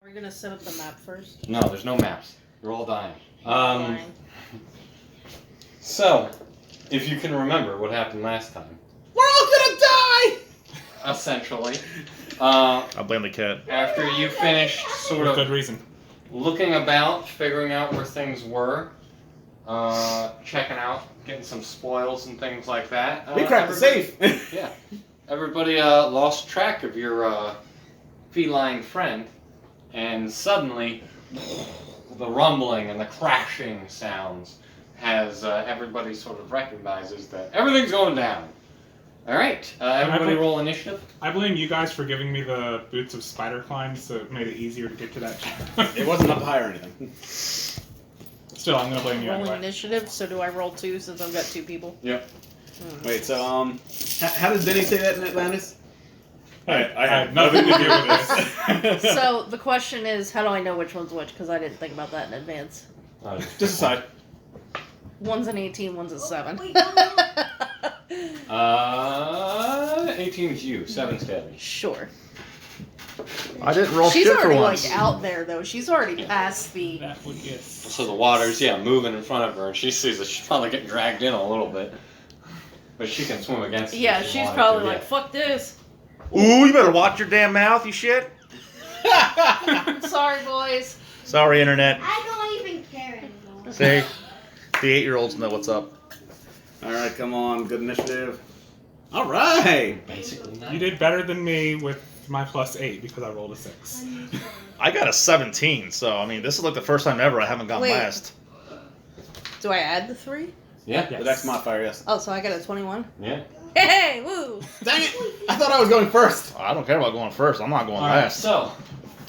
Are we gonna set up the map first? No, there's no maps. You're all dying. Fine. So, if you can remember what happened last time. We're all gonna die! Essentially. I'll blame the cat. After you finished sort With of good reason. looking about, figuring out where things were, checking out, getting some spoils and things like that. We cracked the safe! Yeah. Everybody lost track of your feline friend, and suddenly the rumbling and the crashing sounds has everybody sort of recognizes that everything's going down. All right, everybody roll initiative. I blame you guys for giving me the boots of spider climb, so it made it easier to get to that. It wasn't up high or anything. Still, I'm gonna blame you Rolling anyway. initiative, so do I roll 2 since I've got 2 people? Yep. Wait, so, how does Denny say that in Atlantis? I had nothing to do with this. So the question is, how do I know which one's which? Because I didn't think about that in advance. Just aside. One's an 18, one's a 7. 18 is you, 7's Debbie. Sure. I didn't roll She's shit for already once. like out there though. She's already past the. That would get. So the water's moving in front of her, and she sees that she's probably getting dragged in a little bit, but she can swim against it. Yeah, if she she's wanted probably to, like, fuck this. Ooh, you better watch your damn mouth, you shit. Sorry, boys. Sorry, internet. I don't even care anymore. See? The 8-year-olds know what's up. Alright, come on, good initiative. Alright! Basically, You did better than me with my +8 because I rolled a 6. I got a 17, so, I mean, this is like the first time ever I haven't gone Wait. last. Do I add the 3? Yeah. The next modifier, yes. Oh, so I got a 21. Yeah. Hey, woo! Dang it! I thought I was going first! I don't care about going first. I'm not going All right. last. So,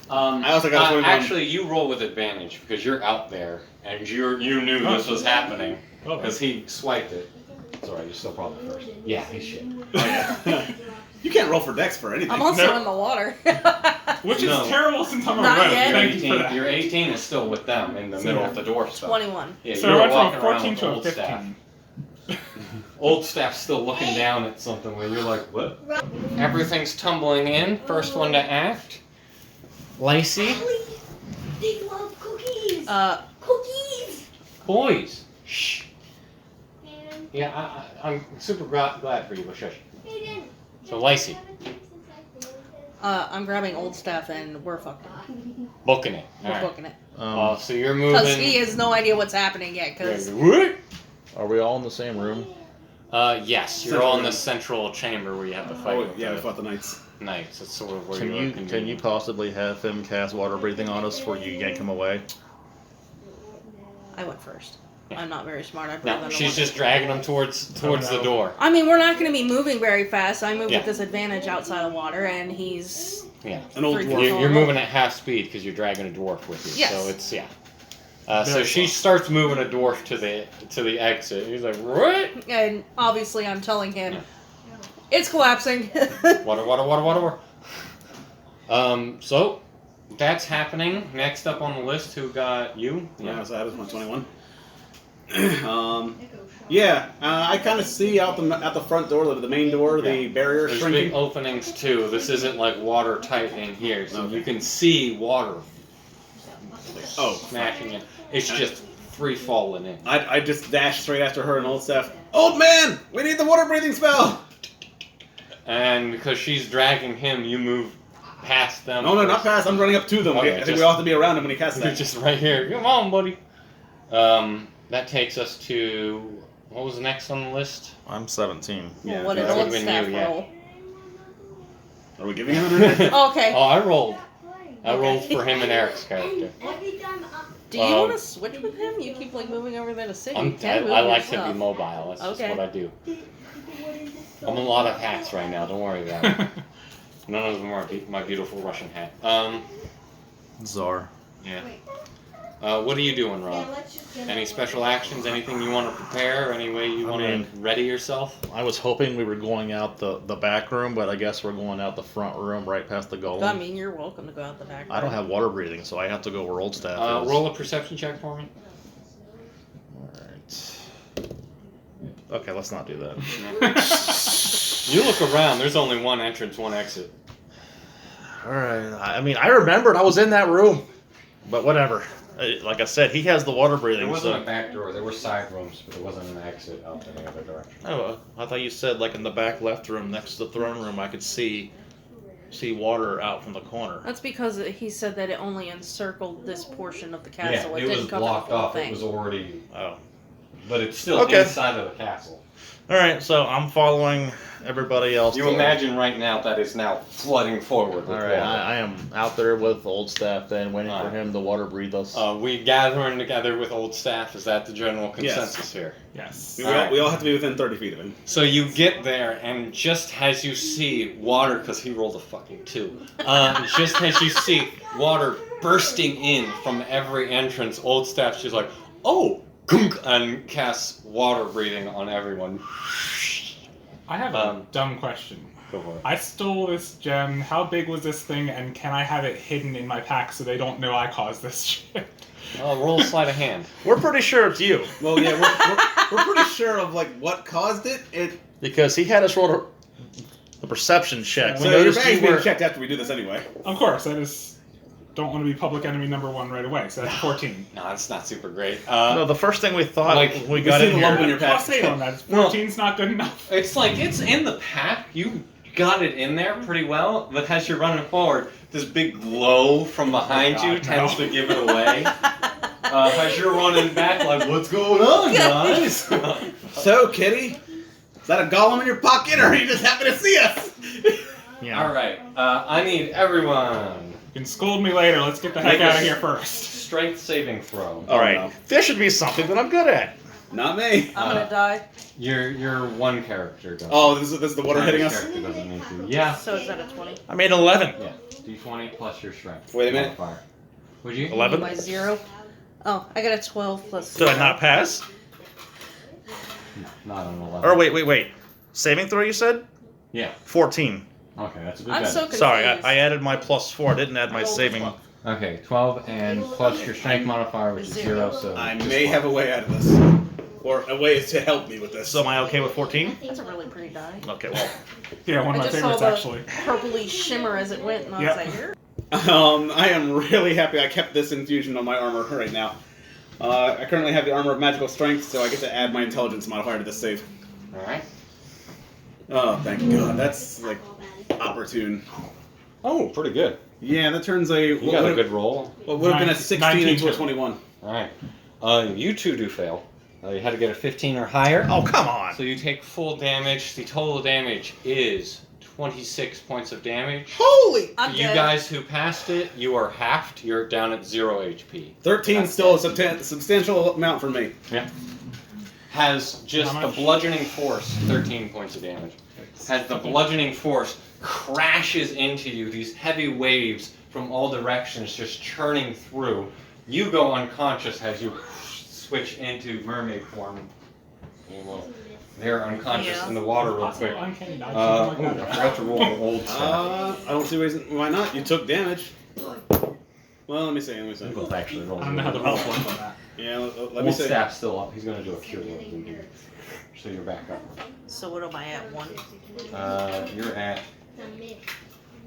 I also got a 21. actually, you roll with advantage because you're out there and you knew this was happening Oh, because he swiped it. Sorry, you're still probably first. Yeah, he's shit. You can't roll for Dex for anything. I'm also No. in the water. which is No. terrible since I'm Not a yet. red. Thank you for that. Your 18 is still with them in the middle of the dwarf stuff. 21. Yeah, So you're I went walking from a around 14 with to a old 15. staff. Old staff's still looking down at something where you're like, what? Everything's tumbling in. First one to act. Lacey. They love cookies. Cookies. Boys. Shh. And Yeah, I'm super glad for you, but shush. they didn't. So Lacey, I'm grabbing old staff and we're fucked. booking it. We're Alright. booking it. So you're moving. Because he has no idea what's happening yet. Because What? Are we all in the same room? Yes, you're all in the central chamber where you have to fight Oh, with yeah, we the fought the knights. knights. It's sort of where Can you you are can you convenient. possibly have him cast water breathing on us before you yank him away? I went first. I'm not very smart. I No, probably don't she's know just dragging them towards Oh, the no. door. I mean, we're not going to be moving very fast. I move Yeah. with disadvantage outside of water, and he's Yeah. An old 3 dwarf. feet You're tall. moving at half speed because you're dragging a dwarf with you. Yes. So it's so Very she close. starts moving a dwarf to the exit. He's like, what? And obviously, I'm telling him Yeah. it's collapsing. Water. So that's happening. Next up on the list, who got you? Yeah, so that was my 21. I kind of see out the front door, the main door, the barrier There's shrinking. big openings too. This isn't like watertight in here, so Okay. you can see water Oh, smashing in. It's just free falling in. I just dashed straight after her and old staff. Old man, we need the water breathing spell. And because she's dragging him, you move past them. No, not past. I'm running up to them. Okay, I think just- we all have to be around him when he casts You're that. just right here. Come on, buddy. That takes us to what was next on the list? I'm 17. Yeah, What did that old would've been staff you, yeah. roll? Are we giving him an Okay. Oh, I rolled. I rolled for him and Eric's character. Every time Do you Um, want to switch with him? You keep like moving over there to sit. You I can move like your to be stuff. mobile. That's Okay. just what I do. what is this? I'm a lot of hats right now. Don't worry about it. None of them are my beautiful Russian hat. Czar. Yeah. What are you doing, Rob? let's just get Any it. special actions? Anything you want to prepare? Any way you I want mean- to ready yourself? I was hoping we were going out the back room, but I guess we're going out the front room right past the golem. I mean, you're welcome to go out the back. I don't have water breathing, so I have to go where old staff is. Roll a perception check for me. Alright. Okay, let's not do that. You look around. There's only one entrance, one exit. All right. I mean, I remembered I was in that room, but whatever. Like I said, he has the water breathing. There wasn't so. a back door. There were side rooms, but there wasn't an exit out in the other direction. Oh, I thought you said like in the back left room next to the throne room, I could see water out from the corner. That's because he said that it only encircled this portion of the castle. Yeah, it it didn't was cover blocked the whole off. thing. It was already, Oh. but it's still Okay. inside of the castle. All right, so I'm following everybody else. You imagine right now that is now flooding forward. All With right, water. I am out there with Old Staff then, waiting for Alright. him to water breathe us. We gathering together with old staff. Is that the general consensus here? Yes. We all have to be within 30 feet of him. So you get there, and just as you see water, because he rolled a fucking 2, just as you see water bursting in from every entrance, old staff's just like, oh, gunk, and casts water breathing on everyone. I have a dumb question. Go for it. I stole this gem. How big was this thing, and can I have it hidden in my pack so they don't know I caused this shit? Roll a sleight of hand. We're pretty sure it's you Well, yeah, we're pretty sure of like what caused it. because he had us roll the perception check. So We your noticed bag's you being were. checked after we do this anyway. Of course, I just don't want to be public enemy number 1 right away. So that's 14. No, it's not super great. No, the first thing we thought Like, when we we got see in the lump in here. your pack. Plus 8 on that. No. 14's not good enough. It's like it's in the pack. You got it in there pretty well, but as you're running forward, this big glow from behind you God, tends no. to give it away. As you're running back, like, what's going on, guys? So, Kitty, is that a golem in your pocket, or are you just happy to see us? Yeah. All right, I need everyone. You can scold me later. Let's get the heck out of here first. Strength saving throw. All right. no. This should be something that I'm good at. Not me. I'm gonna die. Your one character does. Oh, this is the water hitting us. Character doesn't need to. Yeah. So is that a 20? I made 11. Yeah. D20 plus your strength. Wait a minute. Modifier. Would you? 11? My 0. Oh, I got a 12 plus. Did I not pass? Not an 11. Or wait. Saving throw, you said? Yeah. 14. Okay, that's a bit I'm better. so confused. Sorry, I added my +4. I didn't add my rolled saving. 12. Okay, 12 and plus your strength modifier, which is 0, so... I just may one. have a way out of this, or a way to help me with this. So am I okay with 14? That's a really pretty die. Okay, well. Yeah, one of I my just saw favorites the actually. purpley shimmer as it went, and I was Yep. like, here. I am really happy I kept this infusion on my armor right now. I currently have the armor of magical strength, so I get to add my intelligence modifier to this save. Alright. Oh, thank God. That's like opportune. Oh, pretty good. Yeah, that turns a You got a good roll. what would have been a 16 19 into a too. 21. Alright. You two do fail. You had to get a 15 or higher. Oh, come on. So you take full damage. The total damage is 26 points of damage. Holy! I'm For you dead. guys who passed it, you are halved. You're down at 0 HP. 13 is still a substantial amount for me. Has just How the much? bludgeoning force, 13 points of damage. Has the bludgeoning force crashes into you, these heavy waves from all directions just churning through. You go unconscious as you switch into mermaid form. They're unconscious Yeah. in the water real quick. Possible uncanny dodge, I something like that. forgot to roll the old stuff. I don't see reason why not. You took damage. Well, let me see. We both actually rolled. I don't know how the roll works on that. Yeah, let me Old see. staff's still up. He's going to do a cure wound. So you're back up. So what am I at? 1? You're at.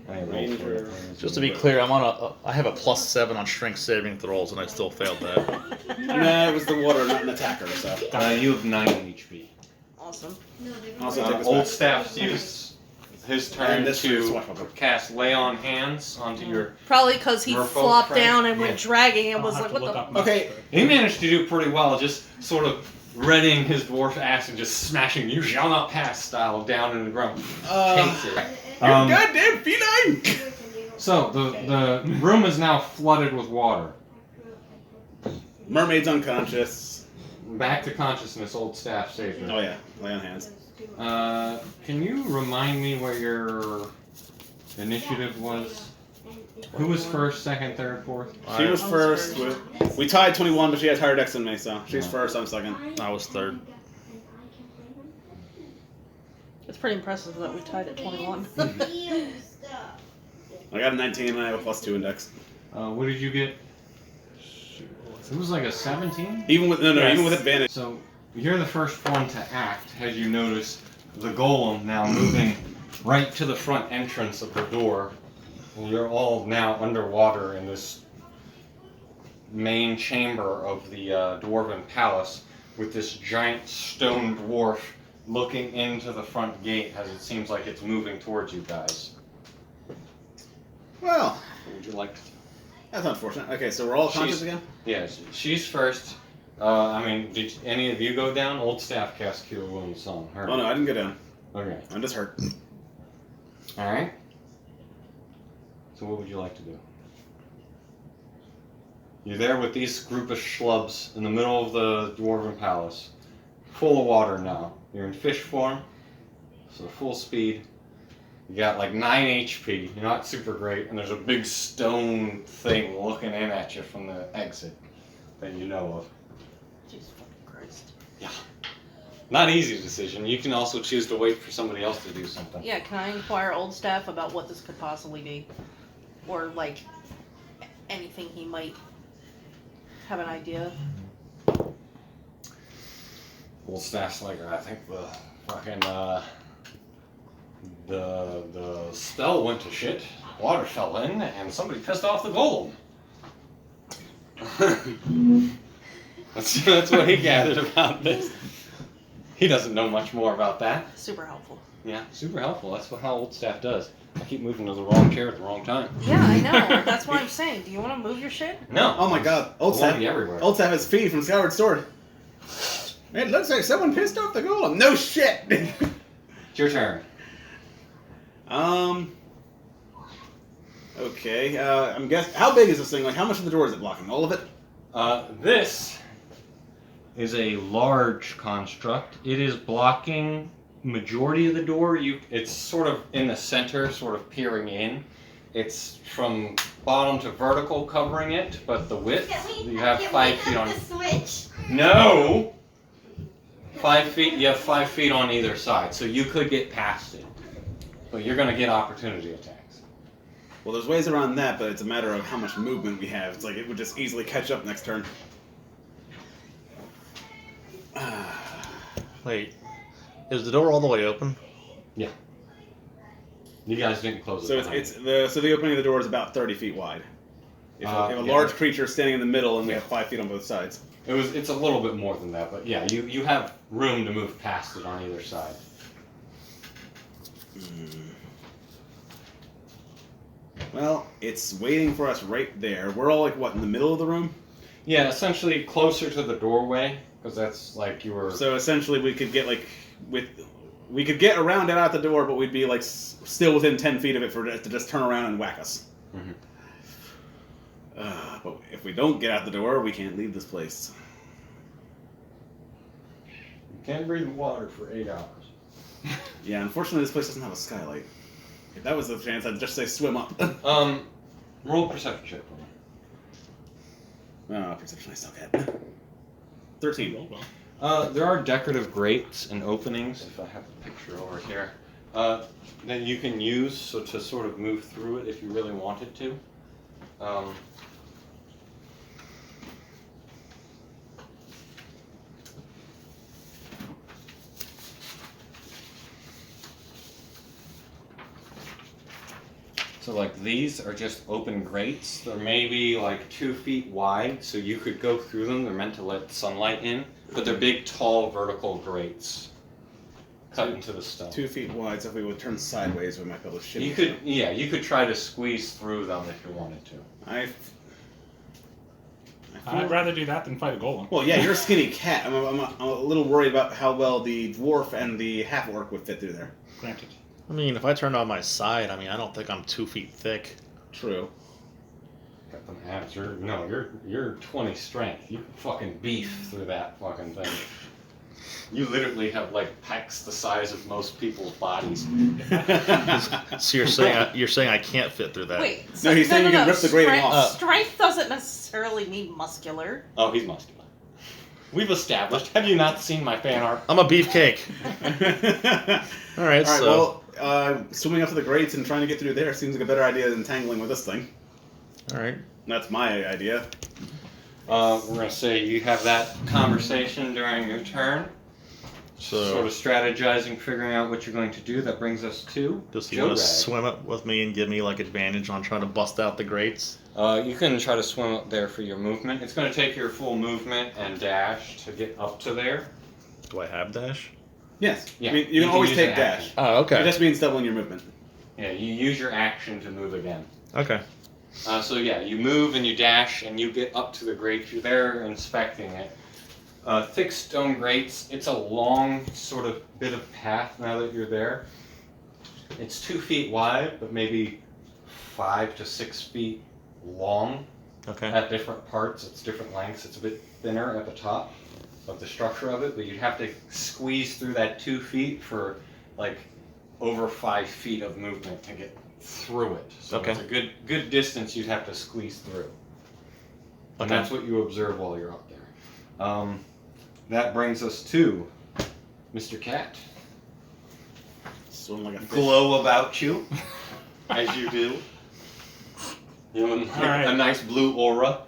I rolled for it. Just to be clear, I have a +7 on strength saving throws, and I still failed that. Nah, it was the water, not an attacker. So You have 9 HP. Awesome. also take this Old back. Staff's used his turn And this is to swashbuckler. cast Lay on Hands onto your. Probably because he Merfolk flopped friend? down and went Yeah. dragging and I'll was have like, to what look the? up maps, Okay. but- He managed to do pretty well, just sort of readying his dwarf ass and just smashing "You shall not pass" style down in the ground. Takes it. You're Um, goddamn feline! So the room is now flooded with water. Mermaid's unconscious. Back to consciousness, Old Staff saved her. Oh yeah, lay on hands. Can you remind me where your initiative was? Who was first, second, third, fourth? She was I was first. first. We tied 21, but she has higher dex than me, so she's Yeah. first. I'm second. I was third. It's pretty impressive that we tied at 21. I got a 19 and I have a +2 in dex. What did you get? It was like a 17? Even with Yes. even with advantage. So you're the first one to act, as you notice the golem now moving right to the front entrance of the door. You're all now underwater in this main chamber of the Dwarven Palace with this giant stone dwarf looking into the front gate as it seems like it's moving towards you guys. Well, What would you like to do? that's unfortunate. Okay, so we're all conscious She's- again? Yes, she's first. Did any of you go down? Old staff cast Cure Wounds on her. Oh no, I didn't go down. Okay. I'm just hurt. Alright. So what would you like to do? You're there with these group of schlubs in the middle of the Dwarven Palace. Full of water now. You're in fish form. So full speed. You got like 9 HP. You're not super great. And there's a big stone thing looking in at you from the exit that you know of. Jesus fucking Christ. Not easy decision. You can also choose to wait for somebody else to do something. Yeah, can I inquire old staff about what this could possibly be? Or, like, anything he might have an idea? Old staff's like, I think the fucking, the spell went to shit, water fell in, and somebody pissed off the golem. that's what he gathered about this. He doesn't know much more about that. Super helpful. Yeah, super helpful. That's how old staff does. I keep moving to the wrong chair at the wrong time. Yeah, I know. That's what I'm saying. Do you want to move your shit? No. Oh my god, Old Old Staff. be everywhere. Old Staff has feed from Skyward Sword. It looks like someone pissed off the golem. No shit! It's your turn. Okay, I'm guessing. How big is this thing? Like, how much of the door is it blocking? All of it? This is a large construct. It is blocking majority of the door. It's sort of in the center, sort of peering in. It's from bottom to vertical covering it, but the width, you have 5 feet on. The switch. No! 5 feet, you have 5 feet on either side, so you could get past it. But you're gonna get opportunity attacks. Well, there's ways around that, but it's a matter of how much movement we have. It's like it would just easily catch up next turn. Wait, is the door all the way open? You guys didn't close it. So behind it's the opening of the door is about 30 feet wide. If you have a yeah. large creature standing in the middle, and we have 5 feet on both sides. It's a little bit more than that, but yeah, you have room to move past it on either side. Well, it's waiting for us right there. We're all like what, in the middle of the room? Yeah, essentially closer to the doorway, because that's like you were. So essentially, we could get we could get around and out the door, but we'd be like still within 10 feet of it for it to just turn around and whack us. Mhm. But if we don't get out the door, we can't leave this place. You can't breathe water for 8 hours. Yeah, unfortunately, this place doesn't have a skylight. If that was the chance, I'd just say swim up. Roll a perception check for me. Perception I suck at. 13. Oh, well. There are decorative grates and openings, if I have the picture over here, that you can use to sort of move through it if you really wanted to. So like these are just open grates. They're maybe like 2 feet wide, so you could go through them. They're meant to let sunlight in, but they're big, tall, vertical grates cut into the stone. 2 feet wide, so if we would turn sideways, we might be able to shimmy. You could try to squeeze through them if you wanted to. I'd rather do that than fight a golem. Well, yeah, you're a skinny cat. I'm a little worried about how well the dwarf and the half-orc would fit through there. Granted. I mean, if I turned on my side, I don't think I'm 2 feet thick. True. Got them abs. You're 20 strength. You can fucking beef through that fucking thing. You literally have like pecs the size of most people's bodies. So you're saying I can't fit through that? Wait. No, he's saying you can rip the grating off. Strength doesn't necessarily mean muscular. Oh, he's muscular. We've established. Have you not seen my fan art? I'm a beefcake. All right, All right, so well, swimming up to the grates and trying to get through there seems like a better idea than tangling with this thing. all right. That's my idea. We're gonna say you have that conversation during your turn. So sort of strategizing, figuring out what you're going to do. That brings us to does he Joe want to Rag. swim up with me and give me like advantage on trying to bust out the grates? You can try to swim up there for your movement. It's going to take your full movement and dash to get up to there. Do I have dash? Yes. Yeah, I mean, you can always use take an dash. action. Oh, It just means doubling your movement. Yeah, you use your action to move again. Okay. So yeah, you move and you dash and you get up to the grate. You're there inspecting it. Thick stone grates. It's a long sort of bit of path now that you're there. It's 2 feet wide, but maybe 5 to 6 feet long Okay. at different parts. It's different lengths. It's a bit thinner at the top of the structure of it, but you'd have to squeeze through that 2 feet for like over 5 feet of movement to get through it. So Okay. it's a good distance you'd have to squeeze through. And Okay. that's what you observe while you're up there. That brings us to Mr. Cat. Swim like a fish. Glow about you, as you do. You know, like Alright. a nice blue aura.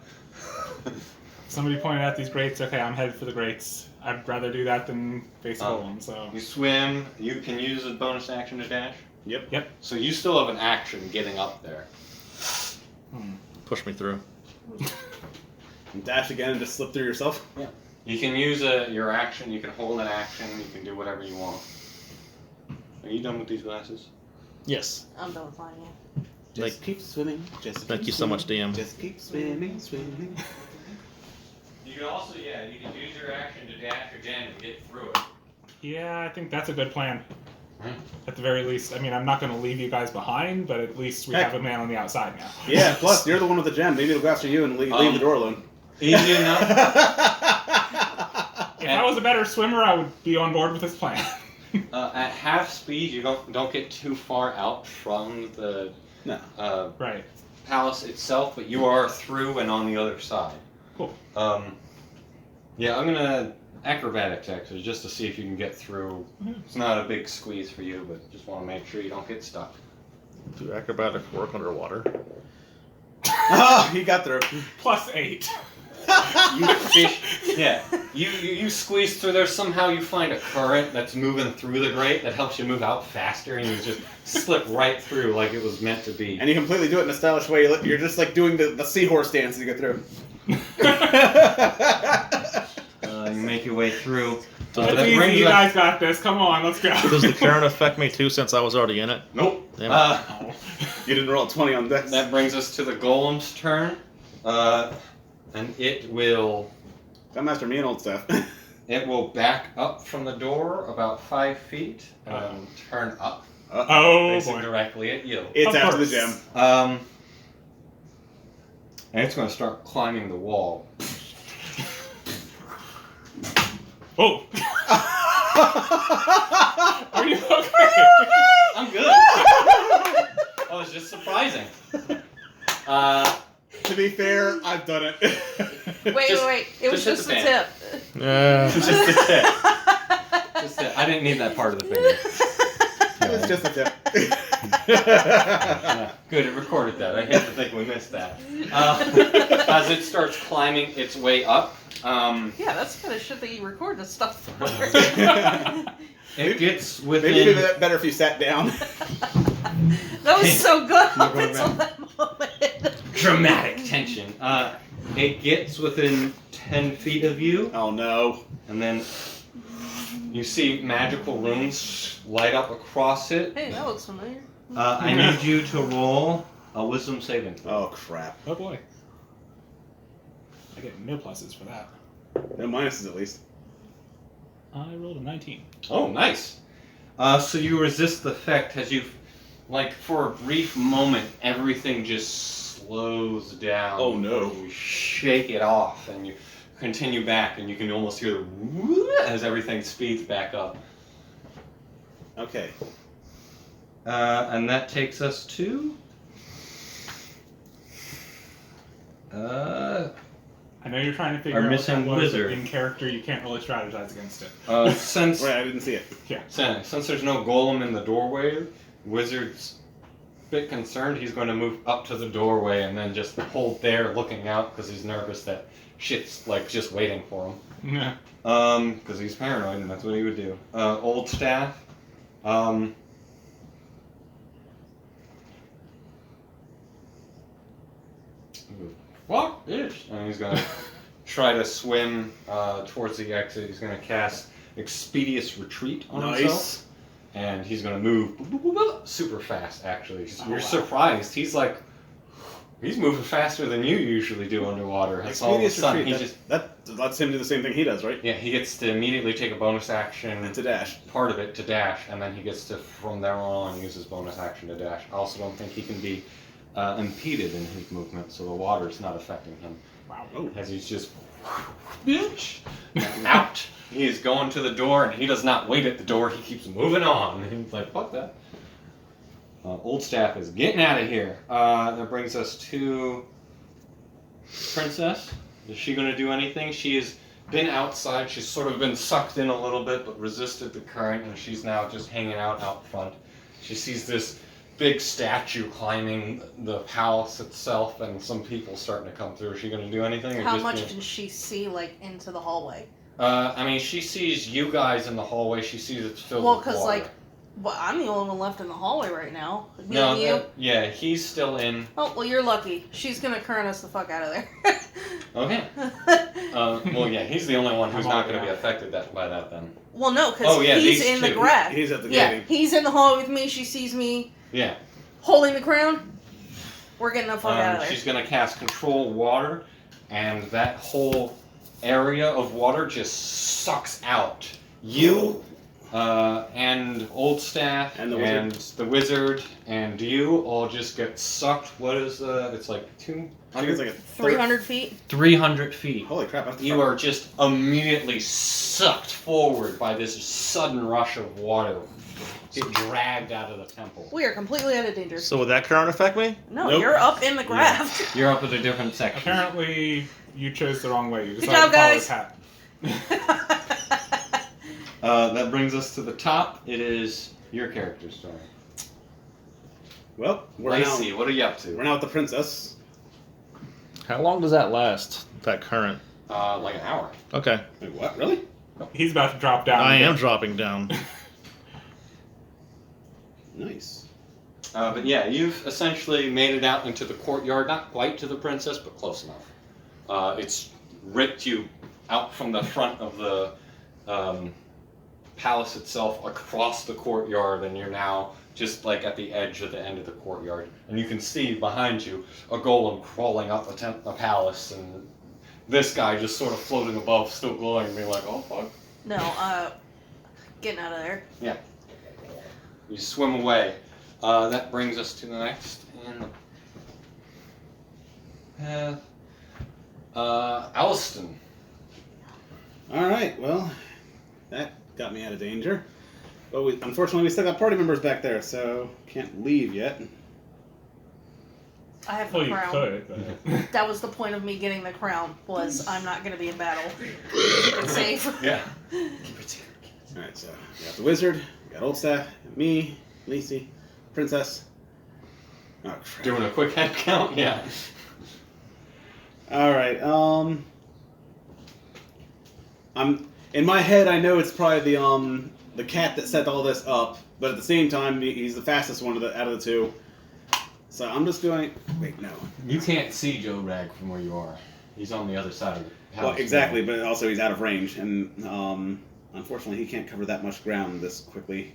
Somebody pointed out these grates. Okay, I'm headed for the grates. I'd rather do that than face a Oh. golem. So You swim. You can use a bonus action to dash. Yep. So you still have an action getting up there. Push me through. And dash again and just slip through yourself. You can use your action. You can hold an action. You can do whatever you want. Are you done with these glasses? Yes. I'm done with mine. Yeah. Just Like- keep swimming. Just Thank keep you so much, swimming. DM. Just keep swimming, swimming. You can also, you can use your action to dash again and get through it. yeah, I think that's a good plan. Hmm. At the very least, I mean, I'm not going to leave you guys behind, but at least we Heck. have a man on the outside now. Yeah, plus you're the one with the gem. Maybe it'll go after you and leave the door alone. Easy enough. If I was a better swimmer, I would be on board with this plan. At half speed, you don't get too far out from the No. Right. palace itself, but you are through and on the other side. Cool. Yeah, I'm gonna acrobatics actually, just to see if you can get through. It's not a big squeeze for you, but just want to make sure you don't get stuck. Do acrobatics work underwater? Ah, he got through. +8. You fish, yeah. You squeeze through there. Somehow you find a current that's moving through the grate that helps you move out faster, and you just slip right through like it was meant to be. And you completely do it in a stylish way. You're just like doing the seahorse dance as you get through. You make your way through. It's That easy, brings you us- guys got this. Come on, let's go. Does the current affect me too since I was already in it? Nope. Damn it. You didn't roll a 20 on dex. That brings us to the golem's turn, and it will Come after me and old stuff. back up from the door about 5 feet and turn up, Oh facing boy. directly at you. It's Of after the course. gem. And it's going to start climbing the wall. Oh. Are you okay? I'm good. That was just surprising. To be fair, I've done it. Wait. It was just just hit the the tip. Yeah. Just the tip. Just the, I didn't need that part of the finger. It's just a tip. Yeah, good, it recorded that. I hate to think we missed that. As it starts climbing its way up, Yeah, that's the kind of shit that you record this stuff for. it gets Maybe it'd within. be better if you sat down. That was so good up Look until around. that moment. Dramatic tension. It gets within 10 feet of you, Oh no. and then you see magical runes light up across it. Hey, that looks familiar. I need you to roll a wisdom saving throw. Oh crap. Oh boy. I get no pluses for that. No minuses at least. I rolled a 19. Oh, nice. So you resist the effect as you, like, for a brief moment, everything just slows down. Oh, no. You shake it off, and you continue back, and you can almost hear the whoo as everything speeds back up. Okay. And that takes us to. I know you're trying to figure Our out what that missing was, wizard. but in character, you can't really strategize against it. Since Right, I didn't see it. since there's no golem in the doorway, wizards bit concerned, he's going to move up to the doorway and then just hold there looking out because he's nervous that shit's like just waiting for him. Yeah. Because he's paranoid and that's what he would do. Old staff. What is? And he's gonna try to swim towards the exit. He's gonna cast Expeditious Retreat on himself. Nice. And he's gonna move super fast. Actually, Oh, you're wow. surprised. He's moving faster than you usually do underwater. And so all of a Expeditious sudden, retreat. he just That lets him do the same thing he does, right? yeah, he gets to immediately take a bonus action, It's a dash. part of it to dash, and then he gets to from there on use his bonus action to dash. I also don't think he can be impeded in his movement, so the water's not affecting him. Wow. Oh. As he's just bitch out. He is going to the door, and he does not wait at the door. He keeps moving on. He's like, fuck that. Old staff is getting out of here. That brings us to Princess. Is she going to do anything? She has been outside. She's sort of been sucked in a little bit, but resisted the current, and she's now just hanging out front. She sees this big statue climbing the palace itself, and some people starting to come through. Is she going to do anything? Or How just much gonna- can she see, like, into the hallway? I mean, she sees you guys in the hallway. She sees it's filled Well, with 'cause, water. like, well, I'm the only one left in the hallway right now. Me No, and you. yeah, he's still in. Oh, well, you're lucky. She's gonna current us the fuck out of there. Okay. Well, yeah, he's the only one who's I'm not all going to be down. affected by that then. Well, no, because Oh, yeah, he's these in the two. grab. He's at the Yeah, gate. he's in the hallway with me. She sees me Yeah. holding the crown. We're getting the fuck out of there. She's going to cast Control Water, and that whole area of water just sucks out you and Old Staff And the wizard. the wizard and you all just get sucked. What is it's like I think it's like a 300 feet. 300 feet. Holy crap! I have to You are just immediately sucked forward by this sudden rush of water. Get dragged out of the temple. We are completely out of danger. So would that current affect me? No, Nope. you're up in the graft. You're up at a different section. Apparently, you chose the wrong way. You Good decided job, to follow guys. the cat. That brings us to the top. It is your character story. Well, we're Lacey, now what are you up we're to? now with the princess. How long does that last? That current? Like an hour. Okay. Wait, what? Really? He's about to drop down. I am dropping down. Nice. But yeah, you've essentially made it out into the courtyard. Not quite to the princess, but close enough. It's ripped you out from the front of the palace itself across the courtyard, and you're now just like at the edge of the end of the courtyard. And you can see behind you a golem crawling up a palace, and this guy just sort of floating above, still glowing, and being like, oh fuck. No, getting out of there. You swim away. That brings us to the next in the path. Alliston. All right. Well, that got me out of danger. But unfortunately, we still got party members back there, so can't leave yet. I have Well, the you crown. could, but That was the point of me getting the crown. Was I'm not going to be in battle. Keep it safe. Yeah. All right. So we got the wizard, we got Old Staff, me, Lacey, princess. Oh crap. Doing a quick head count. Yeah. All right. I'm in my head. I know it's probably the cat that set all this up, but at the same time, he's the fastest one out of the two. So I'm just going. Wait, no. You can't see Joe Rag from where you are. He's on the other side of the house. Well, exactly, but also he's out of range, and unfortunately, he can't cover that much ground this quickly.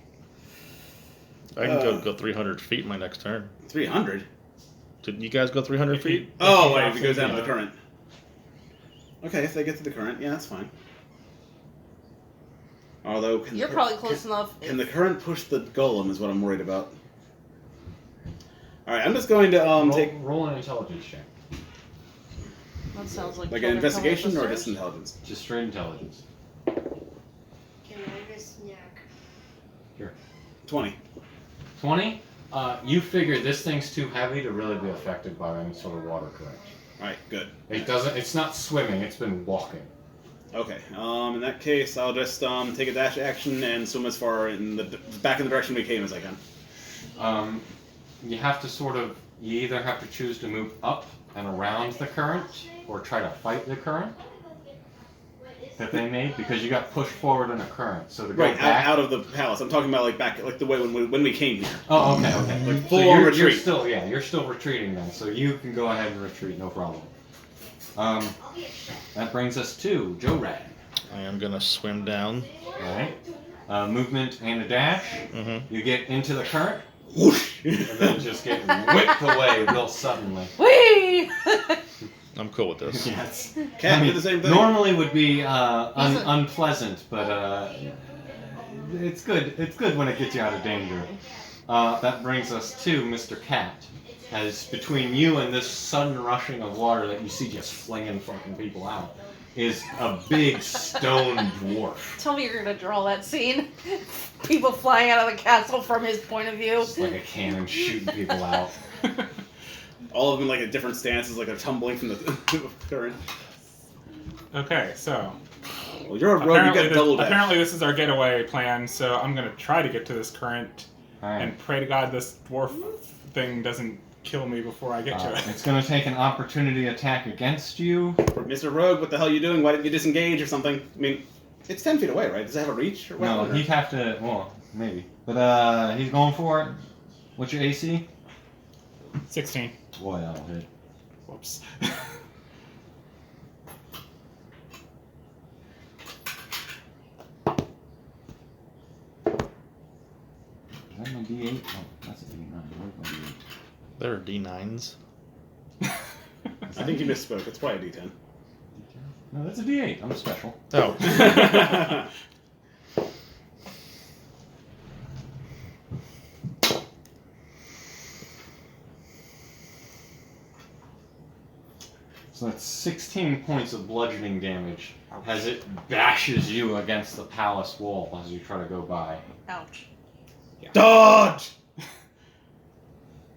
I can go 300 feet my next turn. 300. Didn't you guys go 300 feet? Oh, he wait, drops if it goes into down to the the- current. Okay, if they get to the current, yeah, that's fine. Although, can You're the, probably close enough. Can the current push the golem? Is what I'm worried about. All right, I'm just going to take roll an intelligence check. That sounds like like children an coming investigation up or the just stairs. intelligence. Just straight intelligence. Can I have a snack? 20. 20. You figure this thing's too heavy to really be affected by any sort of water current. All right, good. It doesn't. It's not swimming. It's been walking. Okay. In that case, I'll just take a dash action and swim as far back in the direction we came as I can. you have to you either have to choose to move up and around the current, or try to fight the current that they made, because you got pushed forward in a current. So to go Right, back, out of the palace. I'm talking about like back, like the way when we came here. Oh, okay. Like So full on you're retreat. you're still retreating then, so you can go ahead and retreat, no problem. That brings us to Joran. I am gonna swim down. Alright. Movement and a dash. Mm-hmm. You get into the current, Whoosh! and then just get whipped away real suddenly. Whee! I'm cool with this. Yes. Cat did the same thing. Normally would be unpleasant, but it's good. It's good when it gets you out of danger. That brings us to Mr. Cat. As between you and this sudden rushing of water that you see just flinging fucking people out, is a big stone dwarf. Tell me you're gonna draw that scene. People flying out of the castle from his point of view. Just like a cannon shooting people out. All of them like at different stances, like they're tumbling from the current. Okay, so Well, you're a rogue. You get double dash. apparently this is our getaway plan. So I'm gonna try to get to this current Alright. and pray to God this dwarf thing doesn't kill me before I get to it. It's going to take an opportunity attack against you. Mr. Rogue, what the hell are you doing? Why didn't you disengage or something? I mean, it's 10 feet away, right? Does it have a reach? Or No, what? he'd have to. Well, maybe. But he's going for it. What's your AC? 16. Boy, that'll hit. Whoops. Is that my D8? Oh, that's a D9. Where's my D8? There are D9s. I think you misspoke. It's probably a D10. No, that's a D8. I'm special. Oh. So that's 16 points of bludgeoning damage as it bashes you against the palace wall as you try to go by. Ouch. Dodge!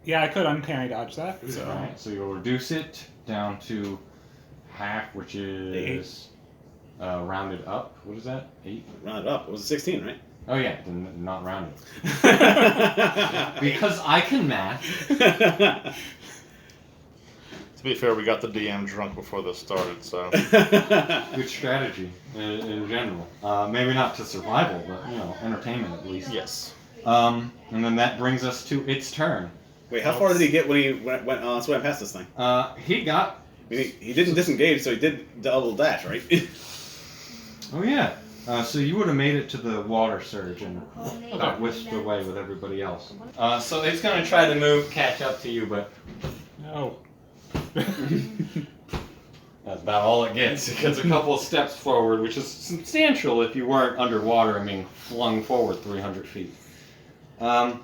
Yeah, I could uncanny dodge that. So. Alright, so you'll reduce it down to half, which is rounded up. What is that? 8? Round it up. It was a 16, right? Oh yeah, then not rounded. Because I can math. To be fair, we got the DM drunk before this started, so. Good strategy in general. Maybe not to survival, but entertainment at least. Yes. And then that brings us to its turn. Wait, how far did he get when he swam past this thing? He got. I mean, he didn't disengage, so he did double dash, right? Oh yeah. So you would have made it to the water surge and got whisked away with everybody else. So it's gonna try to catch up to you, but No. that's about all it gets. It gets a couple of steps forward, which is substantial if you weren't underwater and being flung forward 300 feet. I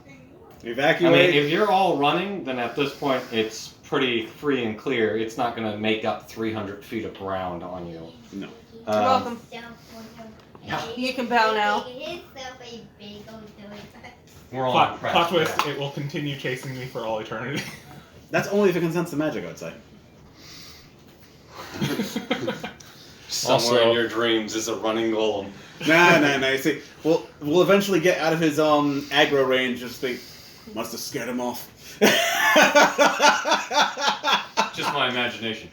Evacuate. mean, if you're all running, then at this point it's pretty free and clear. It's not going to make up 300 feet of ground on you. No. You're welcome. You can bow now. We're all Plot impressed. twist, it will continue chasing me for all eternity. That's only if it can sense the magic, I would say. Somewhere Also- in your dreams is a running golem. Nah. You see, we'll eventually get out of his aggro range. Just think, must have scared him off. Just my imagination.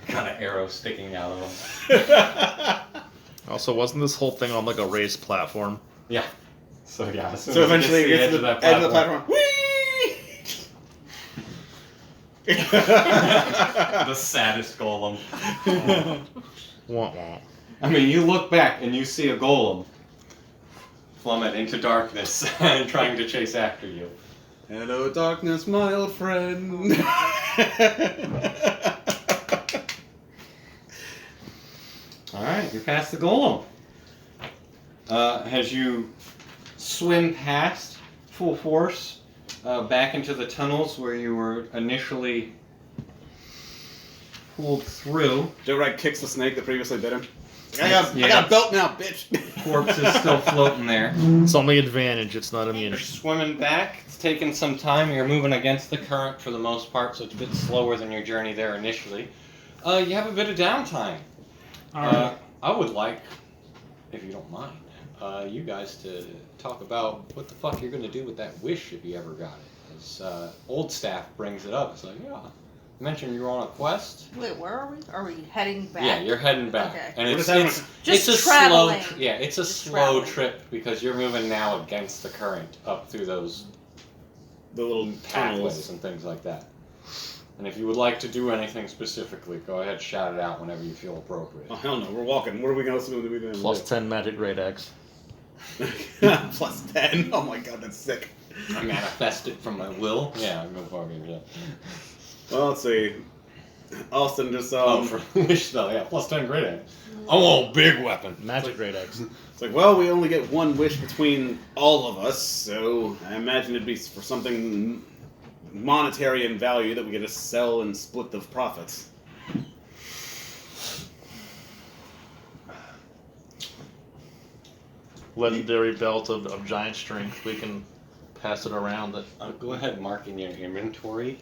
Kind of arrow sticking out of them. Also, wasn't this whole thing on like a raised platform? Yeah. So yeah. As soon So as it eventually it gets gets to to the the edge of the platform. Whee! the saddest golem. Wah wah. I mean, you look back and you see a golem plummet into darkness and trying to chase after you. Hello, darkness, my old friend. Alright, you're past the golem. As you swim past full force back into the tunnels where you were initially pulled through, Joe Rag kicks the snake that previously bit him. I Yeah. got a belt now, bitch. corpse is still floating there. It's only advantage, it's not You're immunity. swimming back. It's taking some time. You're moving against the current for the most part, so it's a bit slower than your journey there initially. You have a bit of downtime. Alright. I would like, if you don't mind, you guys to talk about what the fuck you're gonna do with that wish if you ever got it. As old staff brings it up, it's like, yeah, you mentioned you were on a quest. Wait, where are we? Are we heading back? Yeah, you're heading back, Okay. and We're it's just having it's, Just it's a traveling. slow it's a Just slow traveling. trip because you're moving now against the current up through those The little pathways tunnels. and things like that. And if you would like to do anything specifically, go ahead, shout it out whenever you feel appropriate. Oh hell no, we're walking. What are we going to do? Plus 10 magic great axe. Plus 10. Oh my god, that's sick. I manifest it from my will. Yeah, go fucking yeah. Well, let's see. Austin just Oh, for wish though, yeah, plus 10 great aim. I want a big weapon. Magic great axe. it's like, well, we only get one wish between all of us, so I imagine it'd be for something monetary in value that we get to sell and split the profits. Legendary belt of giant strength. We can pass it around. That Go ahead and mark in your inventory,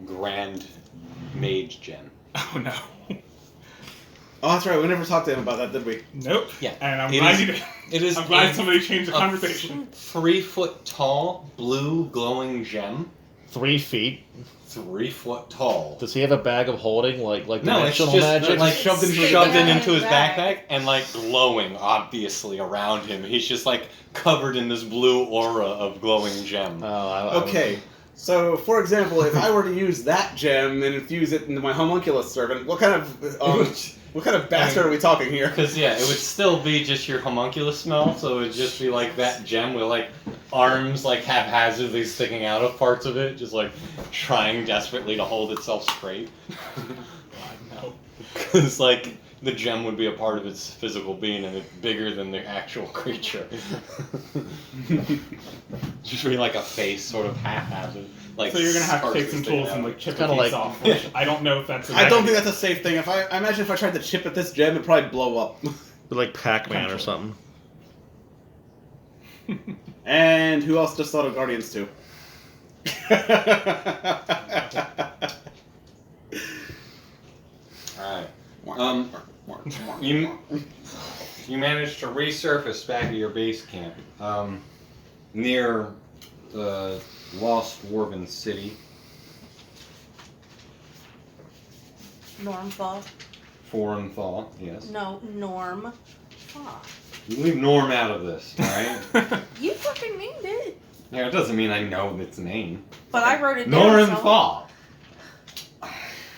Grand Mage Gem. Oh no. Oh, that's right. We never talked to him about that, did we? Nope. Yeah. And I'm It glad is- you did. It is I'm glad in somebody changed the a conversation. 3 foot tall, blue glowing gem. 3 feet. 3 foot tall. Does he have a bag of holding like No, it's dimensional just magic? like Shoved shoved in into his his bag. backpack and like glowing obviously around him. He's just like covered in this blue aura of glowing gem. Okay. So, for example, if I were to use that gem and infuse it into my homunculus servant, what kind of bastard are we talking here? Because yeah, it would still be just your homunculus smell, so it would just be like that gem with like arms like haphazardly sticking out of parts of it, just like trying desperately to hold itself straight. God, no. Because like the gem would be a part of its physical being and it's bigger than the actual creature. Just be like a face, sort of haphazard. Like So you're gonna have to take some sticking tools and out. like chip It's a kinda piece like- off. Which I don't know if that's. I don't think that's a safe thing. I imagine if I tried to chip at this gem, it'd probably blow up. like Pac-Man or something. And who else just thought of Guardians 2? Alright. You managed to resurface back at your base camp near the Lost Dwarven City. Normfall. Foreign Thaw, yes. No, Norm. Fall. You leave Norm out of this, alright? You fucking named it. Yeah, it doesn't mean I know its name. But I wrote it down. Norm so- Thaw.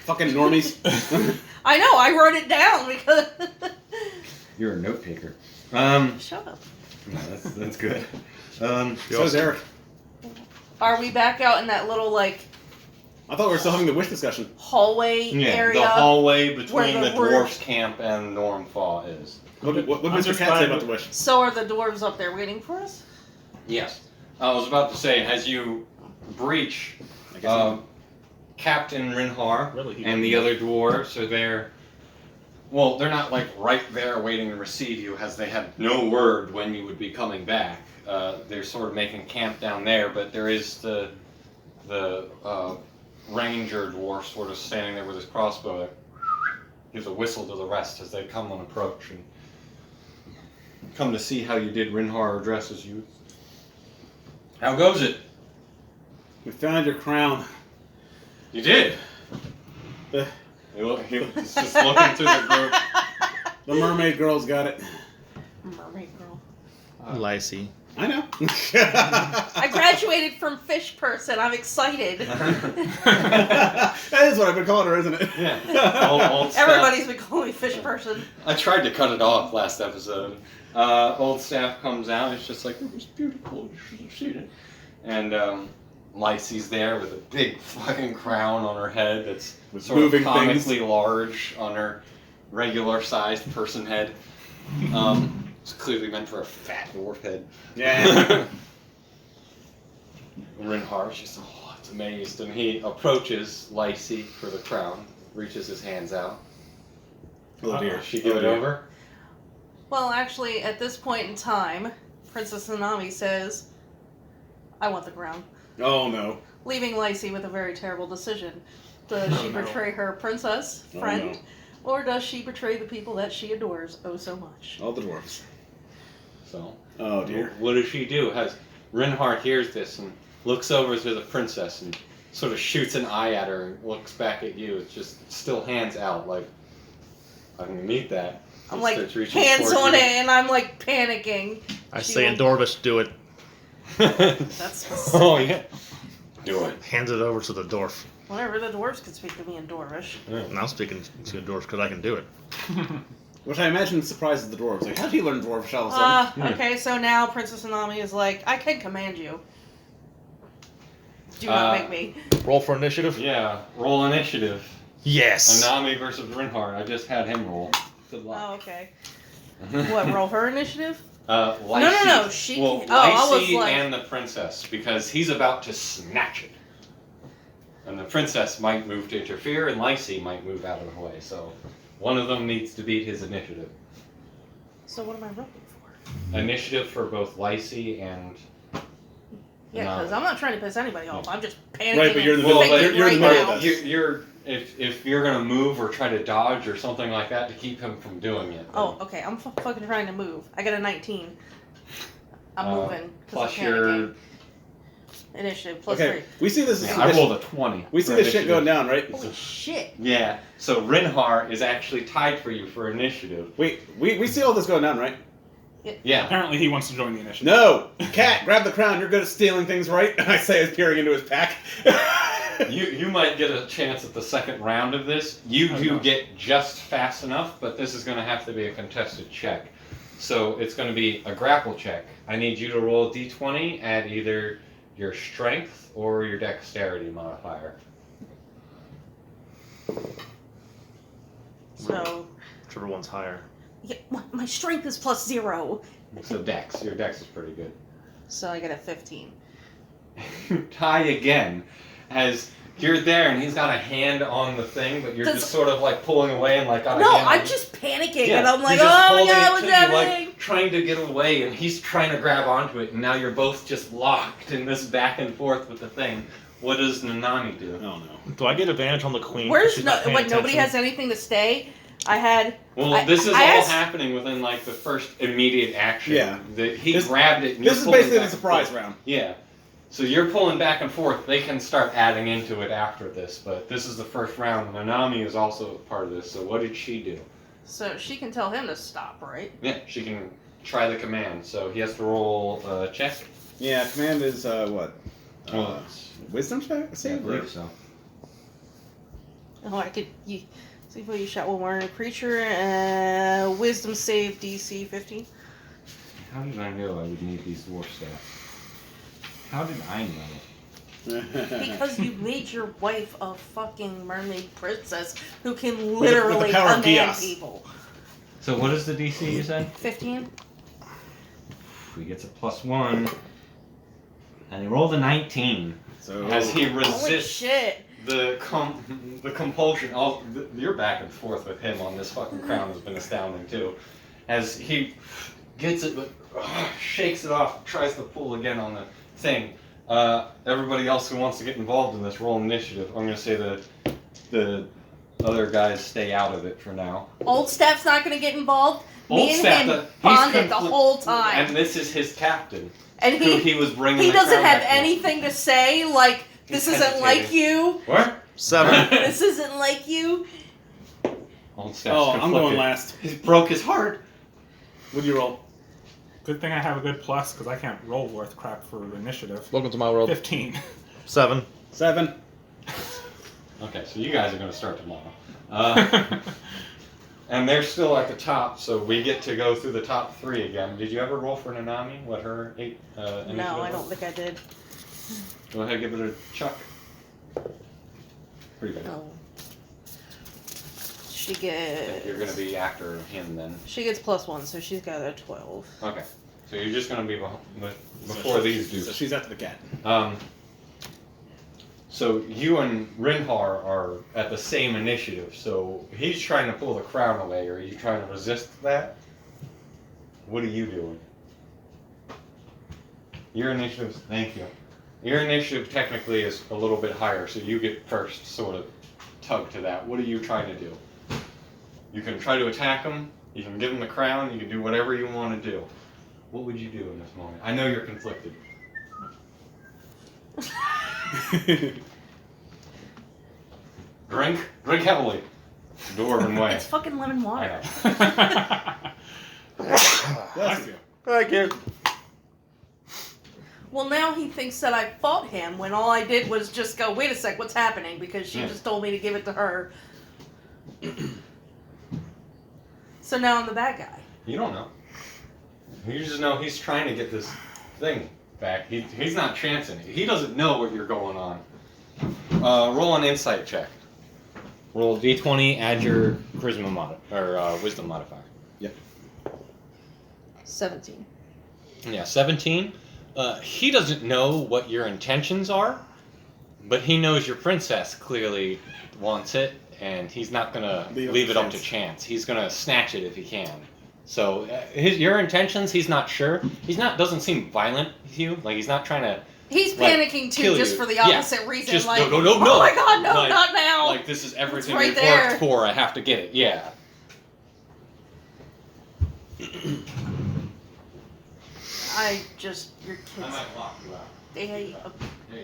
Fucking normies. I know, I wrote it down because. You're a note taker. Shut up. No, that's good. So is Eric. Are we back out in that little, like, I thought we were still having the wish discussion. hallway Yeah, area? the hallway between where the the word- dwarf camp and Norm Thaw is. What I'm Mr. Cat just say glad about that- the wish? So are the dwarves up there waiting for us? Yes. I was about to say, as you breach, I guess Captain Rinhar Really? he and the wouldn't. other dwarves are there. Well, they're not like right there waiting to receive you, as they had no word when you would be coming back. They're sort of making camp down there, but there is the ranger dwarf sort of standing there with his crossbow. That gives a whistle to the rest as they come on approach and come to see how you did. Rinhar addresses you. How goes it? we found your crown. You did. The, He's just looking through the group. the mermaid girl's got it. Mermaid girl. Lysy. I know. I graduated from fish person. I'm excited. That is what I've been calling her, isn't it? Yeah. Old staff. Everybody's been calling me fish person. I tried to cut it off last episode. Old staff comes out. It's just like, it was beautiful. You should have seen it. And Lycie's there with a big fucking crown on her head that's With sort moving of comically large on her regular-sized person head. It's clearly meant for a fat dwarf head. Yeah. Rinhar's just, it's amazed. And he approaches Lycie for the crown, reaches his hands out. Oh dear. She give Oh, it dear. over? Well, actually, at this point in time, Princess Nanami says, I want the crown. Oh no. Leaving Lacey with a very terrible decision. Does Oh, she no. betray her princess Oh, friend, or does she betray the people that she adores oh so much? All the dwarves. So, Oh dear. what does she do? Reinhardt hears this and looks over to the princess and sort of shoots an eye at her and looks back at you. It's just still hands out, like, I can meet that. I'm And like starts reaching hands towards on you. it, and I'm like panicking. I She say in will- Dorvish, do it. That's specific. Oh, yeah. Do it. Hands it over to the dwarf. Whatever, the dwarves can speak to me in Dwarvish. And I'm speaking to a dwarf because I can do it. Which I imagine surprises the dwarves. Like, how did he learn dwarvish all of a sudden? Okay, so now Princess Anami is like, I can command you. Do not make me. Roll for initiative. Yeah, roll initiative. Yes. Anami versus Reinhardt. I just had him roll. Good Oh, luck. okay. What, roll her initiative? Lacey, no, she- Well, oh, I was Lacey like- and the princess, because he's about to snatch it. And the princess might move to interfere, and Lacey might move out of the way. So, one of them needs to beat his initiative. So what am I rolling for? Initiative for both Lacey and. Yeah, No. because I'm not trying to piss anybody off. I'm just panicking. Right, but you're in the and middle- thinking you're in the right middle now. of this. You're if you're gonna move or try to dodge or something like that to keep him from doing it. Oh, okay. I'm fucking trying to move. I got a 19. I'm moving. 'cause Plus I'm your. panicking. Initiative plus Okay, we see this. Yeah, I rolled a 20. We see for this shit initiative. going down, right? 3. Holy shit. Yeah, so Reinhardt is actually tied for you for initiative. Wait, we see all this going down, right? Yeah. Apparently, he wants to join the initiative. No! Cat, grab the crown. You're good at stealing things, right? I say as peering into his pack. You might get a chance at the second round of this. You Oh, do no. get just fast enough, but this is going to have to be a contested check. So it's going to be a grapple check. I need you to roll a d20, add either your strength or your dexterity modifier. So, Whichever one's higher. yeah, my strength is plus 0. So dex. Your dex is pretty good. So I get a 15. Tie again, as you're there and he's got a hand on the thing, but you're Does- just sort of like pulling away and like got a No, hand on I'm it. just panicking, Yeah, and I'm like, you're just oh my holding god, it what's to you, happening? like trying to get away, and he's trying to grab onto it, and now you're both just locked in this back and forth with the thing. What does Nanami do? Oh no. Do I get advantage on the queen? 'cause Where's she's no? not paying What? Nobody attention? has anything to stay. I had. Well, I- this is I all asked- happening within like the first immediate action. Yeah. He This- grabbed it. And This you're is pulling basically the back and surprise forth. round. Yeah. So you're pulling back and forth. They can start adding into it after this, but this is the first round. Nanami is also a part of this. So what did she do? So she can tell him to stop, right? Yeah, she can try the command. So he has to roll a check. Yeah, command is what? Well, Wisdom check? I Save? or- believe so. Oh, I could. You see if you shot one more creature. Wisdom save DC 15. How did I know I would need these dwarf stats? How did I know? Because you made your wife a fucking mermaid princess who can the literally power of command Gias. people. So what is the DC you said? 15. He gets a +1. And he rolled a 19. So As he Holy resists shit. the compulsion. Your back and forth with him on this fucking crown has been astounding too. As he gets it, but shakes it off, tries to pull again on the thing. Everybody else who wants to get involved in this, roll initiative. I'm gonna say the other guys stay out of it for now. Old Staff's not going to get involved. Me Old and Staff, him he's bonded the complete- whole time. And this is his captain, And who he was bringing. he the doesn't crown have back to. anything to say, like, this He's isn't like hesitating. you. What? 7. This isn't like you. Old Staff's Oh, I'm going conflicted. last. He broke his heart. What do you roll? Good thing I have a good plus because I can't roll worth crap for initiative. Welcome to my world. 15. 7. 7. Okay, so you guys are going to start tomorrow. And they're still at the top, so we get to go through the top 3 again. Did you ever roll for Nanami? What her initiative No, I was? don't think I did. Go ahead, give it a chuck. Pretty good. No. She I think you're going gets. to be after him then. She gets +1, so she's got a 12. Okay, so you're just going to be before these So dudes. she's after the cat. So you and Rinhar are at the same initiative. So he's trying to pull the crown away. Are you trying to resist that? What are you doing? Your initiative. Thank you. Your initiative technically is a little bit higher, so you get first sort of tug to that. What are you trying to do? You can try to attack him. You can give him the crown. You can do whatever you want to do. What would you do in this moment? I know you're conflicted. Drink heavily. Dwarven way. It's fucking lemon I water. know. Bless you. Thank you. Well, now he thinks that I fought him when all I did was just go, wait a sec, what's happening? Because she Yeah. just told me to give it to her. So now I'm the bad guy. You don't know. You just know he's trying to get this thing back. He's not chancing it. He doesn't know what you're going on. Roll an insight check. Roll d20, add your charisma wisdom modifier. 17. Yeah, 17. He doesn't know what your intentions are, but he knows your princess clearly wants it, and he's not gonna leave it up to chance. He's gonna snatch it if he can. So your intentions, he's not sure. Doesn't seem violent with you. Like he's not trying to. He's Like, panicking too, kill just you. for the Yeah, opposite reason. just like, no. oh my god, no, Like- not now. Like this is everything right we've there. worked for. I have to get it. Yeah. Your kids, lock you out. they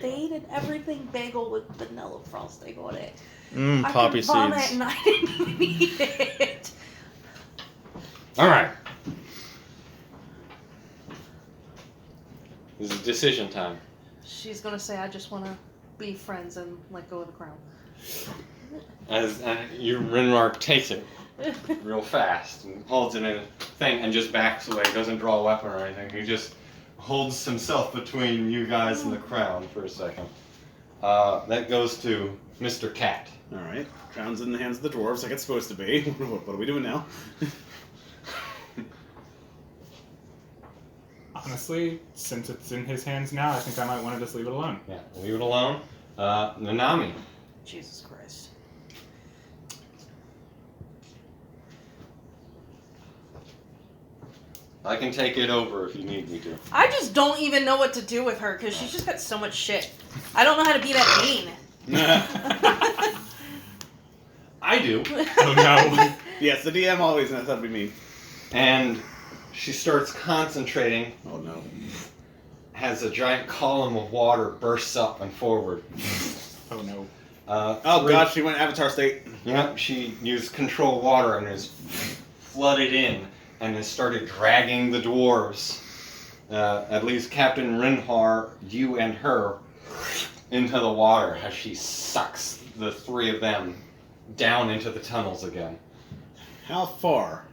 ate an everything bagel with vanilla frosting on it. I Poppy could vomit seeds. and I didn't even eat it. All right. This is decision time. She's gonna say, I just wanna be friends and let go of the crown. As Rinrar takes it real fast and holds it in a thing and just backs away. Doesn't draw a weapon or anything. He just holds himself between you guys and the crown for a second. That goes to Mr. Cat. Alright. Crown's in the hands of the dwarves like it's supposed to be. What are we doing now? Honestly, since it's in his hands now, I think I might want to just leave it alone. Yeah, leave it alone. Nanami. Jesus Christ. I can take it over if you need me to. I just don't even know what to do with her because she's just got so much shit. I don't know how to be that mean. I do. Oh no. Yes, the DM always knows how to be mean. And she starts concentrating, Oh no. has a giant column of water bursts up and forward. Oh no. Oh god, she went Avatar state. Yep, she used control water and is flooded in and has started dragging the dwarves, at least Captain Rinhar, you and her, into the water as she sucks the three of them down into the tunnels again. How far?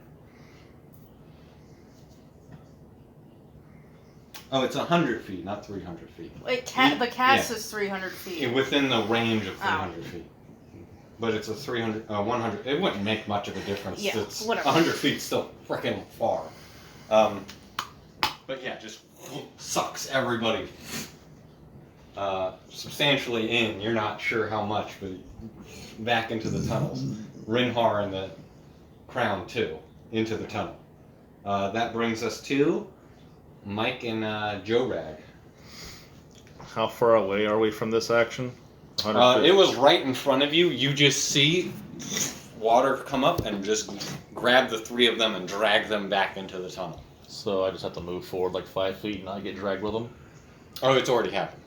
Oh, it's 100 feet, not 300 feet. Wait, the cast is 300 feet. Within the range of 300 feet. But it's a 100. It wouldn't make much of a difference. Yeah, It's whatever. 100 feet still freaking far. But yeah, just sucks everybody substantially in. You're not sure how much, but back into the tunnels. Rinhar and the crown too, into the tunnel. That brings us to Mike and Jorag. How far away are we from this action? 100 feet. It was right in front of you. You just see water come up and just grab the three of them and drag them back into the tunnel. So I just have to move forward like 5 feet and not get dragged with them? Oh, it's already happened.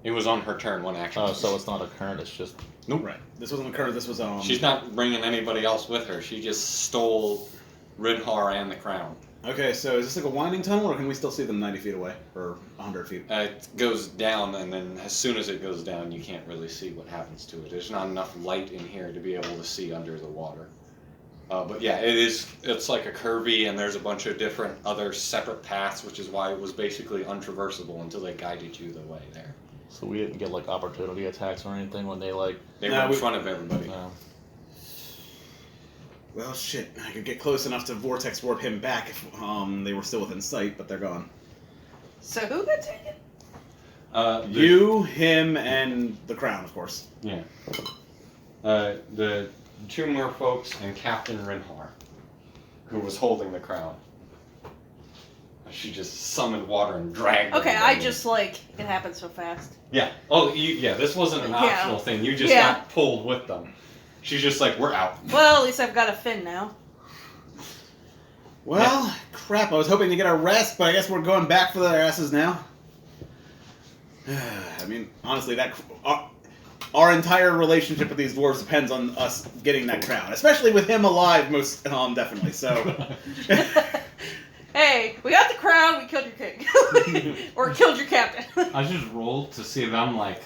It was on her turn, one action. Oh, so it's not a current, it's just... Nope. Right. This wasn't a curve, this was She's not bringing anybody else with her. She just stole Rinhar and the crown. Okay, so is this like a winding tunnel, or can we still see them 90 feet away? Or 100 feet? It goes down, and then as soon as it goes down, you can't really see what happens to it. There's not enough light in here to be able to see under the water. But yeah, it's like a curvy, and there's a bunch of different other separate paths, which is why it was basically untraversable until they guided you the way there. So we didn't get like opportunity attacks or anything when they like... They No, were in we- front of everybody. No. Well, shit. I could get close enough to vortex warp him back if they were still within sight, but they're gone. So who got taken? You, him, and the crown, of course. Yeah. The two more folks and Captain Rinhar, who was holding the crown. She just summoned water and dragged Okay, everybody I in. just it happened so fast. Yeah. Oh, yeah, this wasn't an Yeah. optional thing. You just Yeah. got pulled with them. She's just like, we're out. Well, at least I've got a fin now. Well, crap, I was hoping to get a rest, but I guess we're going back for their asses now. I mean, honestly, our entire relationship with these dwarves depends on us getting that crown, especially with him alive, most definitely. So, Hey, we got the crown, we killed your king. Or killed your captain. I just rolled to see if I'm like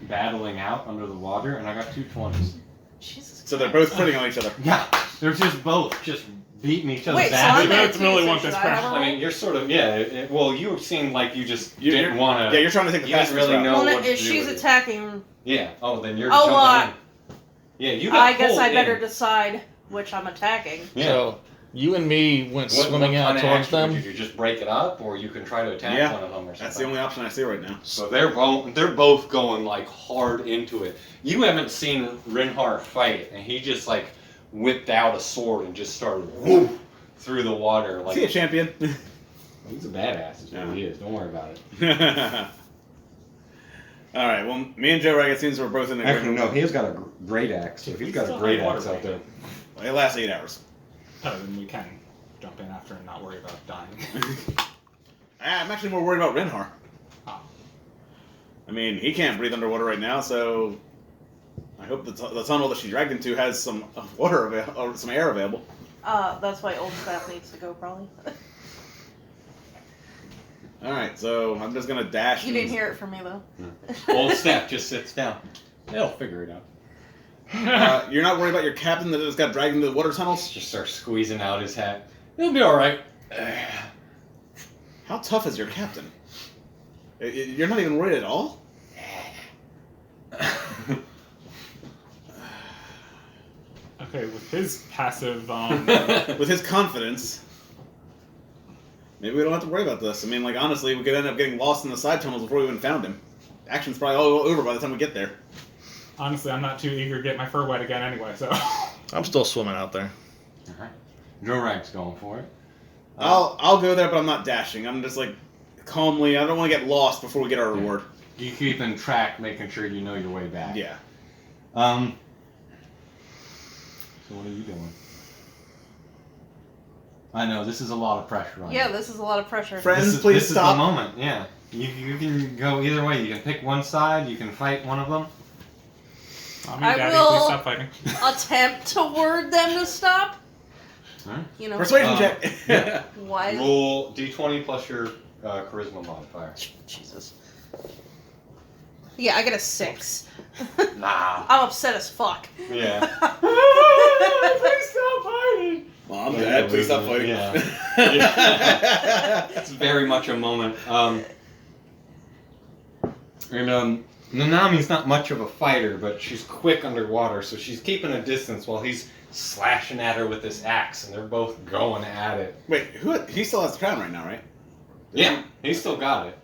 battling out under the water, and I got 2 20s. Jesus so they're Christ. both putting on each other. Yeah, they're just both just beating each other's Wait, so asses. I'm there Both too, really so want should this I have a crown. I roll? mean, you're sort of well, you seemed like you just You're- didn't want to. Yeah, you're trying to take the You didn't fastest really route. know Well, what if to do she's with it. attacking, Yeah. Oh, then you're Oh, jumping in. Yeah, you got I guess pulled I better in. decide which I'm attacking. Yeah. So you and me went What swimming kind out of towards action would them. you do? Just break it up, or you can try to attack Yeah, one of them, or something. That's the only option I see right now. So they're both going like hard into it. You haven't seen Rinhart fight, and he just like whipped out a sword and just started whoop through the water. Like See a champion. he's a badass. Is what he is. Don't worry about it. All right. Well, me and Joe Rag, it seems we're both in Actually, agreement. no, he's got a great axe. So he's got a great axe out there. It lasts 8 hours. Oh, then we can jump in after and not worry about dying. I'm actually more worried about Renhar. Oh. I mean, he can't breathe underwater right now, so I hope the tunnel that she dragged into has some water or some air available. That's why old staff needs to go, probably. All right, so I'm just gonna dash. You didn't hear it from me, though. Old staff just sits down. They'll figure it out. You're not worried about your captain that just got dragged into the water tunnels? Just starts squeezing out his hat. He'll be all right. How tough is your captain? You're not even worried at all? Okay, with his passive, With his confidence, maybe we don't have to worry about this. I mean, like, honestly, we could end up getting lost in the side tunnels before we even found him. Action's probably all over by the time we get there. honestly, I'm not too eager to get my fur wet again anyway, so. I'm still swimming out there. Alright. Jorag's going for it. I'll go there, but I'm not dashing. I'm just, like, calmly, I don't want to get lost before we get our reward. You keeping track, making sure you know your way back. Yeah. So what are you doing? I know, this is a lot of pressure on Yeah, you. this is a lot of pressure. Friends, This please is the stop. moment, yeah. You can go either way. You can pick one side, you can fight one of them. Mommy, I Daddy, will- please stop fighting. Attempt to word them to stop. Alright. You know, Persuasion check. yeah. why? Roll d20 plus your charisma modifier. Jesus. Yeah, I get a 6. Nah. I'm upset as fuck. Yeah. Please stop fighting! Well, I'm Yeah, dead. Please stop fighting. Yeah. It's very much a moment. Nanami's not much of a fighter, but she's quick underwater, so she's keeping a distance while he's slashing at her with this axe, and they're both going at it. Wait, he still has the crown right now, right? Yeah, he's still got it.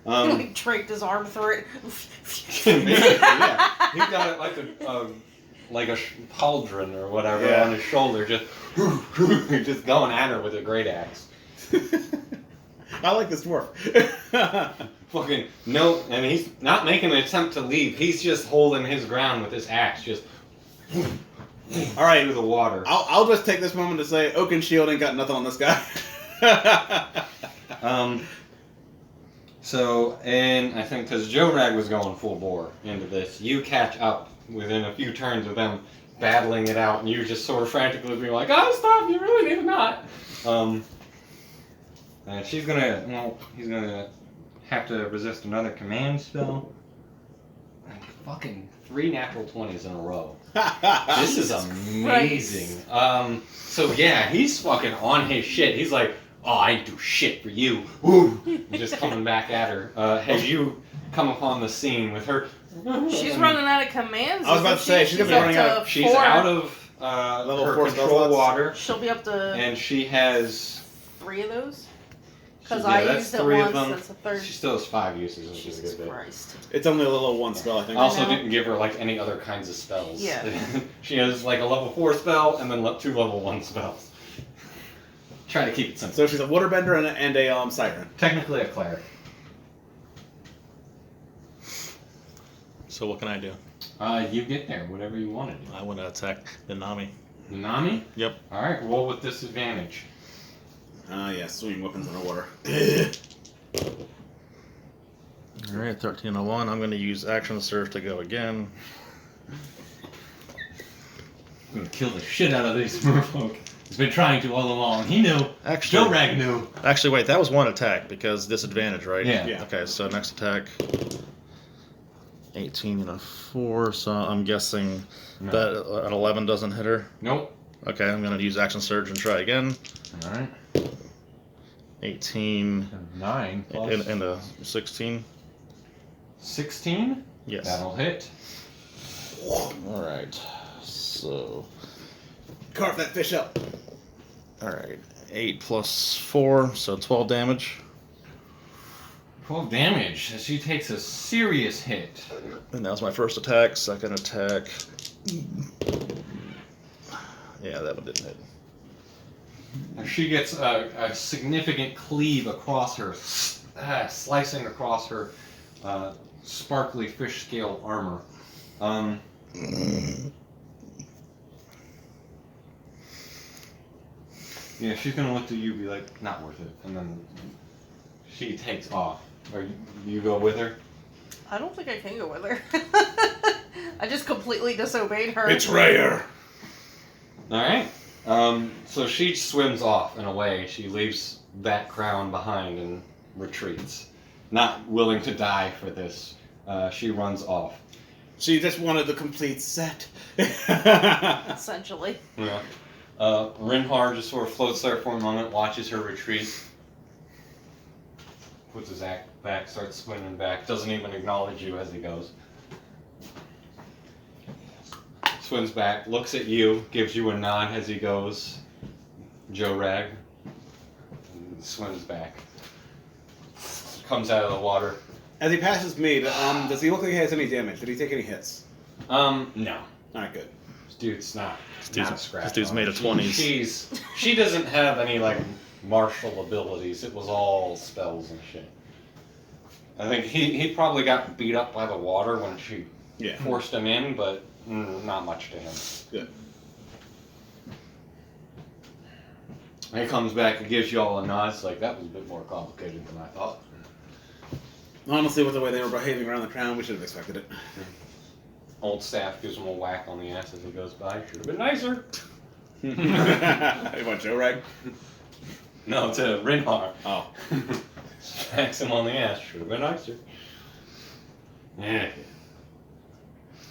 He like draped his arm through it. Basically, yeah. He's got it like a pauldron or whatever Yeah. on his shoulder, just going at her with a great axe. I like this dwarf. Fucking no, and he's not making an attempt to leave. He's just holding his ground with his axe, just All right, through the water. I'll just take this moment to say Oakenshield ain't got nothing on this guy. So, and I think because Joe Rag was going full bore into this, you catch up within a few turns of them battling it out, and you just sort of frantically being like, "Oh, stop! You really need to not." And he's gonna have to resist another command spell. And fucking 3 natural 20s in a row. This is amazing. So yeah, he's fucking on his shit. He's like, "Oh, I ain't do shit for you." Woo! Just coming back at her. As you come upon the scene with her, She's running out of commands. I was about to say, she's gonna be up running to out of- She's 4. out of Level her 4 spell control slots. water, She'll be up to and she has 3 of those. Because yeah, I that's used it 3 once. of them. That's a third. She still has 5 uses, which is a Jesus good bit. Christ. It's only a level 1 spell, I think. Also, know. didn't give her like any other kinds of spells. Yeah. She has like a level 4 spell and then 2 level 1 spells. Try to keep it simple. So she's a waterbender and a siren. Technically a cleric. So what can I do? You get there, whatever you want to do. I want to attack the Nami. Nanami? Yep. Alright, roll with disadvantage. Yeah, swinging weapons underwater. Alright, 1301. I'm going to use action surge to go again. I'm gonna kill the shit out of these merfolk. He's been trying to all along. He knew. Actually, Joe Rag knew. Actually, wait, that was one attack because disadvantage, right? Yeah. Yeah. Okay, so next attack. 18 and a 4, so I'm guessing No. that an 11 doesn't hit her. Nope. Okay, I'm going to use action surge and try again. Alright. 18 9 plus and a 16. 16? Yes. That'll hit. Alright, so. Carve that fish up. Alright, 8 plus 4, so 12 damage. 12 damage. She takes a serious hit. And that was my first attack. Second attack. Yeah, that one didn't hit. She gets a significant cleave across her, slicing across her sparkly fish scale armor. Yeah, she's gonna look to you, be like, not worth it, and then she takes off. Or you go with her? I don't think I can go with her. I just completely disobeyed her. It's rare. All right. So she swims off and away. She leaves that crown behind and retreats, not willing to die for this. She runs off. She just wanted the complete set. Essentially. Yeah. Rinhar just sort of floats there for a moment, watches her retreat, puts his act back, starts swimming back, doesn't even acknowledge you as he goes. Swims back, looks at you, gives you a nod as he goes. Joe Rag. And swims back. Comes out of the water. As he passes me, does he look like he has any damage? Did he take any hits? No. Alright, good. This dude's not. Dude's- not a scratch this dude's on made her. of 20s. She doesn't have any like martial abilities. It was all spells and shit. I think he probably got beat up by the water when she Yeah. forced him in, but not much to him. Good. He comes back and gives you all a nod. It's like, that was a bit more complicated than I thought. Honestly, with the way they were behaving around the crown, we should have expected it. Old staff gives him a whack on the ass as he goes by. Should have been nicer. You want Joe Rag? No, to Rinhar. Oh. Smacks him on the ass. Should have been nicer. Yeah.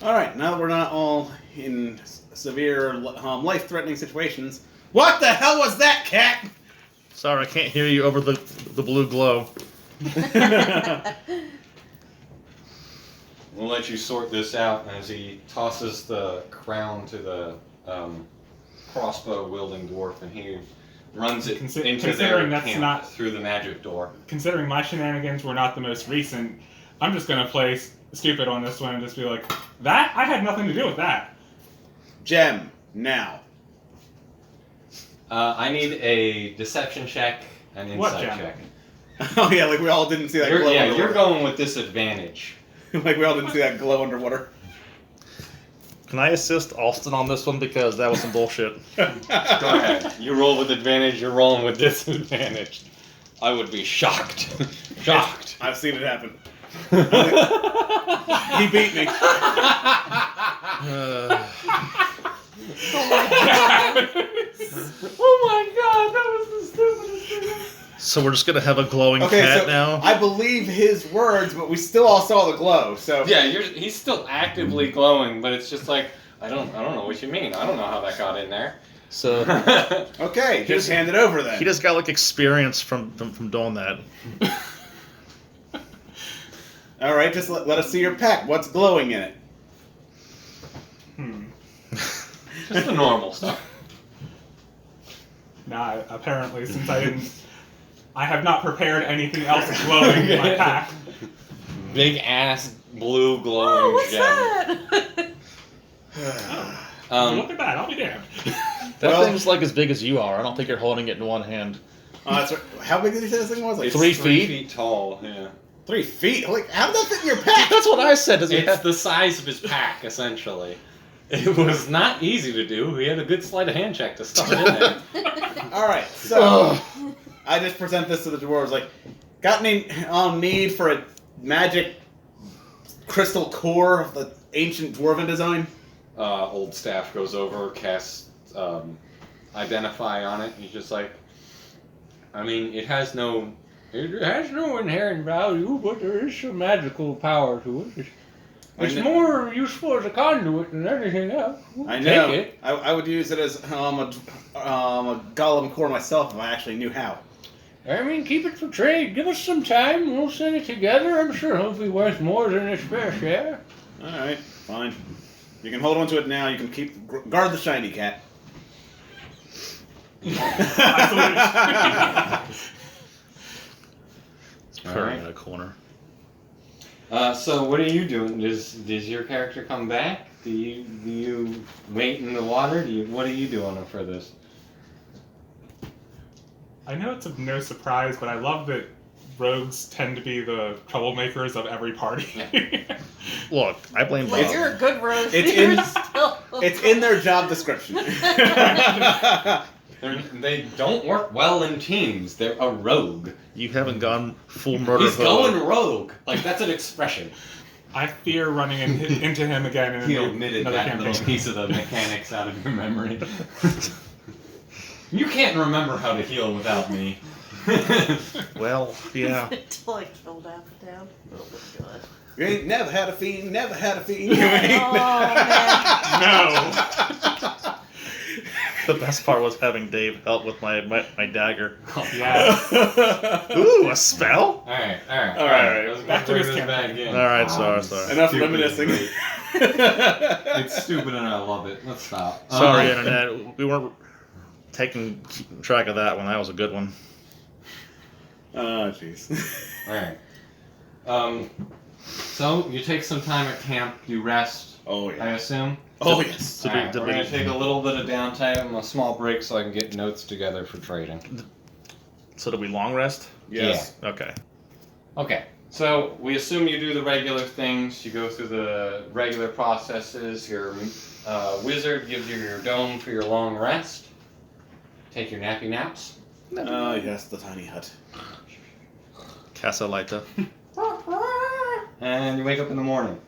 Alright, now that we're not all in severe, life-threatening situations. What the hell was that, cat? Sorry, I can't hear you over the blue glow. We'll let you sort this out as he tosses the crown to the crossbow-wielding dwarf, and he runs it into their considering that's camp not- through the magic door. Considering my shenanigans were not the most recent, I'm just gonna play stupid on this one and just be like, that? I had nothing to do with that. Gem, now. I need a deception check and What insight gem? check. Oh yeah, like we all didn't see that glow You're underwater. going with disadvantage. Like we all didn't see that glow underwater. Can I assist Austin on this one because that was some bullshit? Go ahead. You roll with advantage, you're rolling with disadvantage. I would be shocked. Shocked. I've seen it happen. He beat me. Oh my god, that was the stupidest thing. So we're just gonna have a glowing Okay, cat so now? I believe his words, but we still all saw the glow. So Yeah, he's still actively glowing, but it's just like, I don't know what you mean. I don't know how that got in there. So okay, just hand it over then. he just got like experience from doing that. All right, just let us see your pack. What's glowing in it? Just the normal stuff. Nah, apparently, since I have not prepared anything else glowing in my pack. Big ass blue glowing Oh, what's gem. that? Look at that, I'll be damned. That Well- thing's like as big as you are. I don't think you're holding it in one hand. That's right. How big did you say this thing was? Like It's 3 3 feet? tall, yeah. 3 feet. Like, how did that fit in your pack? That's what I said. Does he It's have... the size of his pack, essentially. It was not easy to do. We had a good sleight of hand check to stuff it in there. All right, so I just present this to the dwarves. Like, got any need for a magic crystal core of the ancient dwarven design? Old staff goes over, casts identify on it. He's just like, I mean, it has no inherent value, but there is some magical power to it. It's more useful as a conduit than anything else. I know. Take it. I would use it as a golem core myself if I actually knew how. I mean, keep it for trade. Give us some time. We'll set it together. I'm sure it'll be worth more than its fair share. All right, fine. You can hold on to it now. You can guard the shiny cat. It's purring in a corner. So what are you doing? Does your character come back? Do you wait in the water? What are you doing for this? I know it's of no surprise, but I love that rogues tend to be the troublemakers of every party. Look, I blame Like, Bob. you're a good rogue. It's You're in- still- It's in their job description. They don't work well in teams. They're a rogue. You haven't gone full murder. He's going rogue. Like, that's an expression. I fear running into him again in He omitted another that campaign. little piece of the mechanics out of your memory. You can't remember how to heal without me. Well, yeah. Until I killed Apatow. Oh my god. You ain't never had a fiend, never had a fiend. Oh, man. No. The best part was having Dave help with my dagger. Yes. Ooh, a spell? Alright. Alright. Back to this back campaign. in. Alright, sorry. Enough Stupid. reminiscing. It's stupid and I love it. Let's stop. Sorry, Internet. We weren't taking track of that one. That was a good one. Oh, jeez. Alright. So, you take some time at camp, you rest, Oh, I yeah. assume? Oh, yes. Did we- Alright, did we're we- going to take a little bit of downtime, a small break so I can get notes together for trading. So did we long rest? Yes. Okay. Okay, so we assume you do the regular things, you go through the regular processes, your wizard gives you your dome for your long rest, take your nappy naps. Oh, yes, the tiny hut. Casa Laita. And you wake up in the morning.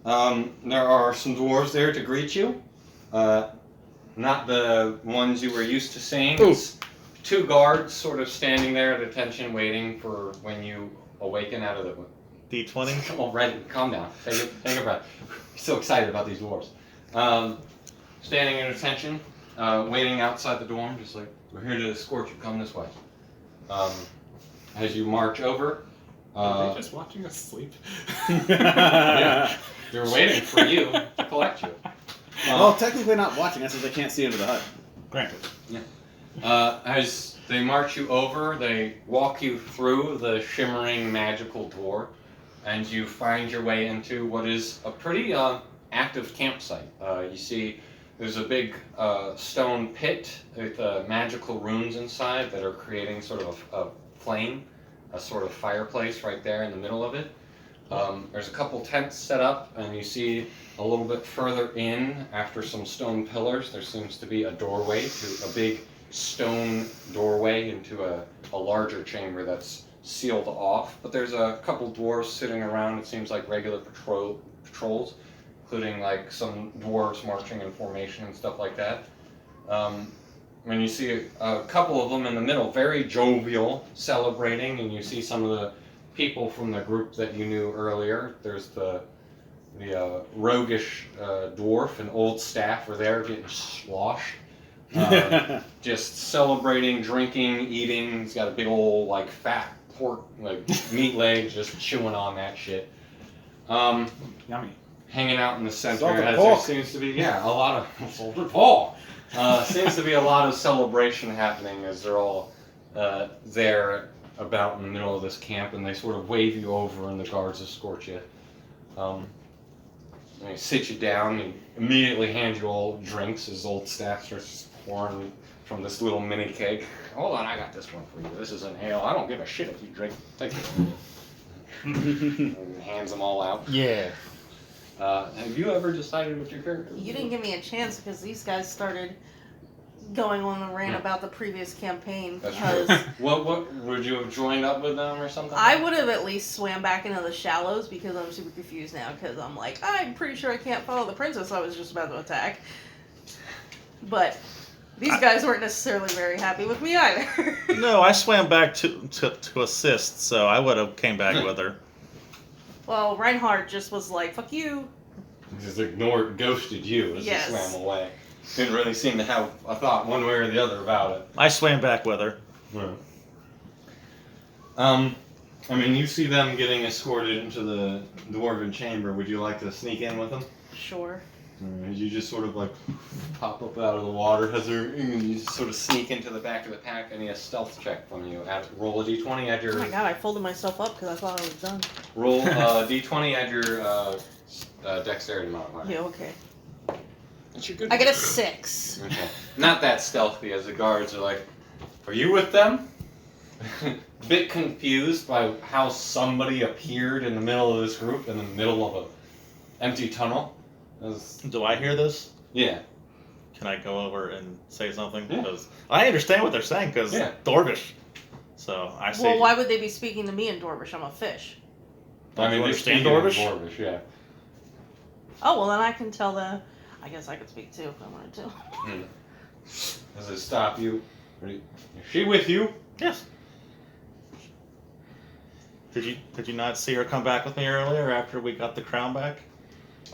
There are some dwarves there to greet you. Not the ones you were used to seeing. Ooh. It's two guards sort of standing there at attention waiting for when you awaken out of the... D20. Already, calm down. Take a breath. You're so excited about these dwarves. Standing at attention, waiting outside the dorm, just like, we're here to escort you, come this way. As you march over, Are they just watching us sleep? Yeah. They're waiting for you to collect you. Well, technically not watching us as they can't see into the hut. Granted. As they march you over, they walk you through the shimmering magical door, and you find your way into what is a pretty active campsite. You see there's a big stone pit with magical runes inside that are creating sort of a flame, a sort of fireplace right there in the middle of it. There's a couple tents set up, and you see a little bit further in, after some stone pillars, there seems to be a doorway to a big stone doorway into a larger chamber that's sealed off. But there's a couple dwarves sitting around, it seems like regular patrols, including like some dwarves marching in formation and stuff like that. When you see a couple of them in the middle, very jovial, celebrating, and you see some of the people from the group that you knew earlier. There's the roguish dwarf and old staff were there getting sloshed. Just celebrating, drinking, eating. He's got a big old like fat pork like meat leg, just chewing on that shit. Yummy. Hanging out in the center Salted as pork. there seems to be a lot of salted pork. Seems to be a lot of celebration happening as they're all there about in the middle of this camp, and they sort of wave you over and the guards escort you. They sit you down and immediately hand you all drinks as old staff starts pouring from this little mini keg. Hold on, I got this one for you. This is an ale. I don't give a shit if you drink. Take it. And hands them all out. Yeah. Have you ever decided what your character? You didn't give me a chance because these guys started going on a rant about the previous campaign. That's Because true. What would you have joined up with them or something? I would have at least swam back into the shallows because I'm super confused now because I'm like, I'm pretty sure I can't follow the princess I was just about to attack. But these guys weren't necessarily very happy with me either. No, I swam back to assist, so I would have came back with her. Well, Reinhardt just was like, fuck you. Just ghosted you as Yes. you swam away. Didn't really seem to have a thought one way or the other about it. I swam back with her. I mean, you see them getting escorted into the dwarven chamber. Would you like to sneak in with them? Sure. You just sort of like pop up out of the water, and you just sort of sneak into the back of the pack. I need a stealth check from you. Roll a d20 at Oh your my god, I folded myself up because I thought I was done. roll a d20 at your dexterity modifier. Yeah, okay. That's your good. I get a 6. Okay. Not that stealthy as the guards are like, are you with them? Bit confused by how somebody appeared in the middle of this group in the middle of an empty tunnel. Do I hear this? Yeah. Can I go over and say something? Yeah. Because I understand what they're saying, because Yeah. Dwarvish. So I say. Well, why would they be speaking to me in Dwarvish? I'm a fish. Don't you they understand speak in Dwarvish? Dwarvish, yeah. Oh, well, then I can tell them. I guess I could speak too if I wanted to. Does it stop you? Is she with you? Yes. Did you not see her come back with me earlier after we got the crown back?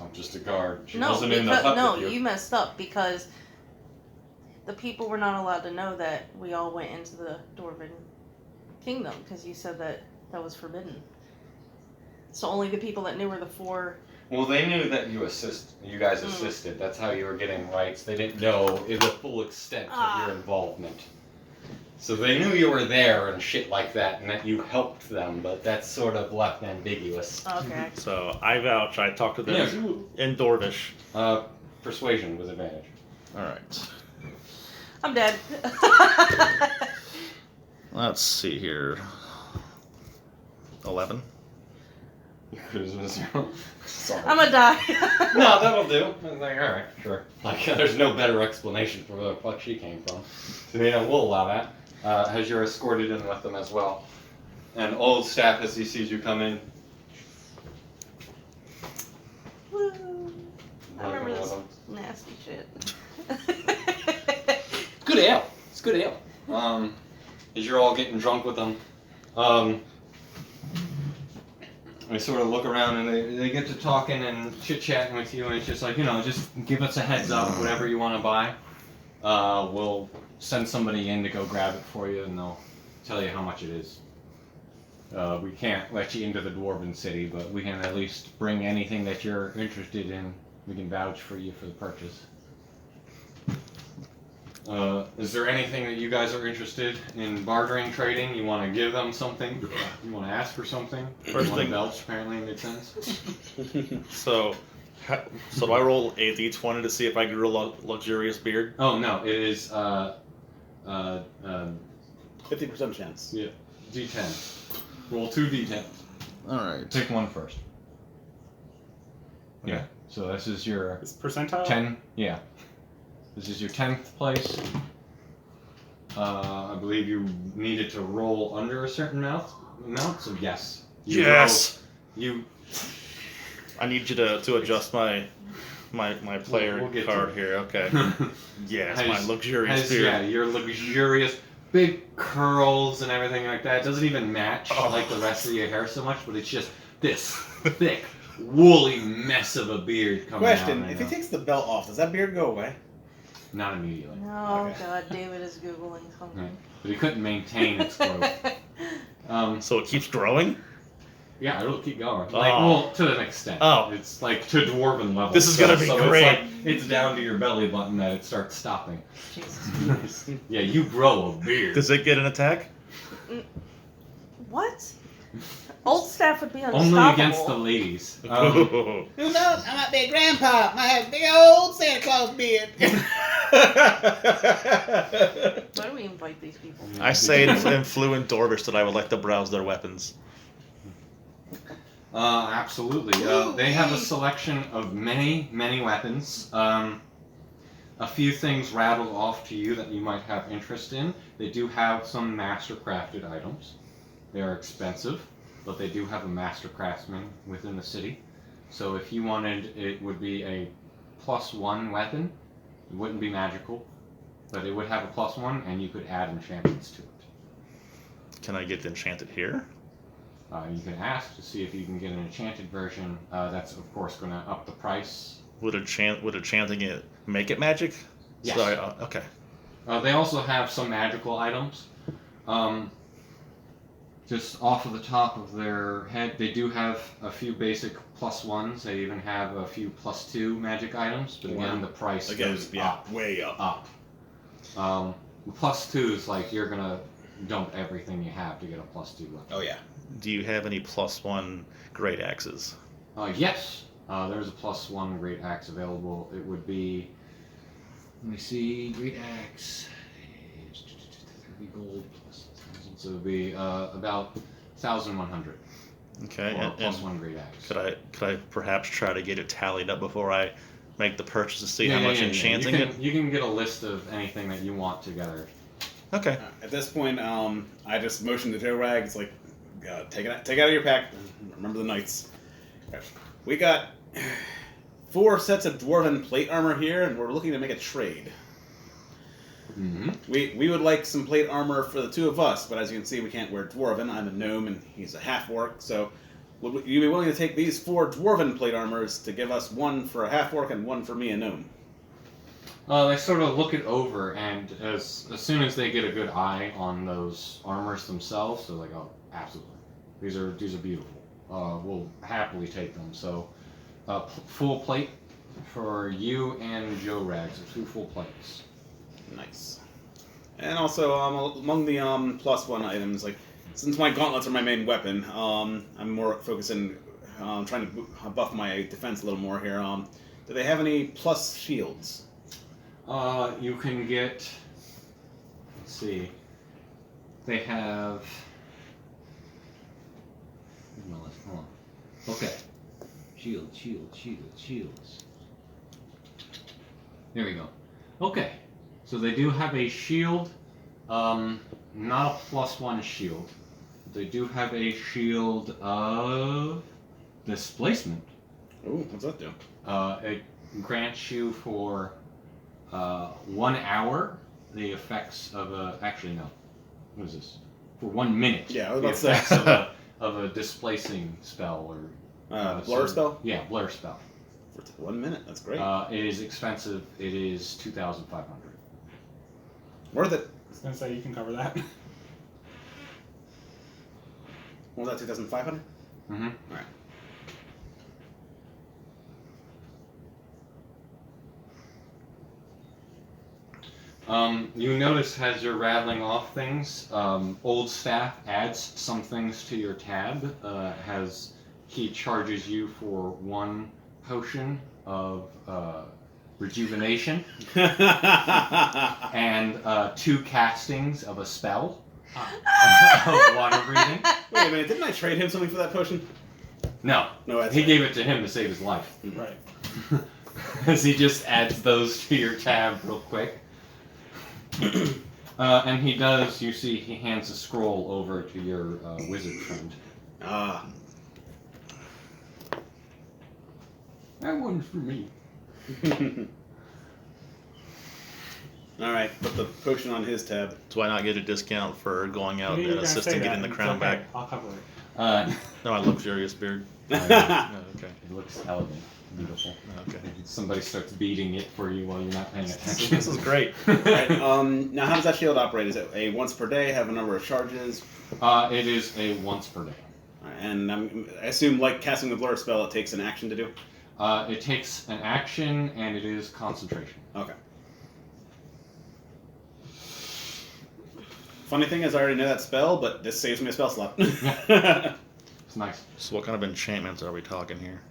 I'm just a guard. She No, wasn't in the because, hut no, with you. you messed up because the people were not allowed to know that we all went into the Dwarven kingdom because you said that was forbidden. So only the people that knew were the 4. Well, they knew that you guys assisted. That's how you were getting rights. They didn't know the full extent of your involvement. So they knew you were there and shit like that, and that you helped them, but that's sort of left ambiguous. Okay. So I vouch. I talked to them in Dwarvish. Persuasion with advantage. All right. I'm dead. Let's see here. 11. Charisma 0. Sorry. I'm gonna die. No, that'll do. I was like, alright, sure. Like, there's no better explanation for where the fuck she came from. So, we'll allow that. As you're escorted in with them as well. And old staff, as he sees you come in. Woo. I remember this nasty shit. Good ale. It's good ale. As you're all getting drunk with them, they sort of look around and they get to talking and chit-chatting with you, and it's just like, just give us a heads up, whatever you want to buy. We'll send somebody in to go grab it for you, and they'll tell you how much it is. We can't let you into the Dwarven City, but we can at least bring anything that you're interested in. We can vouch for you for the purchase. Is there anything that you guys are interested in bartering, trading? You want to give them something? You want to ask for something? First thing, belch apparently made sense. So do I roll a d20 to see if I grew a luxurious beard? Oh no, it is 50% chance. yeah, D10. Roll 2 D10s. All right. Pick one first. Okay. Yeah. So this is your Is percentile? 10. Yeah. This is your 10th place. I believe you needed to roll under a certain amount. So yes. Yes. You. I need you to adjust my player We'll get card to here. Okay. Yes, Has- my luxurious beard. Yeah, your luxurious big curls and everything like that. It doesn't even match like the rest of your hair so much, but it's just this thick, woolly mess of a beard coming out. Question: right if he now. takes the belt off, does that beard go away? Not immediately. Oh Okay. god, David is googling something. Right. But he couldn't maintain its growth. So it keeps growing? Yeah, it'll keep going. Oh. Like, well, to an extent. Oh. It's like to dwarven level. This is gonna be so great. It's, like, it's down to your belly button that it starts stopping. Jesus Christ. Yeah, you grow a beard. Does it get an attack? What? Old staff would be unstoppable. Only against the ladies. Who knows? I might be a grandpa. I might have a big old Santa Claus beard. Why do we invite these people? I say in fluent Dwarvish that I would like to browse their weapons. Absolutely. They have a selection of many, many weapons. A few things rattled off to you that you might have interest in. They do have some master crafted items. They are expensive, but they do have a master craftsman within the city. So if you wanted, it would be a +1 weapon. It wouldn't be magical, but it would have a +1, and you could add enchantments to it. Can I get enchanted here? You can ask to see if you can get an enchanted version. That's of course going to up the price. Would enchanting it make it magic? Yes. So okay. They also have some magical items. Just off of the top of their head, they do have a few basic +1s. They even have a few +2 magic items. But again, the price goes up. way up. Up. The +2s, like you're gonna dump everything you have to get a +2 weapon. Oh yeah. Do you have any +1 great axes? Yes, there's a +1 great axe available. It would be, let me see, great axe, 30 gold plus 1,000, so it would be about 1,100 Okay. for a And +1 great axe. could I perhaps try to get it tallied up before I make the purchase to see how much enchanting it? You can get a list of anything that you want together. Okay. At this point, I just motioned to Joe Rag. It's like, take it out of your pack. Remember the knights. We got 4 sets of dwarven plate armor here, and we're looking to make a trade. Mm-hmm. We would like some plate armor for the 2 of us, but as you can see, we can't wear dwarven. I'm a gnome, and he's a half-orc, so would you be willing to take these 4 dwarven plate armors to give us 1 for a half-orc and 1 for me, a gnome? They sort of look it over, and as soon as they get a good eye on those armors themselves, they're like, "Oh, absolutely, these are beautiful. We'll happily take them." So, full plate for you and Joe Rags, so 2 full plates. Nice. And also, among the +1 items, like since my gauntlets are my main weapon, I'm more focusing on trying to buff my defense a little more here. Do they have any plus shields? You can get. Let's see. They have. Hold on. Okay. Shields. There we go. Okay. So they do have a shield. Not a +1 shield. They do have a shield of displacement. Ooh, what's that do? It grants you for 1 hour the effects of a. Actually, no. What is this? For 1 minute. Yeah, I was the about to say. effects of a displacing spell or. Blur spell? Yeah, blur spell. For 1 minute, that's great. It is expensive. It is 2,500. Worth it. I was gonna say you can cover that. What was that, 2,500? Mm-hmm. Alright. You notice as you're rattling off things, Old Staff adds some things to your tab. He charges you for 1 potion of rejuvenation and 2 castings of a spell of water breathing. Wait a minute, didn't I trade him something for that potion? No, No, that's he right. gave it to him to save his life. Right. As he just adds those to your tab real quick. And he does, you see, he hands a scroll over to your wizard friend. Ah. That one's for me. Alright, put the potion on his tab. Do I not get a discount for going out You and were gonna say assisting that. getting the It's crown okay. back? I'll cover it. No, my luxurious beard. It No, okay. looks elegant, beautiful. Okay. Somebody starts beating it for you while you're not paying attention. This is great. Alright, now how does that shield operate? Is it a once per day, have a number of charges? It is a once per day. Alright, and I assume, like casting the blur spell, it takes an action to do? It takes an action and it is concentration. Okay. Funny thing is, I already know that spell, but this saves me a spell slot. It's nice. So what kind of enchantments are we talking here?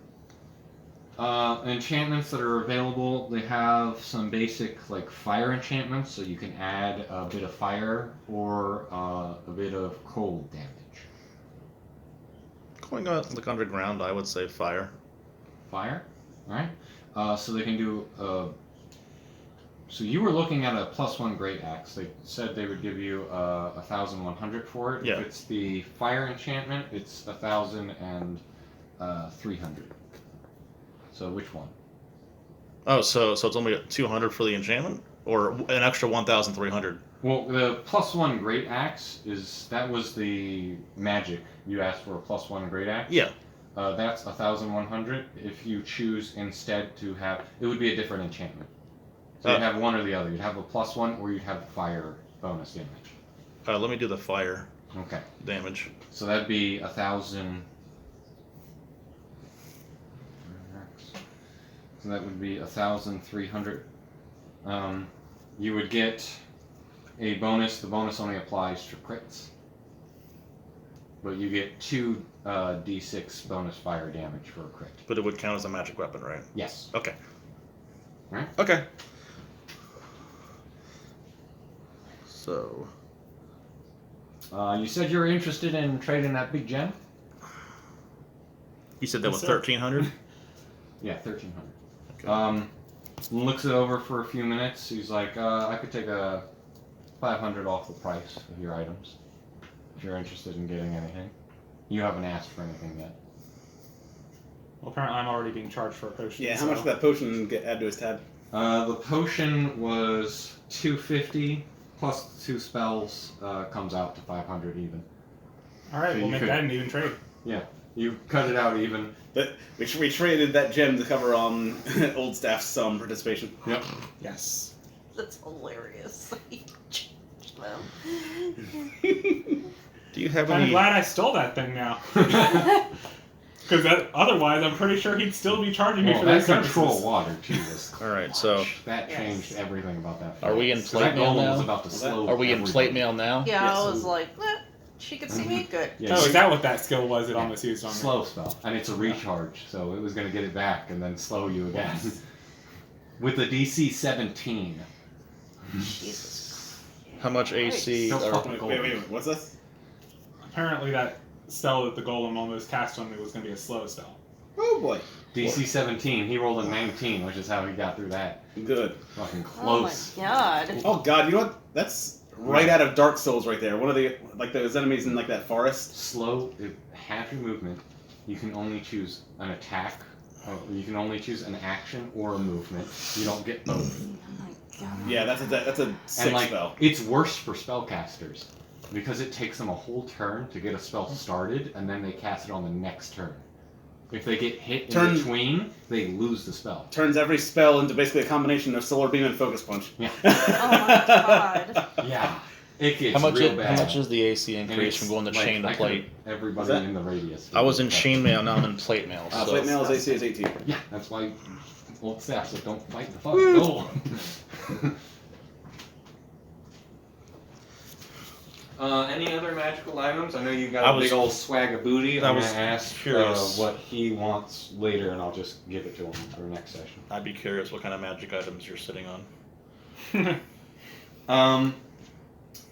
Enchantments that are available, they have some basic like fire enchantments, so you can add a bit of fire or a bit of cold damage. Going on like underground, I would say fire. Fire. All right. So they can do. So you were looking at a +1 great axe. They said they would give you 1,100 for it. Yeah. If it's the fire enchantment, it's 1,300. So which one? Oh, so it's only 200 for the enchantment, or an extra 1,300. Well, the +1 great axe that was the magic. You asked for a +1 great axe. Yeah. That's 1,100. If you choose instead to have, it would be a different enchantment. So you'd have one or the other. You'd have a +1, or you'd have the fire bonus damage. Let me do the fire Okay. damage. So that'd be 1,000. So that would be 1,300. You would get a bonus. The bonus only applies to crits. But you get 2 d6 bonus fire damage for a crit. But it would count as a magic weapon, right? Yes. Okay. Right. Okay. So, You said you were interested in trading that big gem? you said that Yes, was sir. 1,300? Yeah, 1,300. Okay. Looks it over for a few minutes. He's like, I could take a 500 off the price of your items if you're interested in getting anything. You haven't asked for anything yet. Well, apparently I'm already being charged for a potion. Yeah, how much so- did that potion get add to his tab? The potion was 250 plus 2 spells comes out to 500 even. All right, So we'll you make could- that an even trade. You cut it out even. But we traded that gem to cover old staff's participation. Yep. Yes. That's hilarious. Change them. Do you have I'm any? glad I stole that thing now. Because otherwise, I'm pretty sure he'd still be charging me Well, for that those control services. water too was. All right, so That Yes. changed everything about that. Are we in fight. 'Cause plate that mail golem was now? about to slow. are we in everybody. plate mail now? Yeah, Yes. I was like, she could see me? Good. Yeah, Oh, you- is that what that skill was it Yeah. almost used on me? Slow spell, and it's a recharge, so it was going to get it back and then slow you again. With the DC 17. Jesus. How much AC? Christ. Or, Wait, what's this? Apparently that spell that the golem almost cast on me was going to be a slow spell. Oh boy. DC 17. He rolled a 19, which is how he got through that. Good. Fucking Oh my close. god. Oh god, you know what? That's right out of Dark Souls right there. One of the those enemies in that forest. Slow, half your movement. You can only choose an attack. You can only choose an action or a movement. You don't get both. Oh my god. Yeah, that's a sick And like, spell. it's worse for spellcasters because it takes them a whole turn to get a spell started, and then they cast it on the next turn. If they get hit in Turn- between, they lose the spell. Turns every spell into basically a combination of Solar Beam and Focus Punch. Yeah. Oh my god. Yeah, it gets how much? real bad. How much is the AC And increase it's from going to like, chain to I could- plate? Everybody Is that- in the radius. I was in chainmail, now I'm in plate mail. So Plate Mail's AC is 18. Yeah, that's why old staff said don't fight the fuck. No. Any other magical items? I know you got I a was- big old swag of booty. I I'm was gonna ask curious. what he wants later, and I'll just give it to him for next session. I'd be curious what kind of magic items you're sitting on.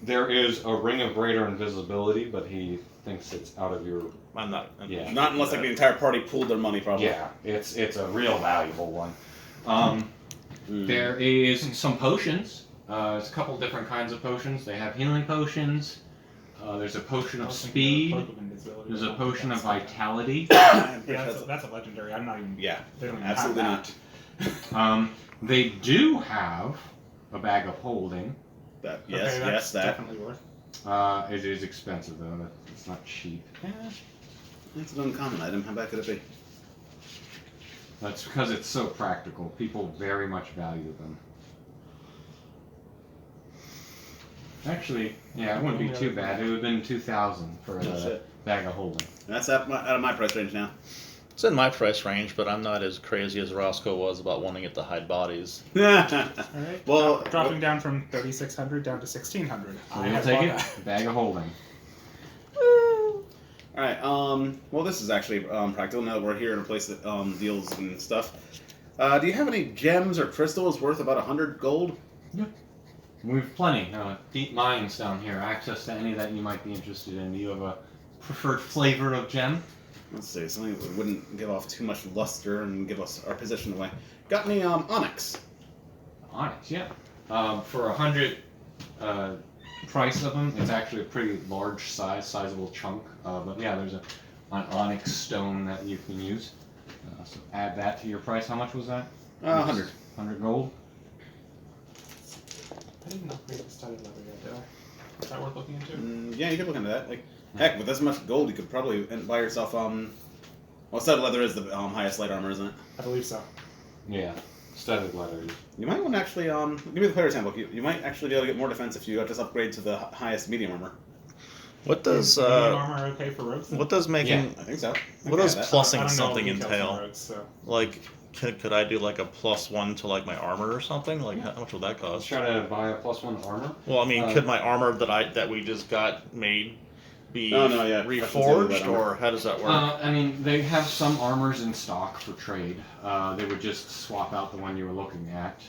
There is a ring of greater invisibility, but he thinks it's out of your. I'm not. Yeah. Not unless like the entire party pooled their money, probably. Yeah, it's a real valuable one. Mm. There is some potions. There's a couple different kinds of potions. They have healing potions. There's a potion I of was thinking speed. Cloak of Invisibility. There's a That's potion of not- vitality. I'm pretty Yeah, sure that's a legendary. I'm not even. yeah, They don't even absolutely have not. They do have a bag of holding. That, that. yes, Okay, that's yes, that. definitely worth. It is expensive though. It's not cheap. That's an uncommon item. How bad could it be? That's because it's so practical. People very much value them. Actually, yeah, it wouldn't be too bad. It would have been 2,000 for a shit. bag of holding. And that's out of my price range now. It's in my price range, but I'm not as crazy as Roscoe was about wanting it to hide bodies. All right. Well, dropping down from 3,600 down to 1,600. So I you'll have take bought it. that. Bag of holding. Woo. Alright, well this is actually practical now that we're here in a place that deals and stuff. Do you have any gems or crystals worth about 100 gold? We've plenty. Deep mines down here. Access to any that you might be interested in. Do you have a preferred flavor of gem? Let's see, something that wouldn't give off too much luster and give us our position away. Got any onyx? Onyx, yeah. For 100 price of them, it's actually a pretty large sizable chunk. But yeah, there's an onyx stone that you can use. So add that to your price. How much was that? 100. 100 gold. I didn't upgrade the studded leather yet, did I? Is that worth looking into? Yeah, you could look into that. Like, heck, with this much gold, you could probably buy yourself well, studded leather is the highest light armor, isn't it? I believe so. Yeah, studded leather. You might want to actually give me the player's handbook. You might actually be able to get more defense if you just upgrade to the highest medium armor. What does Is medium armor okay for rogues? then? what does making I think so. what does that. I plussing don't know something details on entail? rogues, so. Like, could I do like a +1 to like my armor or something? Like, how much would that Let's cost? try to buy a +1 armor. Well, I mean, Uh, could my armor that we just got made be Oh, no, yeah, reforged, that armor. or how does that work? I mean, they have some armors in stock for trade. They would just swap out the one you were looking at.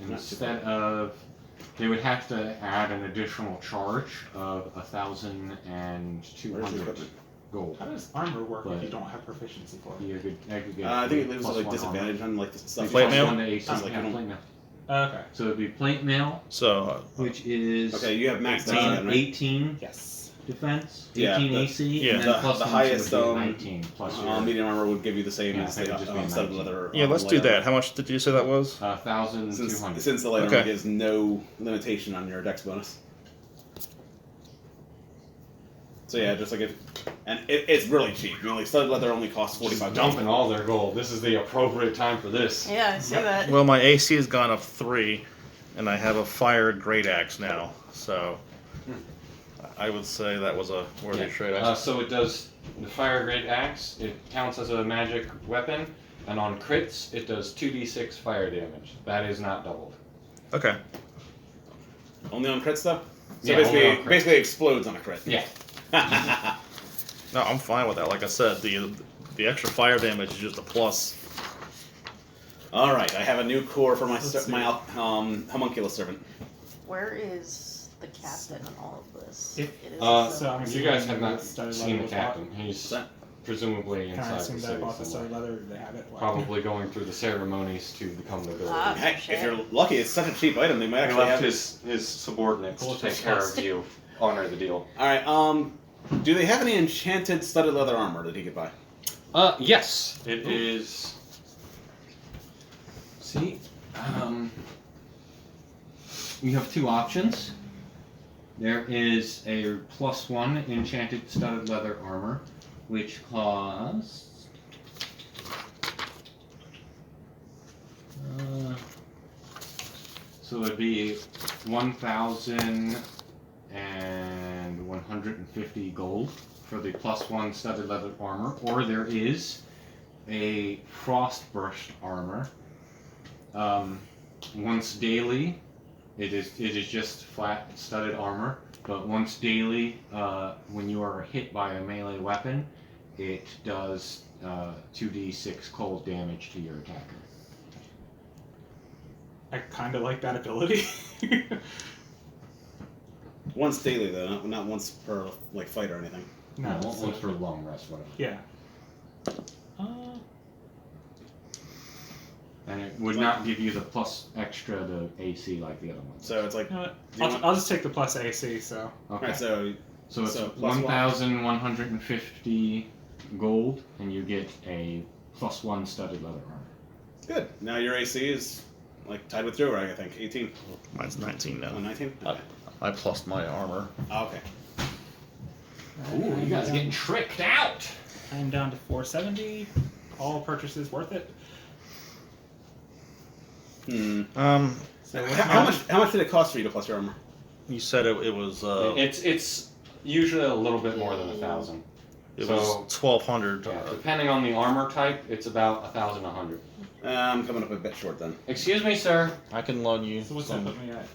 Instead of, they would have to add an additional charge of 1,200 equipment? gold. How does armor work if But- you don't have proficiency for it? You could get I think it leaves plus like one disadvantage on like the stuff. Plate Plus mail? one to AC. Sounds like Yeah, you don't- plate mail. Okay. So it'd be plate mail, So, which is Okay, you have maxed 18, out then, right? 18 Yes. defense, Yeah, 18 the- AC, yeah. and then The- plus the one, highest, so it'd be 19 plus your Medium armor would give you the same Yeah, as I think the it'd just be studded 19. leather. yeah, let's do light that. armor. How much did you say that was? 1,200. Since the light Okay. armor gives no limitation on your dex bonus. So yeah, just like it's really cheap. You know, like studded leather only costs 45 gold. Dumping all their gold. This is the appropriate time for this. Yeah, I see that. Well, my AC has gone up 3, and I have a fire great axe now. So, I would say that was a worthy Yeah. trade. So it does the fire grade axe. It counts as a magic weapon, and on crits it does 2d6 fire damage. That is not doubled. Okay. Only on crit stuff. So Yeah, only on basically, crit. basically explodes on a crit. Yeah. No, I'm fine with that. Like I said, the extra fire damage is just a plus. All right, I have a new core for my Let's see. my homunculus servant. Where is the captain in all of this? If- It is So I'm You guys have assuming not the studded seen the leather captain. He's What's that? presumably Can I inside assume the that I city bought the somewhere. studded leather? Or do they have it? Like, Probably going through the ceremonies to become the builder. Ah. Heck, if you're lucky, it's such a cheap item. They might He actually left have. his subordinates Cool, to take it's care plus. of you. Honor the deal. All right. Do they have any enchanted studded leather armor that he could buy? Yes, it is. See, you have two options. There is a +1 enchanted studded leather armor, which costs. So it'd be 1,150 gold for the +1 studded leather armor, or there is a frostburst armor. Once daily, it is just flat studded armor, but once daily, when you are hit by a melee weapon, it does 2d6 cold damage to your attacker. I kind of like that ability. Once daily, though, not once per like fight or anything. no. Once for a long rest, whatever. Yeah. And it would not give you the plus extra to AC like the other ones. So it's like You know what? Do you I'll, want- I'll just take the plus AC. So Okay. right. So So it's So plus one. 1,150 gold, and you get a +1 studded leather armor. good. Now your AC is like tied with Joe, right? I think 18. Mine's 19 now. Oh, 19. Uh, I plussed my armor. Oh, okay. Ooh, you guys are getting tricked out! I'm down to 470. All purchases worth it. Hmm. So what's How my- much did it cost for you to plus your armor? You said it was It's usually a little bit more than 1,000. it so- was 1,200. Yeah, depending on the armor type, it's about 1,100. I'm coming up a bit short then. Excuse me, sir. I can loan you. So what's that some- put me at?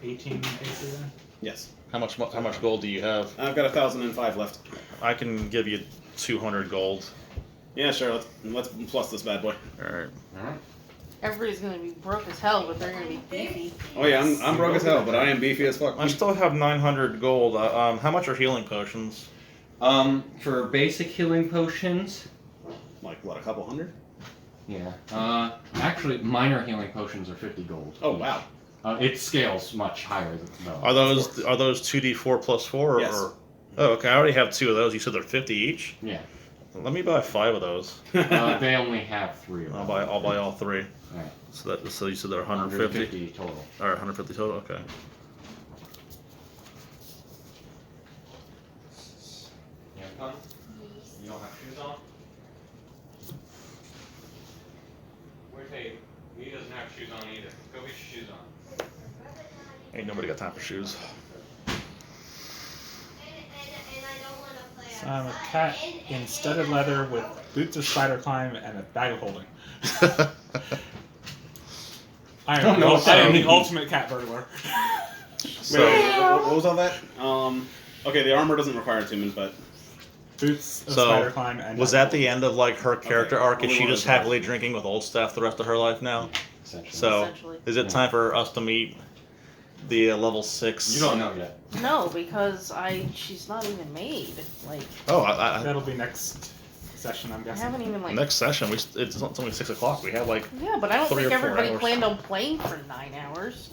18 AC then? Yes. How much gold do you have? I've got 1,005 left. I can give you 200 gold. Yeah, sure. Let's plus this bad boy. All right. Alright. Everybody's gonna be broke as hell, but they're gonna be beefy. Oh yeah, I'm broke as hell, but I am beefy as fuck. I still have 900 gold. How much are healing potions? For basic healing potions, Like what, a couple hundred? yeah. Actually, minor healing potions are 50 gold. Oh wow. It scales much higher than Are those 2d4 plus 4? Yes. Or, oh, okay. I already have 2 of those. You said they're 50 each. Yeah. Let me buy 5 of those. They only have 3 of them. I'll buy all 3. Alright. So you said they're 150. 150 total. All right, 150 total. Okay. You have a gun? You don't have shoes on? Where's Hayden? He doesn't have shoes on either. Go get your shoes on. Ain't nobody got time for shoes. And I don't want to play So I'm a cat in studded leather with boots of spider climb and a bag of holding. I am the ultimate cat burglar. So What was all that? Okay, the armor doesn't require attunements, but Boots of So, spider climb and was that the end of like her character arc? Is only she one just of those. happily drinking with old staff the rest of her life now? Essentially. So Essentially. is it time for us to meet the level 6? You don't know yet. No, because she's not even made. Like, Oh, That'll be next session, I'm I guessing. haven't even like. next session it's only 6 o'clock. We have like Yeah, but I don't 3 think or 4 everybody hours. planned on playing for 9 hours.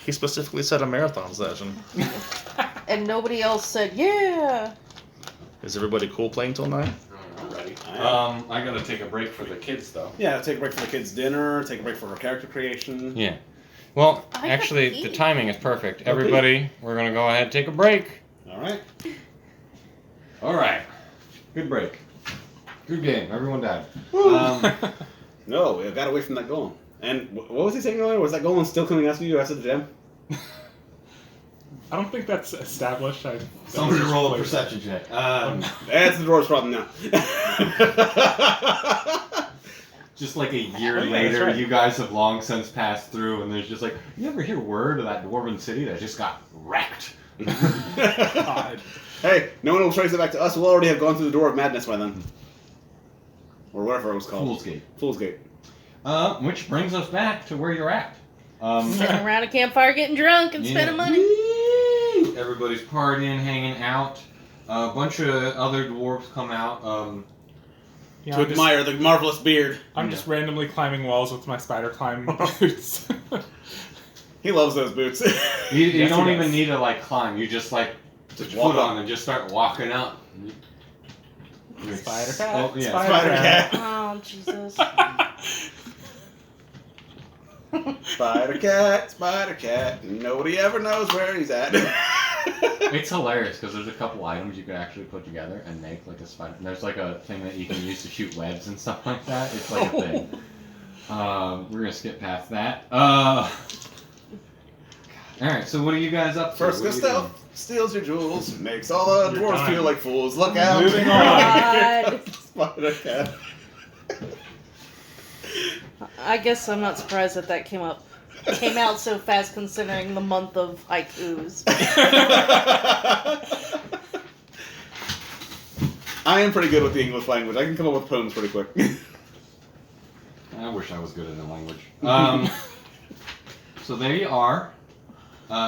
he specifically said a marathon session. And nobody else said, yeah. Is everybody cool playing till 9? I'm ready. I I gotta take a break for the kids though. yeah, take a break for the kids' dinner, take a break for her character creation. Yeah. Well, I have actually, to the eat. timing is perfect. Everybody, we're gonna go ahead and take a break. Alright. All right. Good break. Good game. Everyone died. Um, No, we got away from that golem. And what was he saying earlier? Was that golem still coming after you after the gem? I don't think that's established. Somebody roll a perception check. That's the dwarf's problem now. Just like a year Oh, yeah, later, that's right. you guys have long since passed through, and there's just like, you ever hear word of that dwarven city that just got wrecked? God. Hey, no one will trace it back to us. We'll already have gone through the door of madness by then. Or whatever it was called. Fool's Gate. Fool's Gate. Which brings us back to where you're at. Sitting around a campfire getting drunk and spending money. Woo! Everybody's partying, hanging out. A bunch of other dwarves come out. Yeah, To admire the marvelous beard. I'm just randomly climbing walls with my spider climb boots. He loves those boots. You Yes, don't he even does. need to like climb. You just like put Just your walk foot up. on and just start walking up. Spider cat. Oh, yeah. Spider cat. Oh, Jesus. Spider cat. Nobody ever knows where he's at. It's hilarious because there's a couple items you can actually put together and make like a spider. And there's like a thing that you can use to shoot webs and stuff like that. It's like a thing. We're gonna skip past that. All right. So what are you guys up to? First What are goes you doing? stealth, steals your jewels, makes all the You're dwarves done. feel like fools. Look out! Moving God. Spider cat. I guess I'm not surprised that came out so fast considering the month of haikus. I am pretty good with the English language. I can come up with poems pretty quick. I wish I was good at the language. So there you are,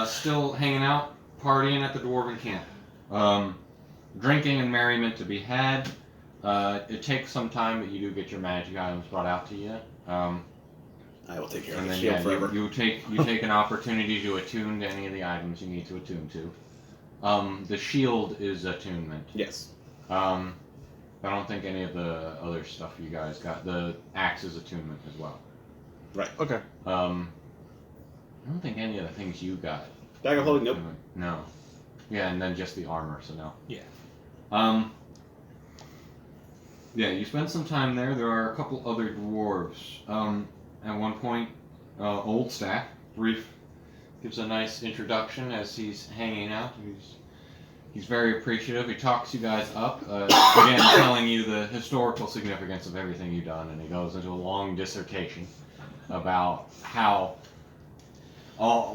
still hanging out, partying at the dwarven camp. Drinking and merriment to be had. It takes some time, but you do get your magic items brought out to you. I will take care of And the then shield yeah, forever. you take an opportunity to attune to any of the items you need to attune to. The shield is attunement. Yes. I don't think any of the other stuff you guys got. The axe is attunement as well. Okay. I don't think any of the things you got. Bag of holding, nope. No. Yeah, and then just the armor, so no. Yeah. Yeah, you spend some time there. There are a couple other dwarves. At one point, Old Stack, Reef, gives a nice introduction as he's hanging out. He's very appreciative. He talks you guys up, again telling you the historical significance of everything you've done, and he goes into a long dissertation about how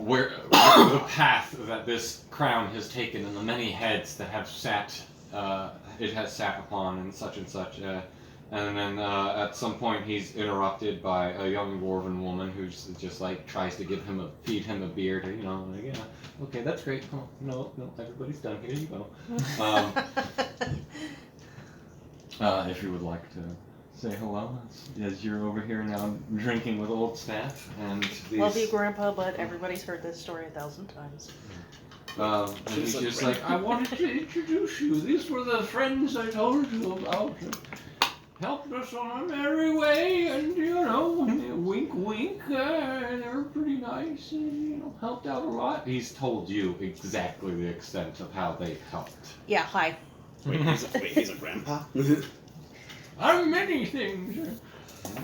where the path that this crown has taken and the many heads that have sat it has sat upon and such And then at some point he's interrupted by a young dwarven woman who's just like tries to feed him a beer to, you know, like, yeah, okay, that's great. Come on, no, everybody's done. Here you go. If you would like to say hello, as you're over here now drinking with old staff and these. Love you, Grandpa, but everybody's heard this story 1,000 times. And he's just like, I wanted to introduce you. These were the friends I told you about. Helped us on our merry way, and you know, wink, wink. They were pretty nice, and you know, helped out a lot. He's told you exactly the extent of how they helped. Yeah, hi. Wait, he's a grandpa? I'm many things.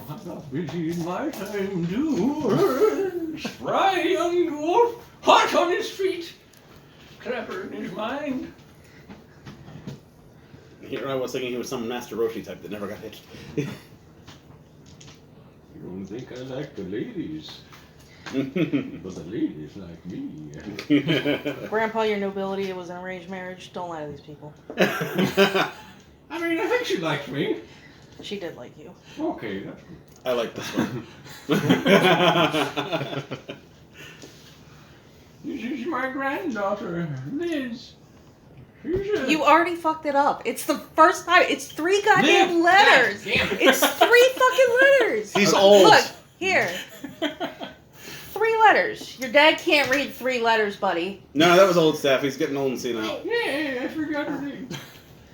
I'm not busy in my time, too. Spry young dwarf, hot on his feet, clever in his mind. Here I was thinking he was some Master Roshi type that never got hitched. You don't think I like the ladies, but the ladies like me. Grandpa, your nobility, it was an arranged marriage. Don't lie to these people. I mean, I think she likes me. She did like you. Okay, that's good. I like this one. This is my granddaughter, Liz. You already fucked it up. It's the first time. It's 3 goddamn letters. God damn it. It's 3 fucking letters. He's old. Look, here. 3 letters. Your dad can't read 3 letters, buddy. No, that was old staff. He's getting old and senile. Yeah, I forgot her name.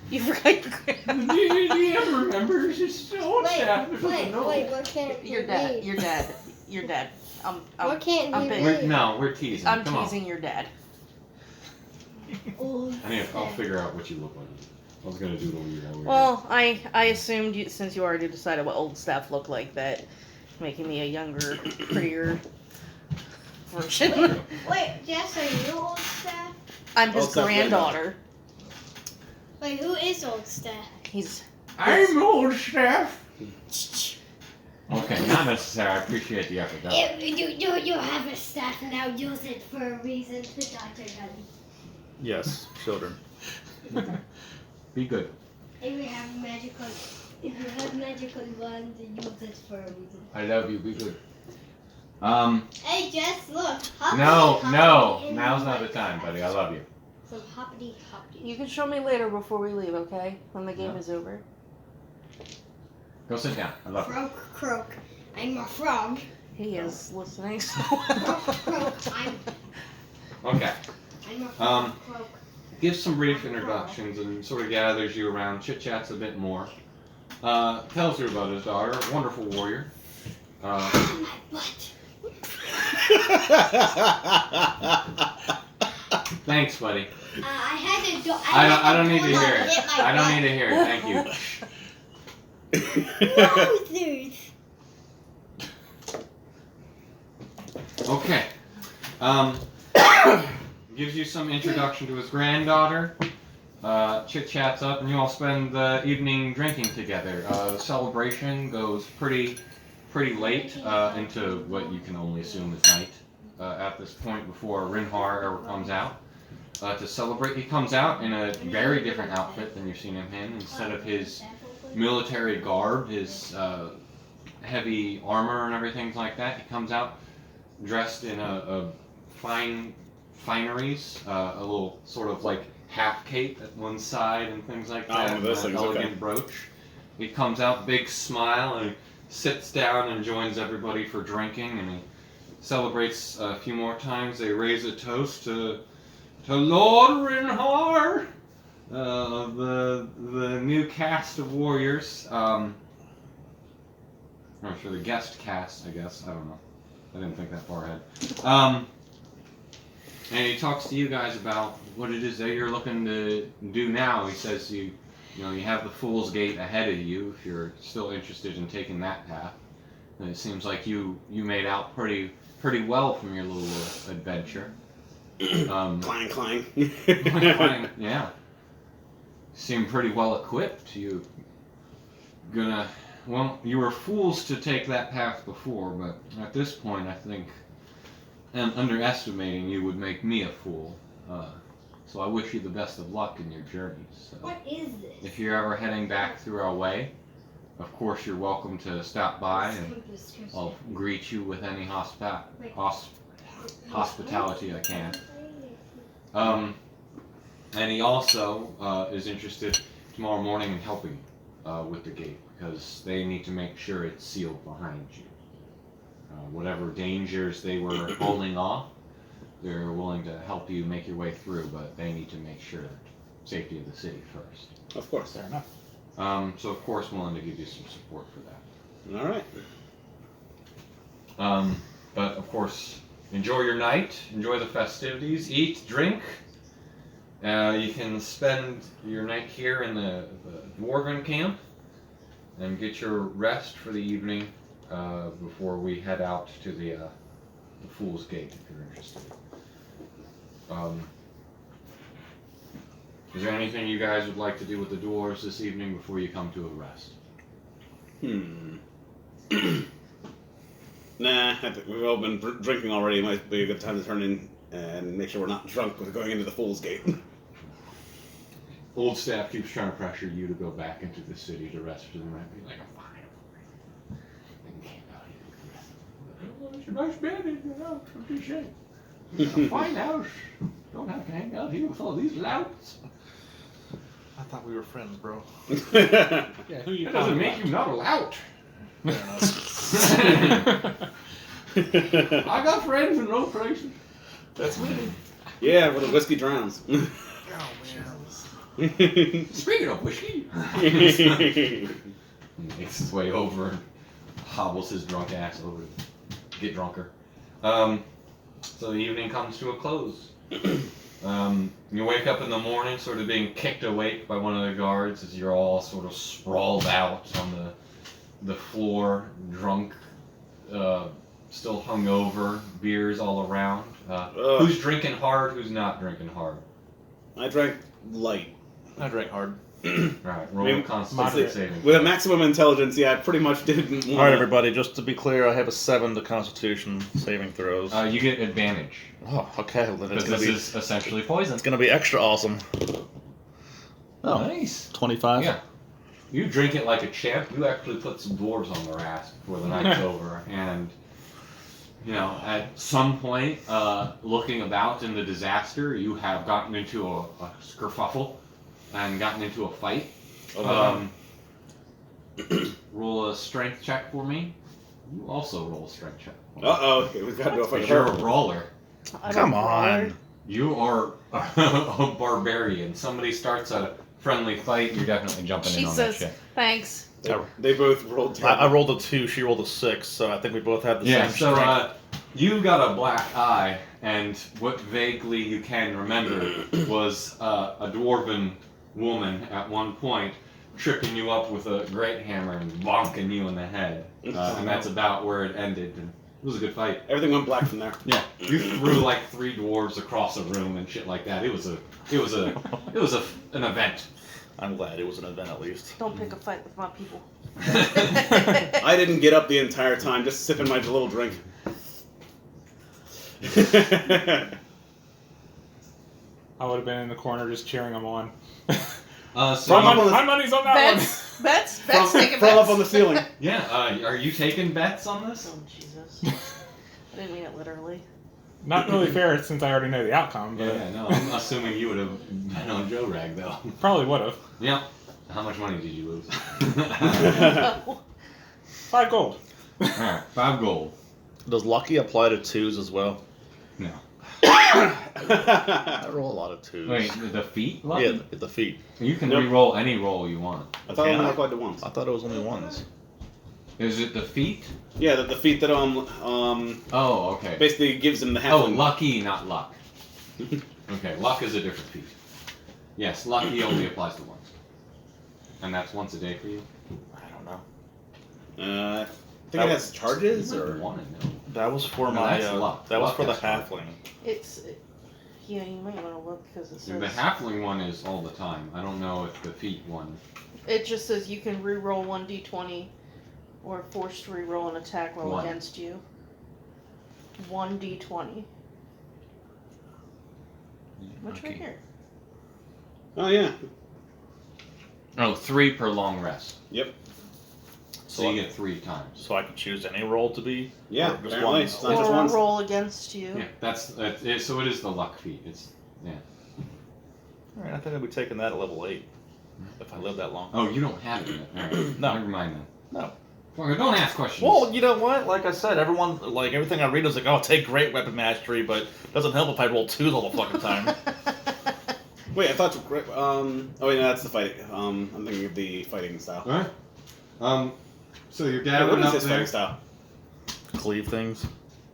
You forgot your grandpa. The DM remembers. It's old staff. Wait, what can't Your you dad. read? Your dad. Your dad. What can't I'm you big. read? We're teasing. I'm Come teasing your dad. Old on. I'll stuff. figure out what you look like. I was gonna do the weird. Well, I assumed you, since you already decided what old staff looked like, that making me a younger, prettier version. Wait, Jess, are you old staff? I'm his Old staff granddaughter. Wait, who is old staff? He's I'm old staff. Okay, not necessary. I appreciate the effort. If you have a staff now, use it for a reason. Dr. Gunny. Yes, children. Be good. If you have magical wand, use it for a reason. I love you. Be good. Hey, Jess, look. No, hoppity in now's not my the time, buddy. I love you. Some hoppity hoppity. You can show me later before we leave, okay? When the game Yeah. is over. Go sit down. I love you. Croak, croak. I'm a frog. He is listening. So Croak, Okay. I'm a frog. Um, Croak. Gives some brief introductions and sort of gathers you around, chit chats a bit more. Tells you about his daughter, wonderful warrior. My butt. Thanks, buddy. I had to do. I don't need to hear it. I don't need to hear it. Thank you. Okay. Gives you some introduction to his granddaughter. Chit chats up, and you all spend the evening drinking together. The celebration goes pretty late into what you can only assume is night at this point before Rinhar ever comes out to celebrate. He comes out in a very different outfit than you've seen him in. Instead of his military garb, his heavy armor and everything like that, he comes out dressed in a fineries, a little sort of like half cape at one side and things like that, Oh, those and an things, elegant okay. brooch. He comes out, big smile, and sits down and joins everybody for drinking, and he celebrates a few more times. They raise a toast to Lord Rinhar, the new cast of warriors. Or for the guest cast, I guess. I don't know. I didn't think that far ahead. And he talks to you guys about what it is that you're looking to do now. He says you have the Fool's Gate ahead of you if you're still interested in taking that path. And it seems like you made out pretty well from your little adventure. Clang, clang. Yeah. Seem pretty well equipped. You were fools to take that path before, but at this point I think underestimating you would make me a fool. So I wish you the best of luck in your journeys. So What is this? if you're ever heading back through our way, of course, you're welcome to stop by, and I'll greet you with any hospitality I can. And he also is interested tomorrow morning in helping with the gate, because they need to make sure it's sealed behind you. Whatever dangers they were holding off, they're willing to help you make your way through, but they need to make sure safety of the city first. Of course. Fair enough. So of course, willing to give you some support for that. All right. But of course, enjoy your night, enjoy the festivities, eat, drink. You can spend your night here in the Dwarven camp and get your rest for the evening before we head out to the Fool's Gate, if you're interested. Is there anything you guys would like to do with the dwarves this evening before you come to a rest? Nah, I think we've all been drinking already. It might be a good time to turn in and make sure we're not drunk with going into the Fool's Gate. Old staff keeps trying to pressure you to go back into the city to rest for the night. Be like, I'm fine. They can camp out here. Oh, it's a nice bed in your house. Don't be ashamed. It's a fine house. Don't have to hang out here with all these louts. I thought we were friends, bro. Yeah, who you That doesn't calling make you not a lout. Fair enough. I got friends in low places. That's me. Yeah, where the whiskey drowns. Speaking of whiskey. He makes his way over and hobbles his drunk ass over to get drunker. So the evening comes to a close. You wake up in the morning sort of being kicked awake by one of the guards as you're all sort of sprawled out on the floor, drunk, still hungover, beers all around. Who's drinking hard, who's not drinking hard? I drank light. I drank hard. Right, roll a Maybe- constitution saving. With a maximum intelligence, yeah, I pretty much did. All right, everybody. Just to be clear, I have a 7 to Constitution saving throws. You get advantage. Oh, okay. Well, then it's Because gonna this be is essentially poison. it's gonna be extra awesome. Oh, Nice. 25. Yeah. You drink it like a champ. You actually put some dwarves on their ass before the night's over. And, you know, at some point, looking about in the disaster, you have gotten into a skerfuffle and gotten into a fight. Roll a strength check for me. You also roll a strength check. Okay, we've got to do a Because fucking you're a brawler. I'm Come a brawler. on. You are a barbarian. Somebody starts a friendly fight, you're definitely jumping in She on that says, shit. thanks. They both rolled I terrible. rolled a 2. She rolled a 6. So I think we both have the Yeah, same so strength. you got a black eye, and what vaguely you can remember was a dwarven woman at one point tripping you up with a great hammer and bonking you in the head. And that's about where it ended. And it was a good fight. Everything went black from there. Yeah, you threw like 3 dwarves across a room and shit like that. It was an event. I'm glad it was an event at least. Don't pick a fight with my people. I didn't get up the entire time, just sipping my little drink. I would have been in the corner just cheering them on. So From up on the- My money's on that Bets, bets, bets, taking From bets. up on the ceiling. yeah, are you taking bets on this? Oh, Jesus. I didn't mean it literally. one. Not really fair since I already know the outcome, but Yeah, no, I'm assuming you would have been on Joe Rag though. probably would have. Yeah. How much money did you lose? 5 gold. Alright, 5 gold. Does lucky apply to 2s as well? No. I roll a lot of 2s. Wait, the feet? Lucky? Yeah, the feet. You can Yep. re-roll any roll you want. I thought I Can only I? applied to once. I thought it was only 1s. Is it the feet? Yeah, the feat that Oh, okay. basically gives him the half. Oh, lucky, not luck. Okay, luck is a different feat. Yes, lucky only applies to once. And that's once a day for you? I don't know. I think it has charges You might or. want to know. That was for No, my. that's luck. That was Luck for the has charge. halfling. It's. Yeah, you might want to look because it says. The halfling one is all the time. I don't know if the feet one. It just says you can re-roll 1d20 or forced to re-roll an attack roll One. against you. 1d20. Which right Okay. here? Oh yeah. Oh, 3 per long rest. Yep. So you get 3 times. So I can choose any roll to be. Yeah, or just apparently. one? It's not just Or one. roll against you. Yeah, that's it, so it is the luck feat. It's All right, I think I'll be taking that at level 8 if I live that long. Oh, you don't have it yet. All right. No. Never mind then. No. Well, don't ask questions. Well, you know what? Like I said, everyone, like everything I read is like, oh, take great weapon mastery, but it doesn't help if I roll 2 the whole fucking time. Wait, I thought. Oh wait, no, that's the fight. I'm thinking of the fighting style. All right. So you're What gathering is up his fighting there. style? Cleave things.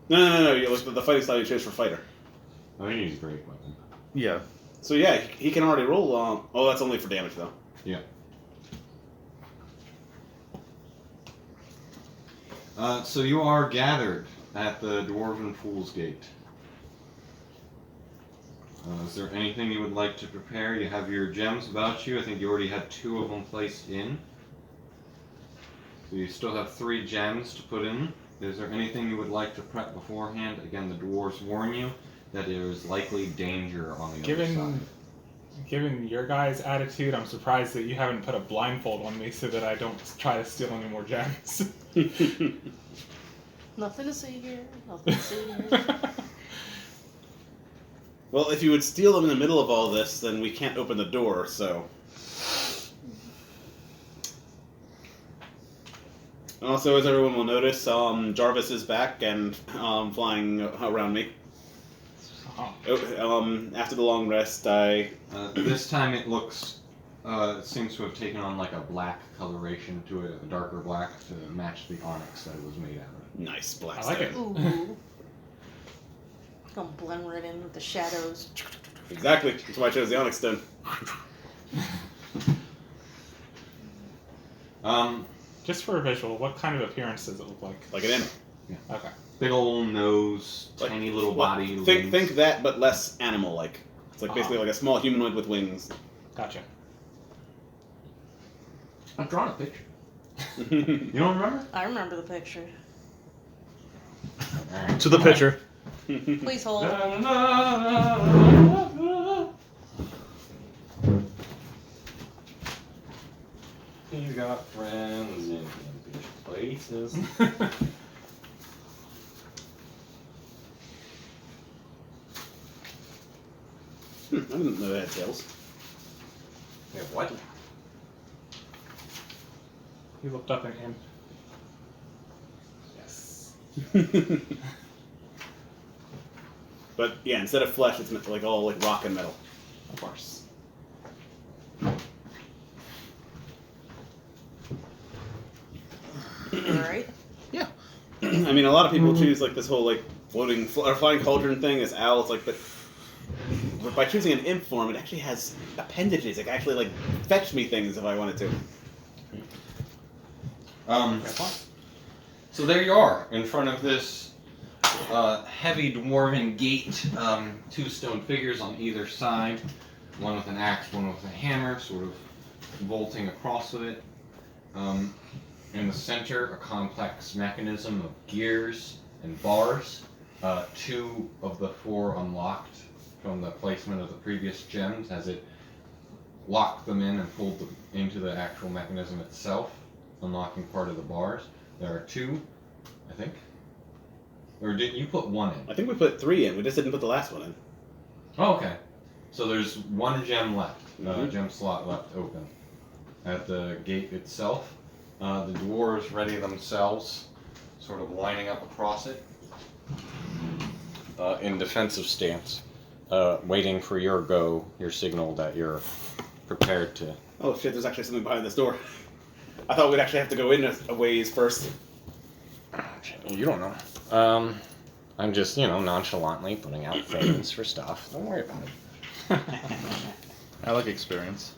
No. You look at the fighting style you chose for fighter. Oh, he needs a great weapon. Yeah. So yeah, he can already roll. Oh, that's only for damage though. Yeah. So you are gathered at the Dwarven Fool's Gate. Is there anything you would like to prepare? You have your gems about you. I think you already had 2 of them placed in. So you still have 3 gems to put in. Is there anything you would like to prep beforehand? Again, the dwarves warn you that there is likely danger on the other side. Given your guys' attitude, I'm surprised that you haven't put a blindfold on me so that I don't try to steal any more gems. Nothing to see here. Nothing to see here. Well, if you would steal them in the middle of all this, then we can't open the door. So. And also, as everyone will notice, Jarvis is back and flying around me. After the long rest, This time it looks, it seems to have taken on like a black coloration to a darker black to match the onyx that it was made out of. Nice black I like it. Ooh. Gonna blend right in with the shadows. Exactly. That's why I chose the onyx stone. Just for a visual, what kind of appearance does it look like? Like an imp. Okay. Big old nose, Like, tiny little well, body. Think wings. that, but less animal-like. It's like basically like a small humanoid with wings. Gotcha. I've drawn a picture. You don't remember? I remember the picture. To the pitcher. Please hold. You got friends in impish places. I didn't know they had tails. Yeah, what? He looked up at him. Yes. But yeah, instead of flesh, it's like all like rock and metal. Of course. Alright. I mean, a lot of people choose like this whole like floating or flying cauldron thing as owls, like, but by choosing an imp form, it actually has appendages. It can actually like fetch me things if I wanted to. So there you are, in front of this heavy dwarven gate. 2 stone figures on either side, one with an axe, one with a hammer, sort of vaulting across with it. In the center, a complex mechanism of gears and bars. 2 of the 4 unlocked from the placement of the previous gems as it locked them in and pulled them into the actual mechanism itself, unlocking part of the bars. There are 2, I think. Or did you put 1 in? I think we put 3 in. We just didn't put the last one in. Oh, okay. So there's 1 gem left, Mhm. gem slot left open at the gate itself. The dwarves ready themselves, sort of lining up across it in defensive stance, waiting for your go, your signal that you're prepared to. Oh shit! There's actually something behind this door. I thought we'd actually have to go in a ways first. You don't know. I'm just, nonchalantly putting out things for stuff. Don't worry about it. I like experience.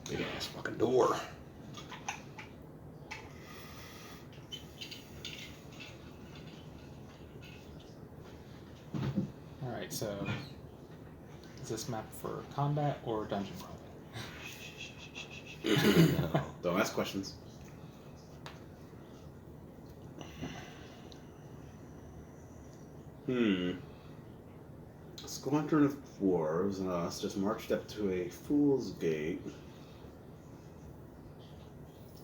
Big ass fucking door. Alright, so is this map for combat or dungeon crawling? Don't ask questions. A squadron of dwarves and us just marched up to a fool's gate.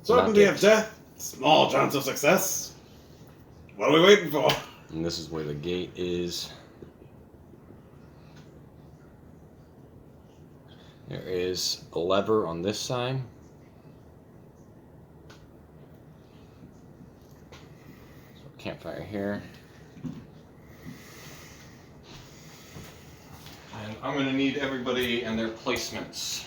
Certainty of death, small chance of success. What are we waiting for? And this is where the gate is. There is a lever on this side. So campfire here. And I'm going to need everybody and their placements.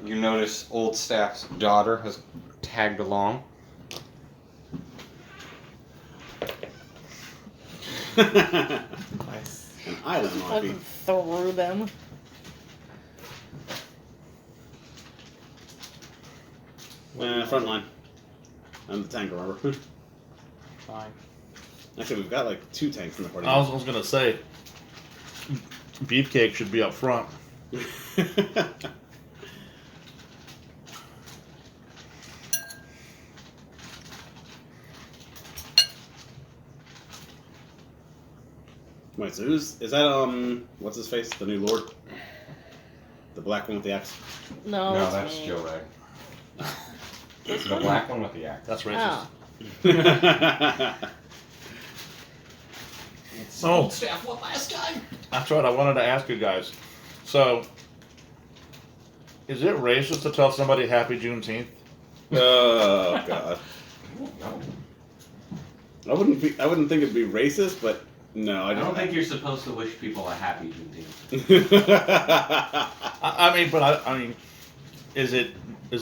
You notice Old Staff's daughter has tagged along. Nice. An island Fucking RP. through them. Front line. I'm the tank, remember? Fine. Actually, we've got like 2 tanks in the party. I was gonna say, Beefcake should be up front. Wait, so is that what's his face? The new lord? The black one with the axe? No, No, it's that's me. Joe Rag. This The one? black one with the axe. That's racist. Oh. Oh, Staff what last time? that's right. I wanted to ask you guys. So, is it racist to tell somebody Happy Juneteenth? Oh god. No. I wouldn't think it'd be racist, but no, I don't think you're supposed to wish people a happy Juneteenth. I mean, is it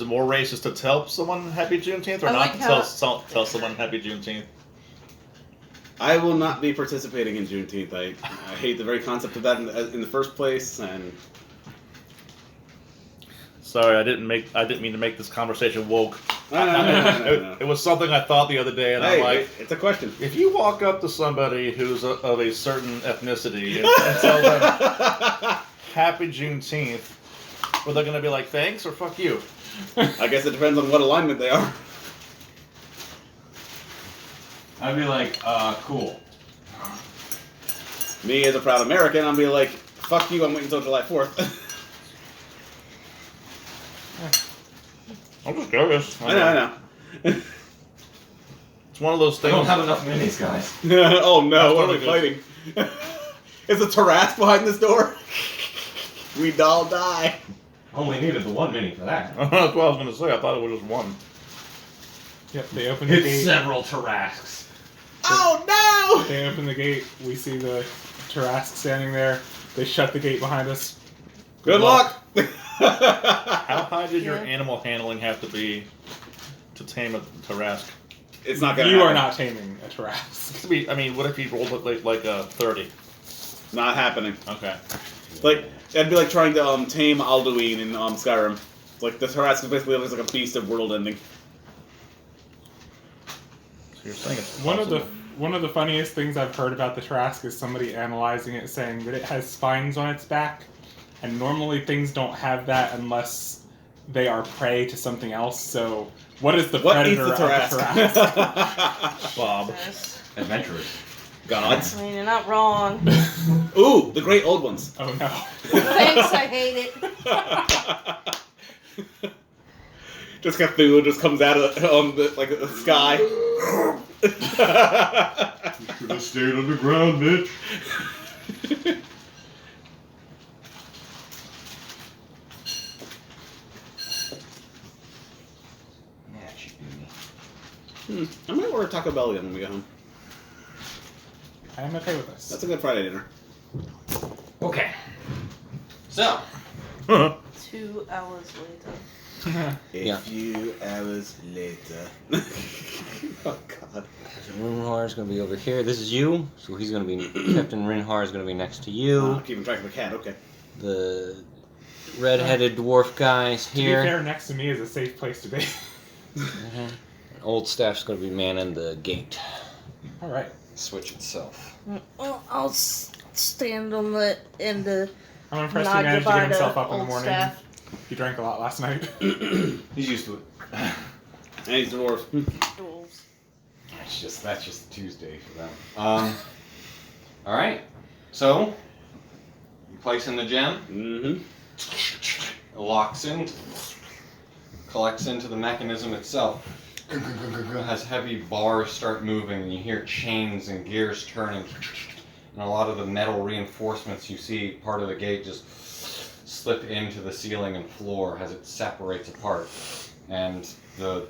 more racist to tell someone Happy Juneteenth, or I not like to how- tell someone Happy Juneteenth? I will not be participating in Juneteenth. I hate the very concept of that in the first place, and Sorry, I didn't mean to make this conversation woke. no. It was something I thought the other day, and Hey, I'm like, it's a question. if you walk up to somebody who's of a certain ethnicity and tell them Happy Juneteenth, well, they're gonna be like, thanks or fuck you. I guess it depends on what alignment they are. I'd be like, cool. Me as a proud American, I'll be like, fuck you, I'm waiting until July 4th. I'm just curious. I know. It's one of those I things. don't have enough minis, guys. Oh no, That's what are what we it fighting? Is a Tarrasque behind this door? We'd all die. Only needed the 1 mini for that. That's what I was gonna say. I thought it was just one. Yep, they open the It's gate. several Tarrasques. Oh no! They open the gate. We see the Tarrasque standing there. They shut the gate behind us. Good luck! How high did your Yeah. animal handling have to be to tame a Tarrasque? It's not gonna You are happen. not taming a Tarrasque. I mean, what if you rolled it like a 30? Not happening. Okay. Like, that'd be like trying to tame Alduin in Skyrim. Like, the Tarrasque is basically looks like a beast of world ending. So you're saying it's One of possible. the funniest things I've heard about the Tarrasque is somebody analyzing it, saying that it has spines on its back, and normally things don't have that unless they are prey to something else. So, what is the What predator eats the of the Tarrasque? Tarrasque? Bob. Yes. Adventurers. Gods. I mean, you're not wrong. Ooh, the great old ones. Oh no! Thanks, I hate it. Just Cthulhu just comes out of the sky. Should have stayed underground, bitch. Yeah, she do me. I might order Taco Bell again when we get home. I am okay with this. That's a good Friday dinner. Okay. So, 2 hours later. A Yeah. few hours later. Oh god. Rinhar is going to be over here. This is you, so he's going to be Captain Rinhar is going to be next to you. Oh, keeping track of a cat, okay. The red-headed dwarf guy's To be here. fair, next to me is a safe place to be. Mhm. Old Staff's going to be manning the gate. All right. switch itself. Well, I'll stand on the end of. I'm impressed he Nod managed to goodbye get himself to up in the old morning. staff. He drank a lot last night. He's used to it. And he's a dwarf. Duels. that's just Tuesday for them. All right. So you place in the gem. Mm-hmm. It locks in, collects into the mechanism itself. As heavy bars start moving, and you hear chains and gears turning, and a lot of the metal reinforcements you see part of the gate just slip into the ceiling and floor as it separates apart, and the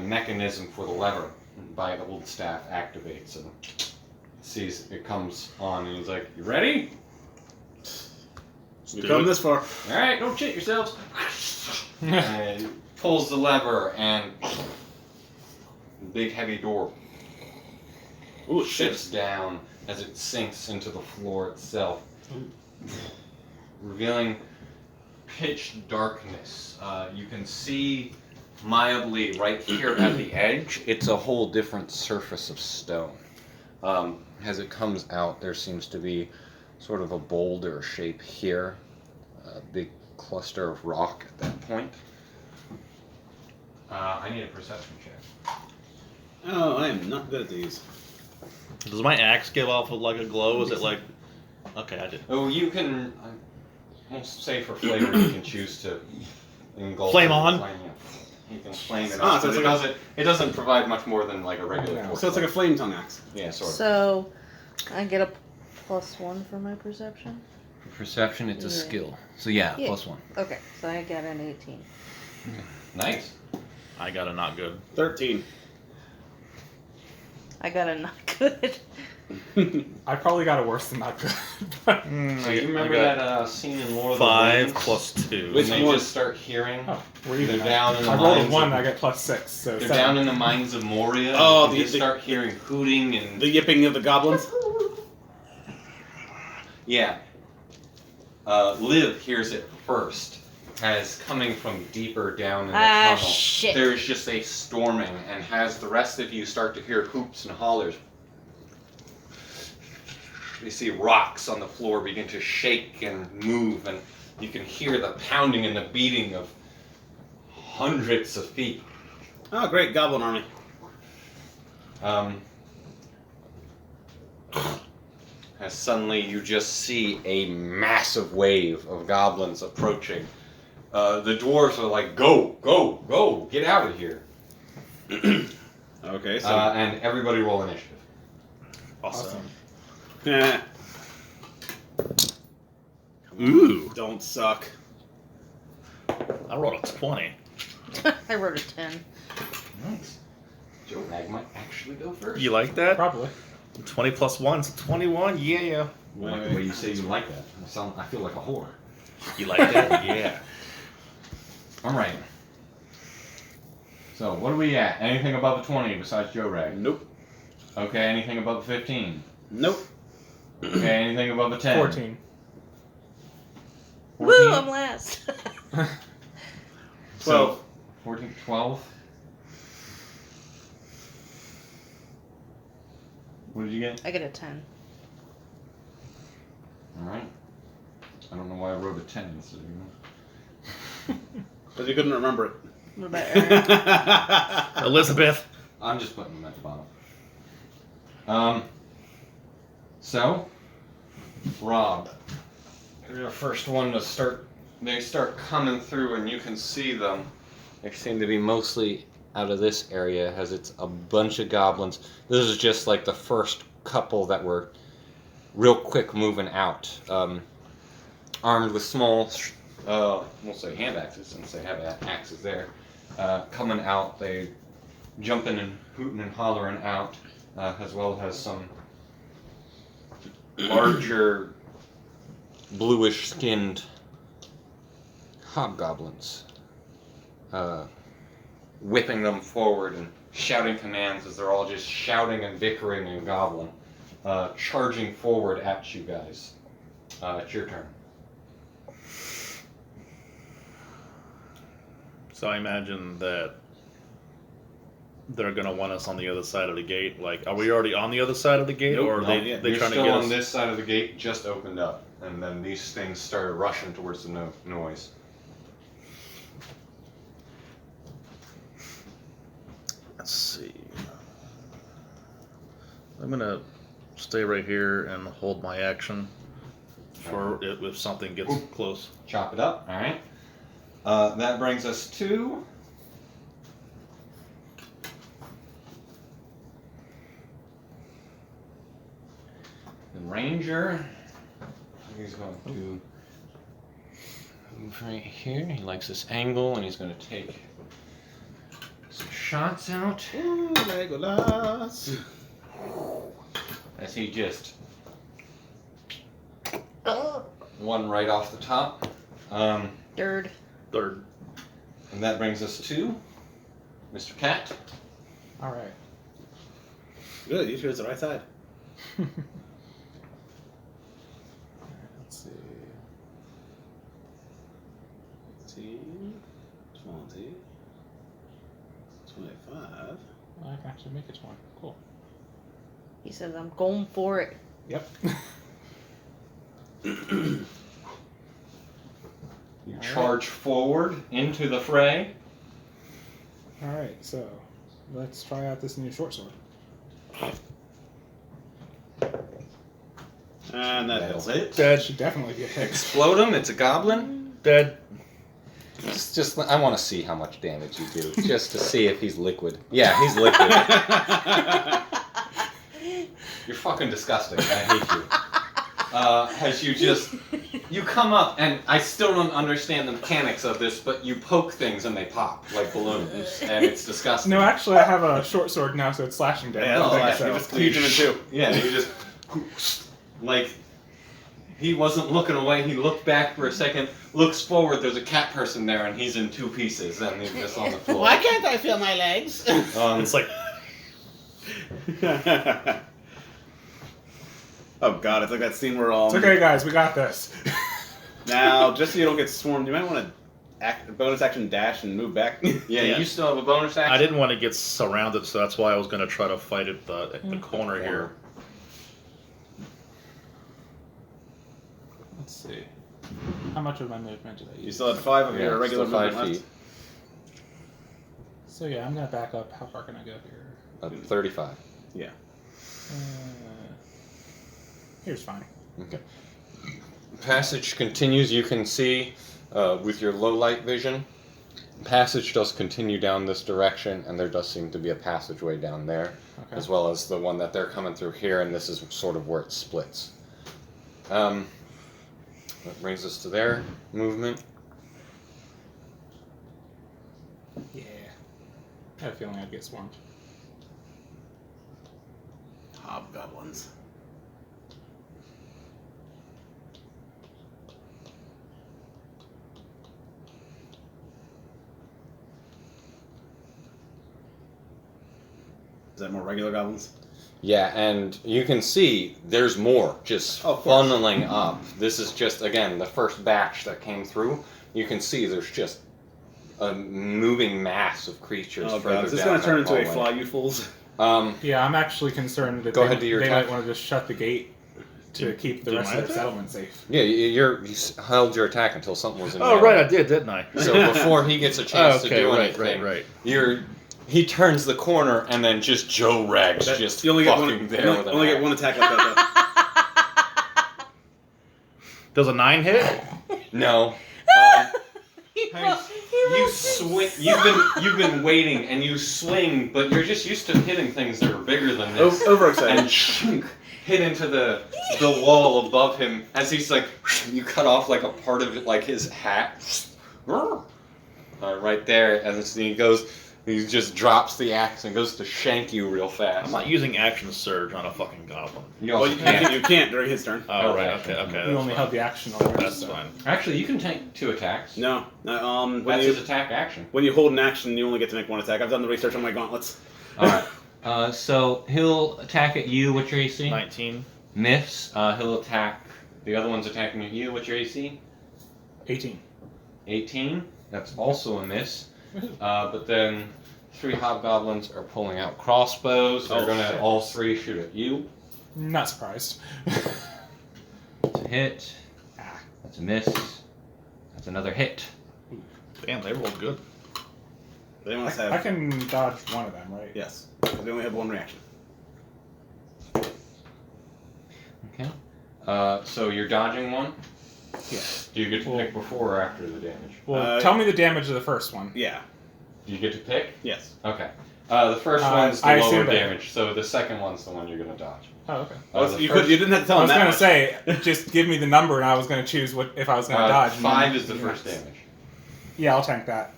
mechanism for the lever by the old staff activates and sees it comes on, and he's like, "You ready? We come this far. All right, don't shit yourselves." And he pulls the lever, and the big heavy door Ooh, shit. shifts down as it sinks into the floor itself, revealing pitch darkness. You can see mildly right here at the edge. It's a whole different surface of stone. As it comes out, there seems to be sort of a boulder shape here, a big cluster of rock at that point. I need a perception check. Oh, I am not good at these. Does my axe give off like a glow? Is it like? Okay, I did. Oh, you can. I won't say for flavor. You can choose to engulf. Flame it. on? You can flame it. Ah, up, so but it's it like doesn't. It doesn't provide much more than like a regular. No. torch. So it's like a flame tongue axe. Yeah, sort of. So, I get a +1 for my perception. For perception, it's a Yeah. skill. So yeah, Yeah. +1. Okay, so I got an 18. Nice. I got a not good. 13. I got a not good. I probably got a worse than not good. So you remember that scene in Lord of the 5 Rings? plus 2. When they just start hearing. Oh, we're even. They're down in the I rolled a mines 1, of- I get +6, so They're 7. down in the mines of Moria. Oh, and you the- start hearing hooting and The yipping of the goblins. yeah. Liv hears it first, as coming from deeper down in the Ah, tunnel. shit. There's just a storming, and as the rest of you start to hear hoops and hollers, you see rocks on the floor begin to shake and move, and you can hear the pounding and the beating of hundreds of feet. Oh, great goblin army. As suddenly you just see a massive wave of goblins approaching. The dwarves are like, "Go, go, go! Get out of here!" Okay, so. And everybody roll initiative. Awesome. Eh, Ooh. don't suck. I rolled a 20. I wrote a 10. Nice. Joe Mag might actually go first. You like that? Probably. 20 plus 1's 21. Yeah. I like the way you say you like that. I feel like a whore. You like that? Yeah. All right. So what are we at? Anything above a 20 besides Joe Rag? Nope. Okay. Anything above a 15? Nope. Okay. Anything above a 10? 14. Woo, I'm last. 12. 14, 12. What did you get? I get a 10. Alright. I don't know why I wrote a 10 instead of Because you couldn't remember it. What about Aaron? Elizabeth. I'm just putting them at the bottom. So, Rob, you're the first one to start. They start coming through, and you can see them. They seem to be mostly out of this area, as it's a bunch of goblins. This is just like the first couple that were real quick moving out, armed with small, we'll say hand axes, since they have axes there. Coming out, they jumping and hooting and hollering out, as well as some larger, bluish-skinned hobgoblins, whipping them forward and shouting commands as they're all just shouting and bickering in Goblin, charging forward at you guys. It's your turn. So I imagine that they're gonna want us on the other side of the gate. Like, are we already on the other side of the gate, Nope, or are not they yet. they You're trying to still get on us? this side of the gate, just opened up, and then these things started rushing towards the noise. Let's see. I'm gonna stay right here and hold my action for it if something gets close. Chop it up. All right. That brings us to the ranger. He's going to move right here. He likes this angle, and he's going to take some shots out Ooh, Legolas. as he just one right off the top. Dird. Third. And that brings us to Mr. Cat. All right. Good, you chose the right side. Let's see. 18, 20, 25. I can actually make it one. Cool. He says, I'm going for it. Yep. You All charge forward into the fray. All right. So let's try out this new short sword. And that That'll hits. hit. That should definitely be a hit. Explode him. It's a goblin. Dead. Just I want to see how much damage you do, just to see if he's liquid. Yeah, he's liquid. You're fucking disgusting. I hate you. As you come up, and I still don't understand the mechanics of this, but you poke things and they pop like balloons, and it's disgusting. No, actually, I have a short sword now, so it's slashing damage. Yeah, Oh, that's okay. you just cleaved him in two. Yeah, you just like he wasn't looking away. He looked back for a second, looks forward. There's a cat person there, and he's in two pieces, and he's just on the floor. Why can't I feel my legs? It's like Oh god, it's like that scene where It's okay, guys. We got this. Now, just so you don't get swarmed, you might want to bonus action dash and move back. Yeah, you still have a bonus action. I didn't want to get surrounded, so that's why I was gonna try to fight at the corner here. Let's see. How much of my movement did I use? You still had 5 of your regular still 5 movement feet. left. So yeah, I'm gonna back up. How far can I go here? 35. Yeah. Here's fine. Okay. Passage continues. You can see with your low light vision. Passage does continue down this direction, and there does seem to be a passageway down there, Okay. as well as the one that they're coming through here, and this is sort of where it splits. That brings us to their movement. Yeah. I had a feeling I'd get swarmed. Hobgoblins. Is that more regular goblins? Yeah, and you can see there's more just Oh, of course. funneling up. This is just, again, the first batch that came through. You can see there's just a moving mass of creatures Oh further god, is this down going to turn that into a hallway. fly, you fools? Yeah, I'm actually concerned that Go ahead, do your they attack. might want to just shut the gate to keep the do rest my of the attack? settlement safe. Yeah, you held your attack until something was in Oh melee. right, I did, didn't I? So before he gets a chance to do anything, right. he turns the corner and then just Joe Rags That- just you only get fucking one, there you with an only get axe. one attack like that, Does a 9 hit? No. He Hey, won't- he You won't- swing. You've been waiting, and you swing, but you're just used to hitting things that are bigger than though. this, Overexcited. and shunk, hit into the wall above him as he's like, you cut off like a part of it, like his hat, right there, and then he goes. He just drops the axe and goes to shank you real fast. I'm not using action surge on a fucking goblin. You Well, also you can't. can't during his turn. Oh, right, Okay. okay. You That's only fine. held the action on the rest. That's so. fine. Actually, you can take 2 attacks. No. When That's you his attack action. when you hold an action, you only get to make one attack. I've done the research on my gauntlets. Alright. So he'll attack at you. What's your AC? 19. Miss. He'll attack. The other one's attacking at you. What's your AC? 18. 18. That's also a miss. But then 3 hobgoblins are pulling out crossbows. They're Oh, gonna shit. all 3 shoot at you. Not surprised. That's a hit. That's a miss. That's another hit. Damn, they rolled good. They must I have. can dodge one of them, right? Yes. They only have one reaction. So you're dodging one? Yeah. Do you get to pick before or after the damage? Well, tell me the damage of the first one. Yeah. Do you get to pick? Yes. Okay. The first one's the I lower assume that- damage, so the second one's the one you're gonna dodge. Oh, okay. The you, first- you didn't have to tell I him was that gonna much. say, just give me the number, and I was gonna choose what if I was gonna dodge. and 5 then- is the first damage. Yeah, I'll tank that.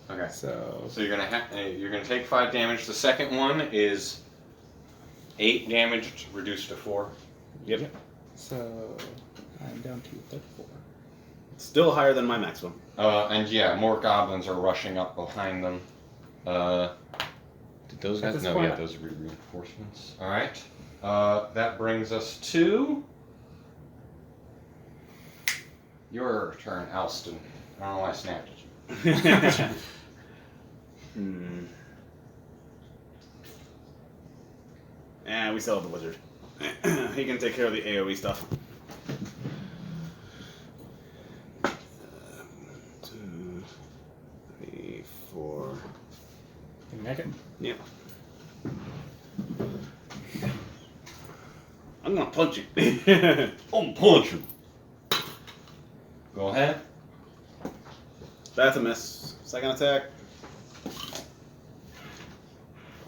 Okay. So So you're gonna take 5 damage. The second one is 8 damage reduced to 4. Yep. So I'm down to 34. Still higher than my maximum. And yeah, more goblins are rushing up behind them. Did those At guys? this No, point- yeah, those are reinforcements. All right. That brings us to your turn, Alston. I don't know why I snapped at you. We still have the wizard. He can take care of the AoE stuff. 2, 3, 4. Can you make it? Yep. I'm gonna punch you. I'm punch him. Go ahead. That's a miss. Second attack.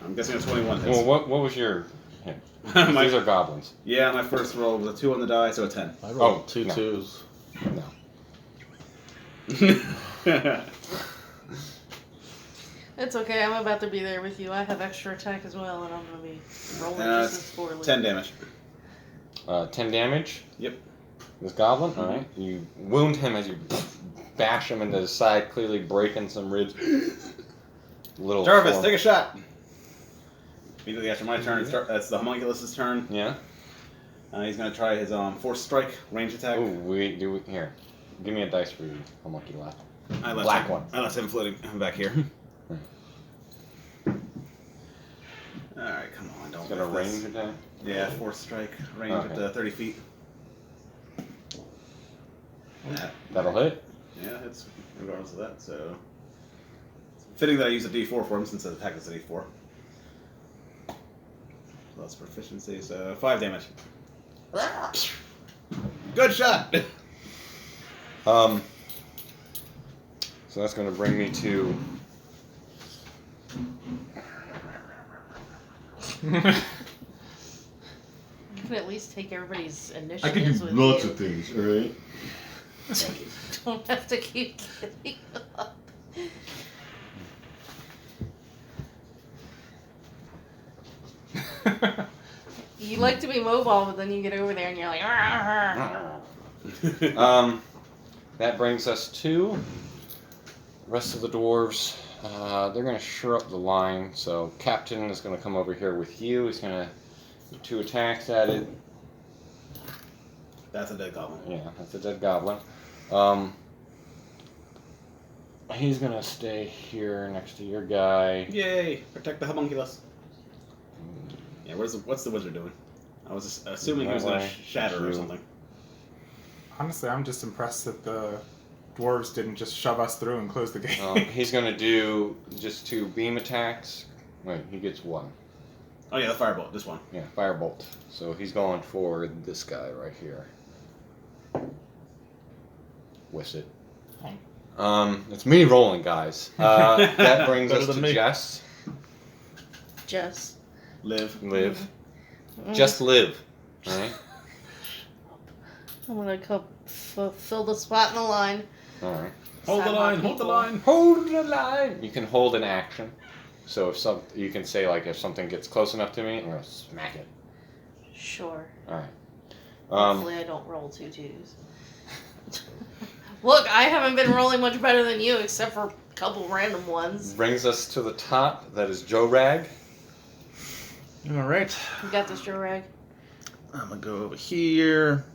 I'm guessing a 21 hits. Well, what was your hit? My- These are goblins. Yeah, my first roll was a 2 on the die, so a 10. I rolled two no. twos. No. It's okay. I'm about to be there with you. I have extra attack as well, and I'm gonna be rolling It's just as poorly. 10 damage. 10 damage. Yep. This goblin. All right. You wound him as you bash him into the side, clearly breaking some ribs. Little Jarvis, form- take a shot. Immediately after my turn, it's the homunculus' turn. Yeah. He's gonna try his force strike range attack. Oh, here. Give me a dice for you. How much you left? I left Black him, one. I left him floating back here. Alright, come on, don't Is that a miss this. range attack? Yeah, force strike, range up Okay. to 30 feet. Yeah, That'll hit. yeah, it's regardless of that, so. It's fitting that I use a d4 for him since the attack is a d4. Plus proficiency, so 5 damage. Good shot! So that's going to bring me to. You can at least take everybody's initiatives with you. things, alright? Don't have to keep getting up. You like to be mobile, but then you get over there and you're like, "Arr, arr." That brings us to the rest of the dwarves. They're going to shore up the line. So Captain is going to come over here with you. He's going to do 2 attacks at it. That's a dead goblin. Yeah, that's a dead goblin. He's going to stay here next to your guy. Yay! Protect the homunculus. Yeah, what's the wizard doing? I was just assuming he was going to shatter or something. Honestly, I'm just impressed that the dwarves didn't just shove us through and close the gate. He's going to do just 2 beam attacks. Wait, he gets 1. Oh yeah, the firebolt, this one. Yeah, firebolt. So he's going for this guy right here. Whisk it. It's me rolling, guys. That brings Better us to than me. Jess. Just. Live. Live. Just live. Alright? I'm gonna fill the spot in the line. Alright. Hold the Sidewalk line, hold the people. line. Hold the line! You can hold an action. So if you can say like if something gets close enough to me, I'm gonna smack it. Sure. Alright. Hopefully I don't roll 2 2s. Look, I haven't been rolling much better than you, except for a couple random ones. Brings us to the top. That is Joe Rag. All right. You got this, Joe Rag? I'm gonna go over here,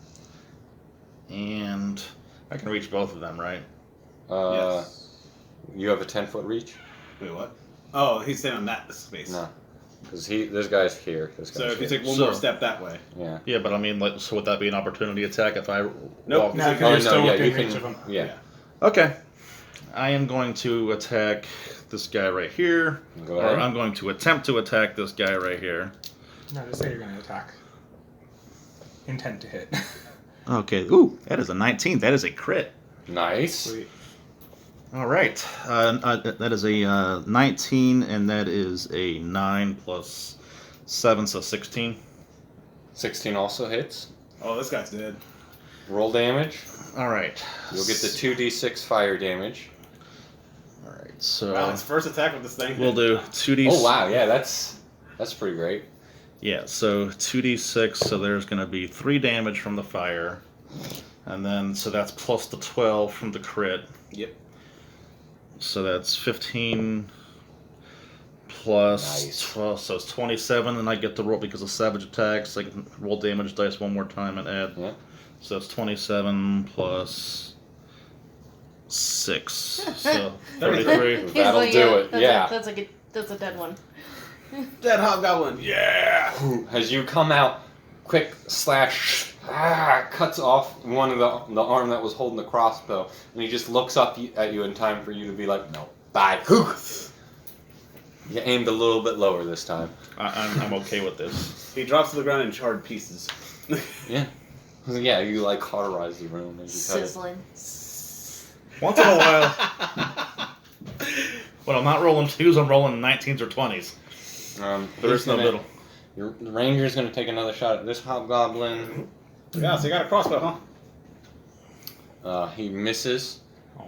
and I can reach both of them, right? Yes. You have a 10-foot reach? Wait, what? Oh, he's staying on that space. No. Because this guy's here. This guy's So if you here. take one So- more step that way. Yeah. Yeah, but I mean, like, so would that be an opportunity attack if I Nope. walk? No, Oh, because you're still yeah, within you reach can. of them. Yeah. Okay. I am going to attack this guy right here, Go or ahead. I'm going to attempt to attack this guy right here. No, just say you're gonna attack. intent to hit. Okay. Ooh, that is a 19. That is a crit. Nice. Sweet. All right. That is a 19, and that is a 9 plus 7, so 16. 16 also hits. Oh, this guy's dead. Roll damage. All right. You'll get the 2d6 fire damage. All right. So Wow, his first attack with this thing. we'll do 2d. Oh wow, yeah, that's pretty great. Yeah. So 2d6. So there's going to be 3 damage from the fire, and then so that's plus the 12 from the crit. Yep. So that's 15 plus Nice. 12, so it's 27, and I get to roll because of savage attacks. I can roll damage dice one more time and add. Yeah. So it's 27 plus 6, so 33. He's That'll like, do it, That's yeah. that's a dead one. Dead hobgoblin. Yeah. As you come out, quick slash cuts off one of the arm that was holding the crossbow, and he just looks up at you in time for you to be like, no, bye. You aimed a little bit lower this time. I'm okay with this. He drops to the ground in charred pieces. Yeah. Yeah, you like cauterize the room as you cut it. Sizzling. Once in a while, when I'm not rolling 2s, I'm rolling 19s or 20s. There's no middle. The ranger's gonna take another shot at this hobgoblin. Yeah, so you got a crossbow, huh? He misses.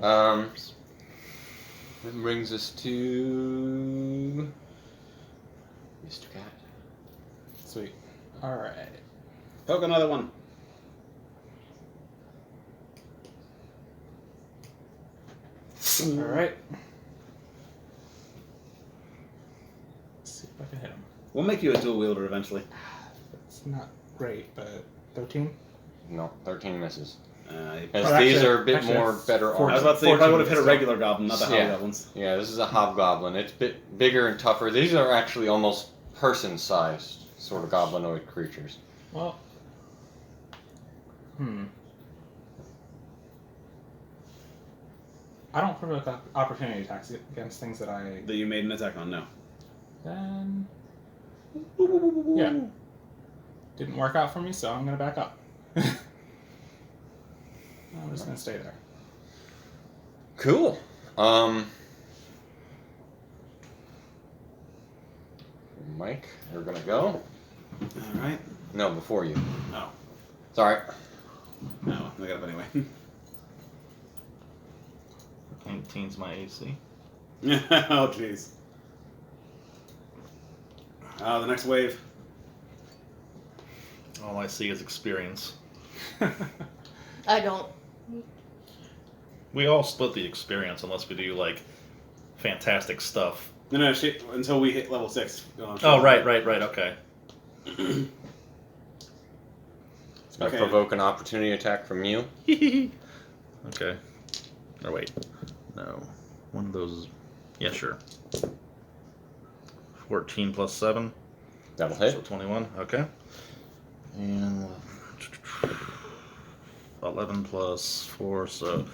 Oh. That brings us to Mr. Cat. Sweet. All right. Poke another one. All right. Let's see if I can hit him. We'll make you a dual wielder eventually. It's not great, but 13. No, 13 misses. You As Oh, these actually- are a bit actually, more that's better I was armed. about to say, you probably would have hit a 14, regular goblin, not the Yeah. hobgoblins. Yeah, this is a hobgoblin. It's a bit bigger and tougher. These are actually almost person-sized sort of goblinoid creatures. Well. I don't provoke opportunity attacks against things that I. That you made an attack on, no. Then. Yeah. Didn't work out for me, so I'm gonna back up. I'm just gonna stay there. Cool. Mike, you're gonna go. Alright. No, before you. Oh. Sorry. No, I got it anyway. 19's my AC. Oh, jeez. The next wave. All I see is experience. I don't. We all split the experience unless we do like fantastic stuff. No, shit, until we hit level 6. Oh, right, okay. It's gonna Okay. provoke an opportunity attack from you. Okay. Or wait. No. One of those. Yeah, sure. 14 plus 7. That'll So hit. 21. Okay. And 11 plus 4, so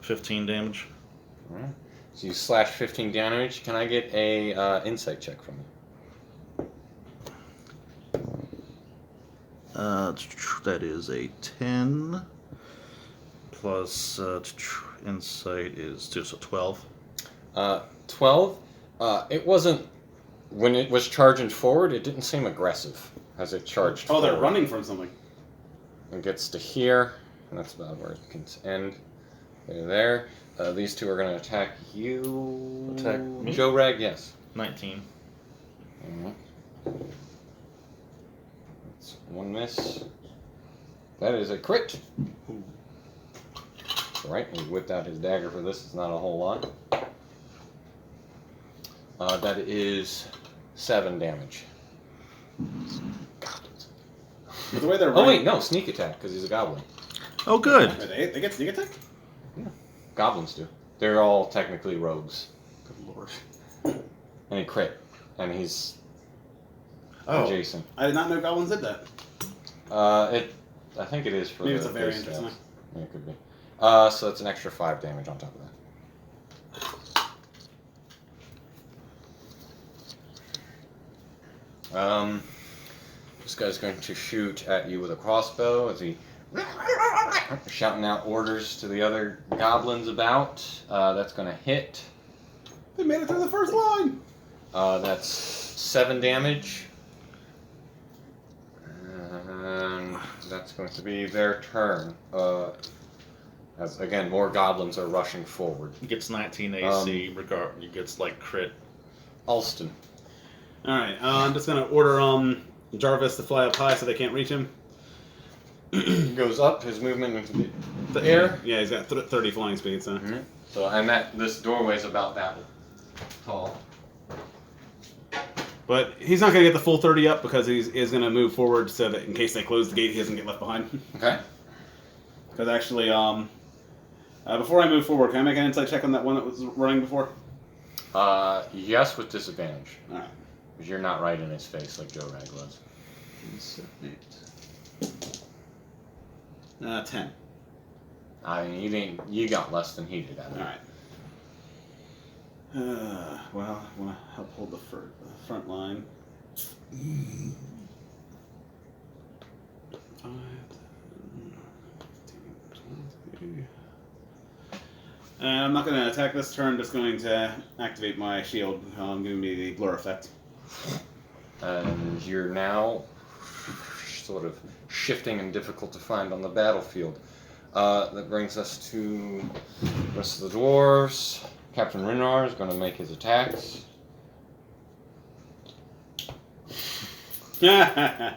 15 damage. Alright. So you slash 15 damage. Can I get a insight check from you? That is a 10. Plus insight is 2, so 12. 12. It wasn't when it was charging forward. It didn't seem aggressive as it charged. Oh, they're forward. running from something. It gets to here, and that's about where it can end. They're there. These two are going to attack you. Attack me? Joe Rag, yes. 19. Mhm. That's one miss. That is a crit. Right, he whipped out his dagger for this. It's not a whole lot. That is 7 damage. But the way they're Oh running. wait, no, sneak attack because he's a goblin. Oh, good. They get sneak attack? Goblins do. They're all technically rogues. Good lord. And he crit, and he's Oh. adjacent. I did not know goblins did that. I think it is for Maybe the it's a variant base or something. stats. Yeah, it could be. So it's an extra 5 damage on top of that. This guy's going to shoot at you with a crossbow as he shouting out orders to the other goblins about. That's going to hit. They made it through the first line. That's 7 damage. And that's going to be their turn. As again, more goblins are rushing forward. He gets 19 AC, he gets like crit. Alston. Alright, I'm just gonna order Jarvis to fly up high so they can't reach him. He goes up, his movement into the air. Yeah, he's got 30 flying speed, so. Mm-hmm. So, and this doorway's about that tall. But he's not gonna get the full 30 up because he is gonna move forward so that in case they close the gate, he doesn't get left behind. Okay. Because actually, before I move forward, can I make an insight check on that one that was running before? Yes, with disadvantage. Alright. Because you're not right in his face like Joe Rag was. 10. I mean, you got less than he did. Alright. Well, I want to help hold the front line. 5, 10, 20. And I'm not going to attack this turn, I'm just going to activate my shield, giving me the blur effect. And you're now sort of shifting and difficult to find on the battlefield. That brings us to the rest of the dwarves. Captain Rinnar is going to make his attacks. Dead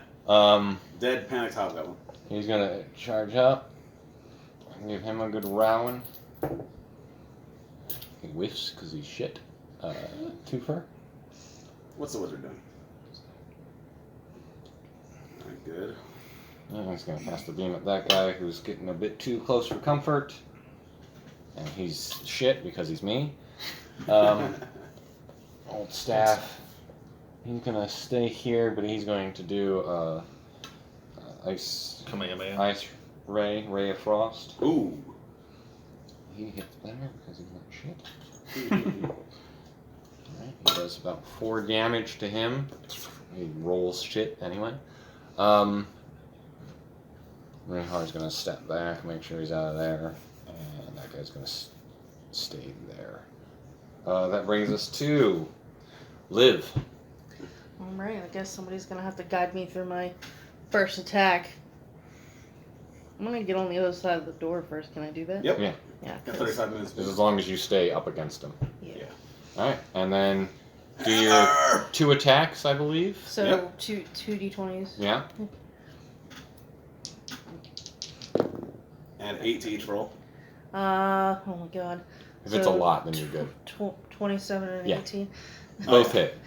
panicked hobgoblin. He's going to charge up. Give him a good rowing. He whiffs because he's shit. Twofer. What's the wizard doing? Alright, good. And he's going to cast the beam at that guy who's getting a bit too close for comfort. And he's shit because he's me. Old staff. He's going to stay here, but he's going to do ice ray of frost. Ooh. He hits better because he's not shit. Alright, he does about 4 damage to him. He rolls shit anyway. Rinhar's gonna step back, make sure he's out of there, and that guy's gonna stay there. That brings us to Liv. Alright, I guess somebody's gonna have to guide me through my first attack. I'm gonna get on the other side of the door first. Can I do that? Yep. Yeah. Yeah. Got 35 minutes. Just as long as you stay up against him. Yeah. Alright, and then do your 2 attacks, I believe. So Yep. two d20s. Yeah. And 8 to each roll. Oh my god. If it's a lot, then you're good. 27 and Yeah. 18. Both hit.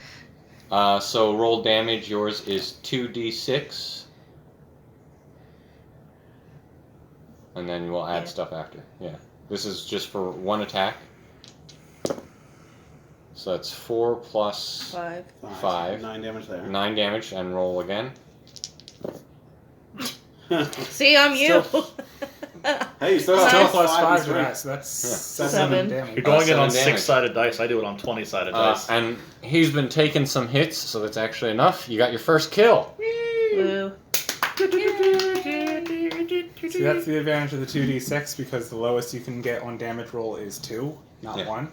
So roll damage. Yours is 2d6. And then we'll add stuff after. Yeah. This is just for 1 attack. So that's 4 plus 5. 5. 9 damage there. 9 damage, and roll again. See, I'm you. Hey, you still Nice. have Still plus 5 to strength. that, so that's Yeah. 7 damage. You're going in on 7 damage. 6-sided dice. I do it on 20-sided dice. And he's been taking some hits, so that's actually enough. You got your first kill. Woo. See, that's the advantage of the 2d6 because the lowest you can get on damage roll is 2, not Yeah. 1.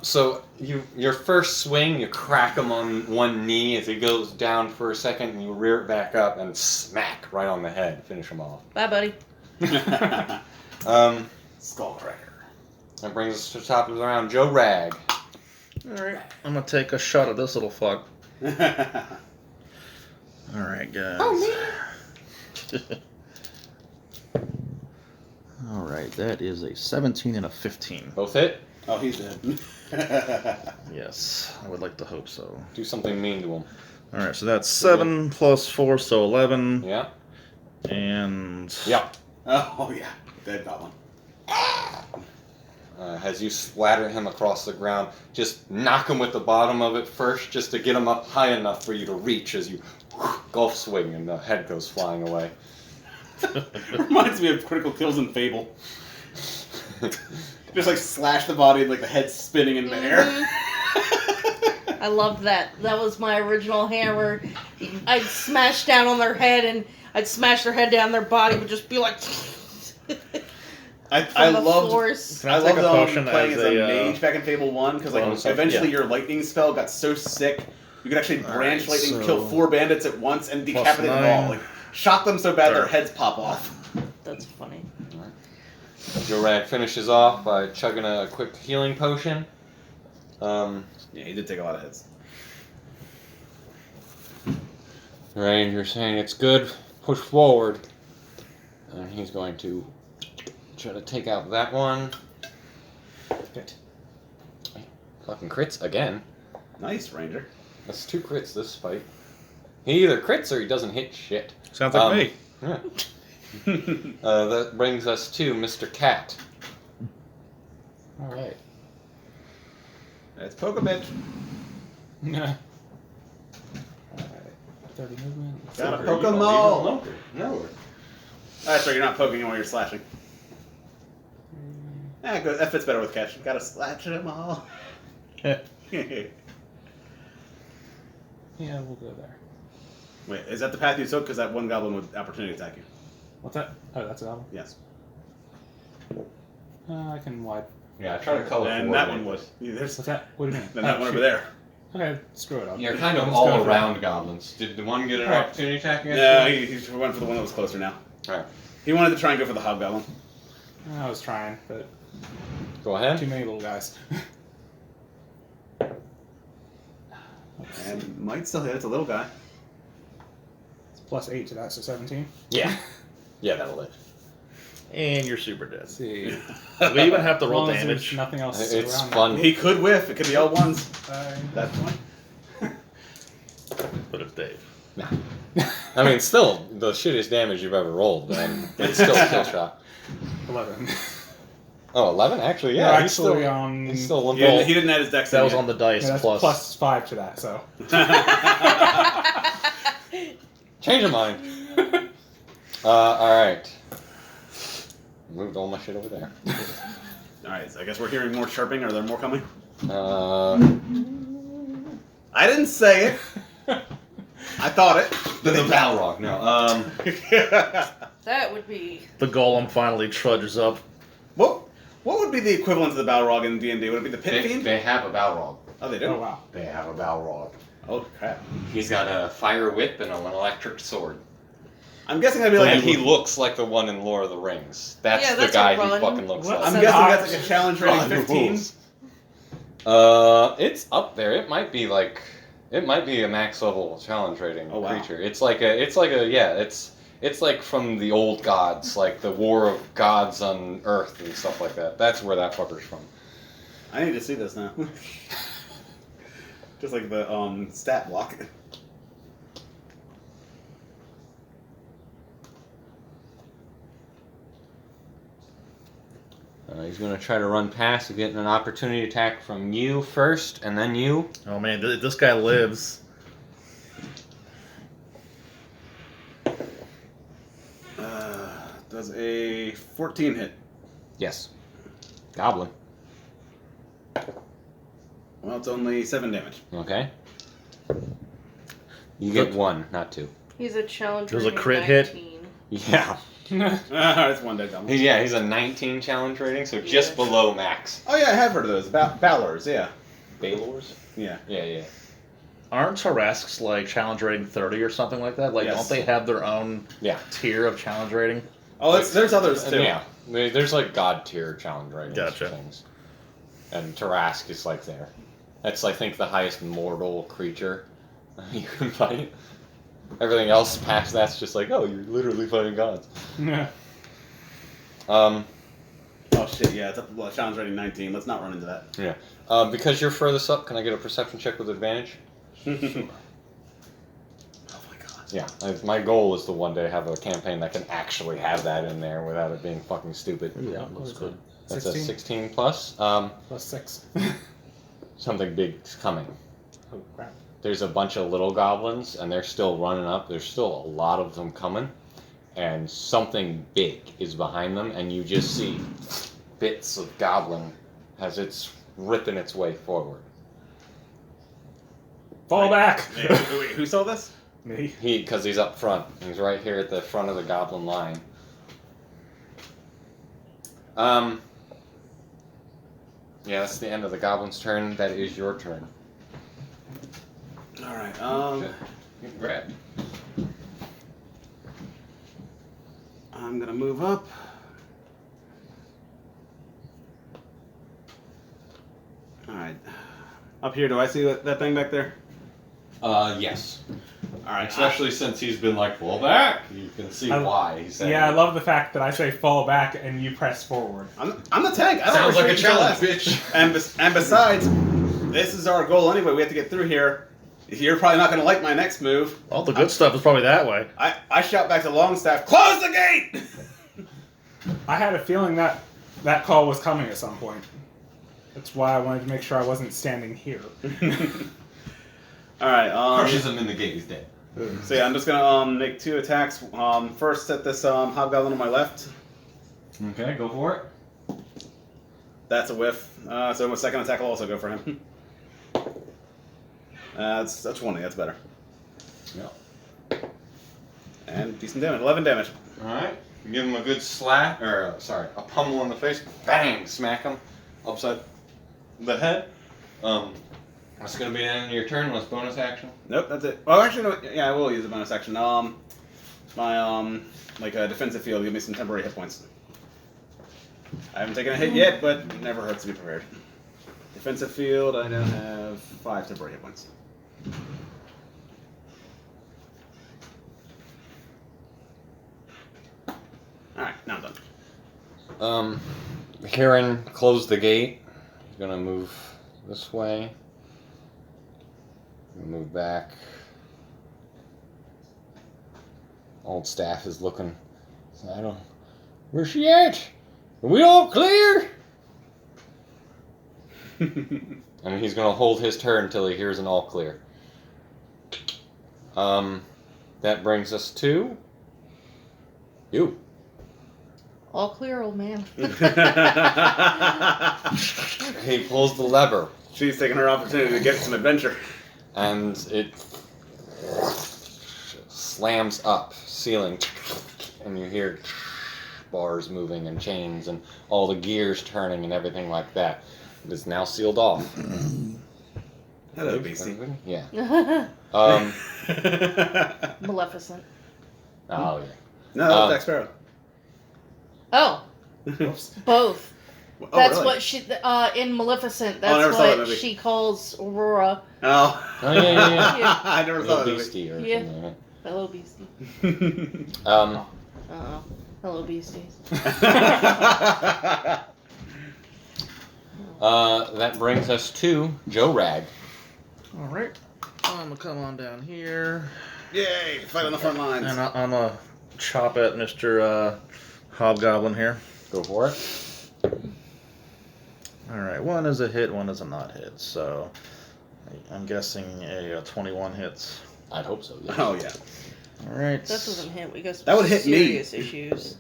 So your first swing, you crack him on one knee as he goes down for a second, and you rear it back up and smack right on the head, finish him off. Bye, buddy. Skullcracker. That brings us to the top of the round. Joe Rag. Alright, I'm gonna take a shot at this little fuck. Alright, guys. Alright, that is a 17 and a 15. Both hit. Oh, he's dead. Yes, I would like to hope so. Do something mean to him. Alright, so that's 7 plus 4, so 11. Yeah. And. Yeah. Oh, yeah. Dead goblin. As you splatter him across the ground, just knock him with the bottom of it first, just to get him up high enough for you to reach as you golf swing and the head goes flying away. Reminds me of Critical Kills in Fable. Just like slash the body and like the head spinning in the air. I loved that. That was my original hammer. I'd smash down on their head, and I'd smash their head down. Their body would just be like. I loved Force. Can I take a potion playing as as a a, mage back in Fable 1, because like bonus eventually yeah. your lightning spell got so sick, you could actually branch Alright, lightning, so- kill 4 bandits at once, and decapitate them 9. all. Like, shock them so bad their Sure. heads pop off. That's funny. Jorad finishes off by chugging a quick healing potion. Yeah, he did take a lot of hits. Ranger saying it's good, push forward. And he's going to try to take out that one. Good. Fucking crits again. Nice, Ranger. That's 2 crits this fight. He either crits or he doesn't hit shit. Sounds like me. Yeah. That brings us to Mr. Cat. Alright. It's Poke a bitch. Alright. 30 movement. Gotta Poker, poke you 'em don't all. even know her. That's right, you're not poking while you're slashing. That fits better with Catch. Gotta slash them all. Yeah, we'll go there. Wait, is that the path you took? Because that one goblin would opportunity attack you. What's that? Oh, that's a goblin. Yes. I can wide. Yeah, try to color And that one would. There's What's that? What do you mean? then that Oh, one shoot. over there. Okay, screw it up. You're kind of Let's go all for around goblins. Did the one get an Alright. opportunity attack against Yeah, you? he went for the one that was closer now. Alright. He wanted to try and go for the hobgoblin. I was trying, but Go ahead. too many little guys. And might still hit. It's a little guy. It's plus 8 to that, so 17. Yeah. Yeah, that'll hit. And you're super dead. Let's see. Do we even have to As roll long as there's damage? nothing else It's around fun. He could whiff. It could be all ones. that. That's fine. But it's Dave. I mean, still the shittiest damage you've ever rolled, man. It's still a kill shot. 11. Oh, 11? Actually, We're yeah. actually on. He's still one He didn't add his dex. That in was yet. on the dice Yeah, that's plus. plus 5 to that, so. Change of mind. Alright. Moved all my shit over there. Alright, so I guess we're hearing more chirping. Are there more coming? I didn't say it. I thought it. The Balrog, no. That would be. The golem finally trudges up. What would be the equivalent to the Balrog in D&D? Would it be the Pit Fiend? They have a Balrog. Oh, they do? Oh, wow. They have a Balrog. Oh, crap. He's got a fire whip and an electric sword. I'm guessing that'd be like... And he looks like the one in Lord of the Rings. That's Yeah, the that's guy a he run. fucking looks What? like. I'm An guessing ox. that's like a challenge rating Run 15. rules. It's up there. It might be a max level challenge rating Oh, wow. creature. It's like from the old gods, like the War of Gods on Earth and stuff like that. That's where that fucker's from. I need to see this now. Just like the stat block. He's gonna try to run past and get an opportunity attack from you first, and then you. Oh man, this guy lives. Does a 14 hit? Yes. Goblin. Well, it's only 7 damage. Okay. You get 1, not 2. He's a challenger. There's a crit hit. Yeah. It's one dead goblin. He's a 19 challenge rating, so just Yes. below max. Oh yeah, I have heard of those. Balors, yeah. Balors? Yeah. Yeah. Aren't Tarrasques like challenge rating 30 or something like that? Like, Yes. don't they have their own Yeah. tier of challenge rating? Oh, there's others too. Yeah. There's like god tier challenge ratings Gotcha. for things. And Tarrasque is like there. That's, I think, the highest mortal creature you can fight. Everything else past that's just like, oh, you're literally fighting gods. Oh shit, yeah, it's up to challenge rating 19. Let's not run into that. Because you're furthest up, can I get a perception check with advantage? Oh my god. Yeah. My goal is to one day have a campaign that can actually have that in there without it being fucking stupid. Ooh, that looks good. That's 16? a 16 plus. Plus 6. Something big's coming. Oh, crap. There's a bunch of little goblins, and they're still running up. There's still a lot of them coming, and something big is behind them, and you just see bits of goblin as it's ripping its way forward. Fall back! Wait, who saw this? Me? Because he's up front. He's right here at the front of the goblin line. Yeah, that's the end of the goblin's turn. That is your turn. All right. You can grab. I'm gonna move up. All right. Up here, do I see that thing back there? Yes. All right. Especially since he's been like, fall back. You can see why he's saying Yeah, I it. love the fact that I say fall back and you press forward. I'm the tank. I don't Sounds like a restrain challenge, until bitch. last. And besides, this is our goal anyway. We have to get through here. You're probably not gonna like my next move. All the good stuff is probably that way. I shout back to Longstaff, close the gate! I had a feeling that that call was coming at some point. That's why I wanted to make sure I wasn't standing here. All right. Crushes him in the gate. He's dead. So yeah, I'm just gonna make 2 attacks. First at this hobgoblin on my left. Okay, go for it. That's a whiff. So my second attack will also go for him. That's 20. That's better. Yeah. And decent damage. 11 damage. All right. Give him a good slap, or a pummel in the face. Bang! Smack him upside the head. That's gonna be the end of your turn. Unless bonus action. Nope, that's it. Oh, actually, no. Yeah, I will use a bonus action. My like a defensive field, give me some temporary hit points. I haven't taken a hit yet, but it never hurts to be prepared. Defensive field, I now have 5 temporary hit points. Alright, now I'm done. Kieran closed the gate. He's gonna move this way. Move back. Old staff is looking. I don't. Where's she at? Are we all clear? And he's gonna hold his turn until he hears an all clear. That brings us to you. All clear, old man. He pulls the lever, She's taking her opportunity to get some adventure. and it slams up, ceiling, and you hear bars moving and chains and all the gears turning and everything like that. It is now sealed off. Hello, beastie. Yeah. No, Maleficent. Oh yeah. that's Jack Sparrow. Oh, both. Oh, That's really? what she in Maleficent. I That's never saw that what movie. she calls Aurora. Oh. Oh yeah. Yeah. I never saw Little that movie. beastie or Yeah. something like Hello, beastie. that. Uh-oh. Hello, beasties. That brings us to Joe Rag. All right. I'm gonna come on down here, Yay! Fight on the front lines. and I'm gonna chop at Mr. Hobgoblin here. Go for it. All right. One is a hit, one is a not hit. So I'm guessing a 21 hits. I'd hope so. Yeah. Oh yeah. All right. That doesn't hit. We got some That would hit me. serious issues.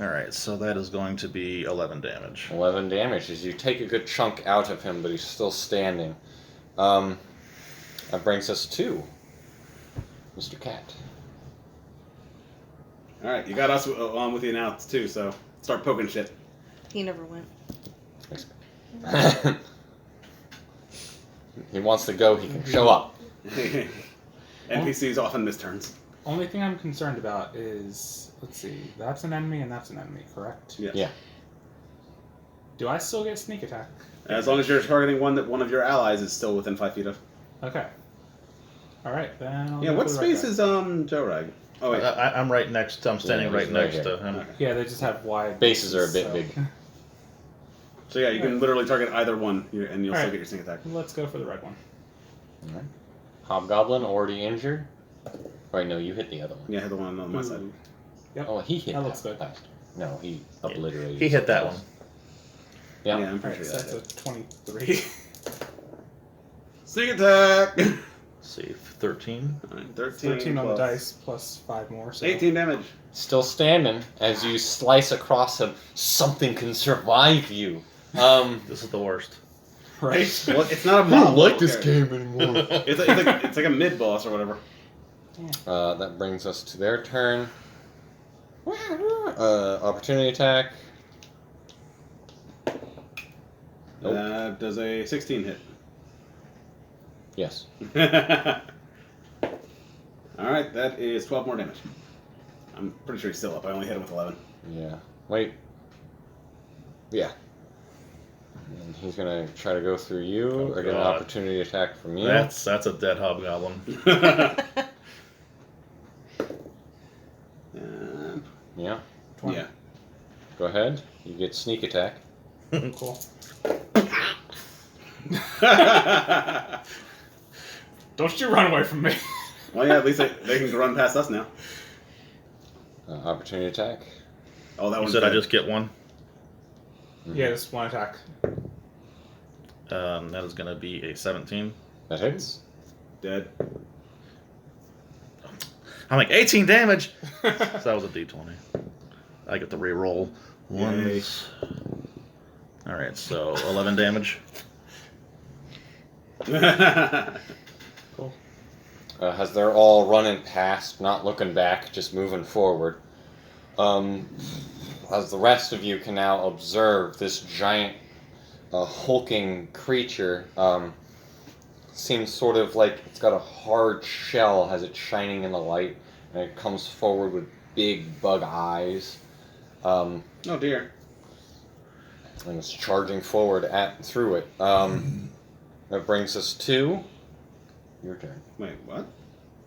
All right. So that is going to be 11 damage. 11 damage as you take a good chunk out of him, but he's still standing. That brings us to Mr. Cat. All right, you got us on with you now too. So start poking shit. He never went. He wants to go, he can show up. NPCs often miss turns. Only thing I'm concerned about is, let's see, that's an enemy and that's an enemy, correct? Yes. Yeah. Do I still get sneak attack? As long as you're targeting one of your allies is still within 5 feet of. Okay. All right, then. I'll Yeah. go What for the right space guy. is Joe Rag? Oh wait. I'm right next. I'm standing Yeah, right he's right next here. to him. Okay. Yeah, they just have wide Bases are a bit so- big. So yeah, you can literally target either one, and you'll still Alright. get your sneak attack. Let's go for the red one. Hobgoblin already injured. Right, no, you hit the other one. Yeah, hit the one on my side. Ooh. Yep. Oh, he hit That that looks good. last. No, he obliterated. He hit that one. Yeah. Yeah, I'm All pretty right, sure so that that's a 23. Sneak attack. Let's see, 13. 13. 13 on the plus dice plus 5 more. So 18 damage. Still standing as you slice across him. Something can survive you. This is the worst. Right? Well, it's not a mob. I don't like this character. game anymore. It's like a mid boss or whatever. That brings us to their turn. Opportunity attack. Nope. Does a 16 hit? Yes. Alright, that is 12 more damage. I'm pretty sure he's still up. I only hit him with 11. Yeah. Wait. Yeah. And he's gonna try to go through you Oh, or get an God. opportunity attack from you. That's a dead hobgoblin. Yeah. Yeah. Go ahead. You get sneak attack. Cool. Don't you run away from me. Well, yeah, at least they can run past us now. Opportunity attack. Oh, that You one's said I dead. just get one. Yeah, just one attack. That is going to be a 17. That hits. dead. I'm like 18 damage. So that was a D20. I get to re-roll ones. All right, so 11 damage. As they're all running past, not looking back, just moving forward. As the rest of you can now observe this giant, hulking creature, seems sort of like it's got a hard shell as it's shining in the light, and it comes forward with big bug eyes. Oh dear. And it's charging forward through it. That brings us to your turn. Wait, what?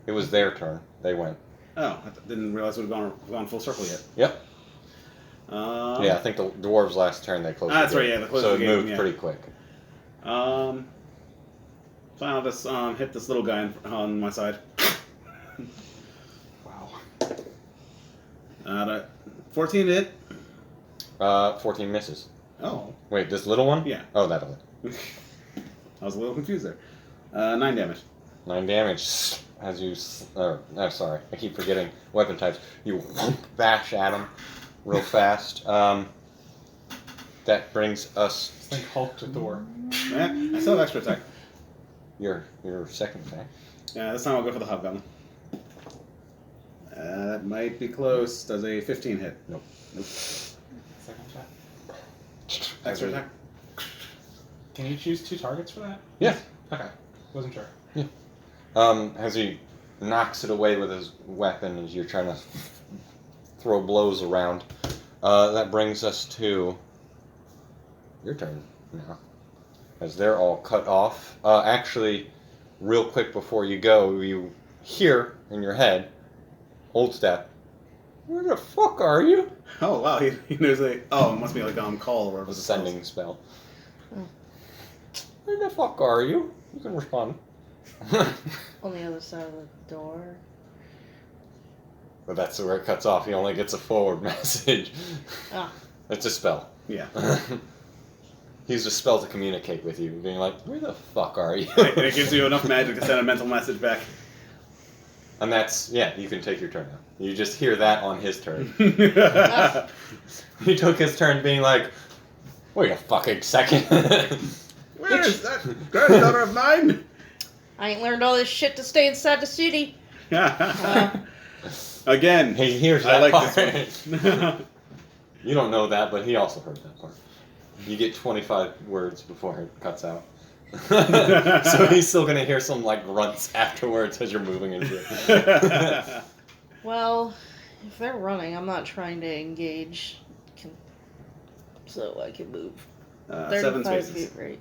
It was their turn. They went. Oh, didn't realize we'd gone full circle yet. Yep. Yeah, I think the dwarves' last turn they closed. That's the right, game. yeah, they closed so the it game, moved yeah. pretty quick. So I'll just hit this little guy on my side. Wow. 14 hit. 14 misses. Oh, Wait, this little one? Yeah. Oh, that'll hit. I was a little confused there. 9 damage. 9 damage. As you, sorry, I keep forgetting weapon types. You bash at him real fast. That brings us It's like Hulk to Thor. I still have extra attack. your second attack. Yeah, this time I'll go for the hobgoblin. That might be close. Does a 15 hit? Nope. Second attack. Extra attack? Can you choose 2 targets for that? Yeah. Okay. Wasn't sure. As he knocks it away with his weapon as you're trying to throw blows around. That brings us to your turn now. As they're all cut off. Actually, real quick before you go, you hear in your head, Old Step, where the fuck are you? Oh wow, he knows it must be like call or whatever. A sending spell. Where the fuck are you? You can respond. On the other side of the door. But that's where it cuts off. He only gets a forward message. Ah. It's a spell. Yeah. He's a spell to communicate with you, being like, where the fuck are you? And it gives you enough magic to send a mental message back. And that's, yeah, you can take your turn now. You just hear that on his turn. He took his turn being like, wait a fucking second. Where is that granddaughter of mine? I ain't learned all this shit to stay inside the city. Again, He hears I that like part. this one. You don't know that, but he also heard that part. You get 25 words before it cuts out. So he's still gonna hear some like grunts afterwards as you're moving and shit. Well, if they're running, I'm not trying to engage. So I can move 7 35 spaces. feet, right?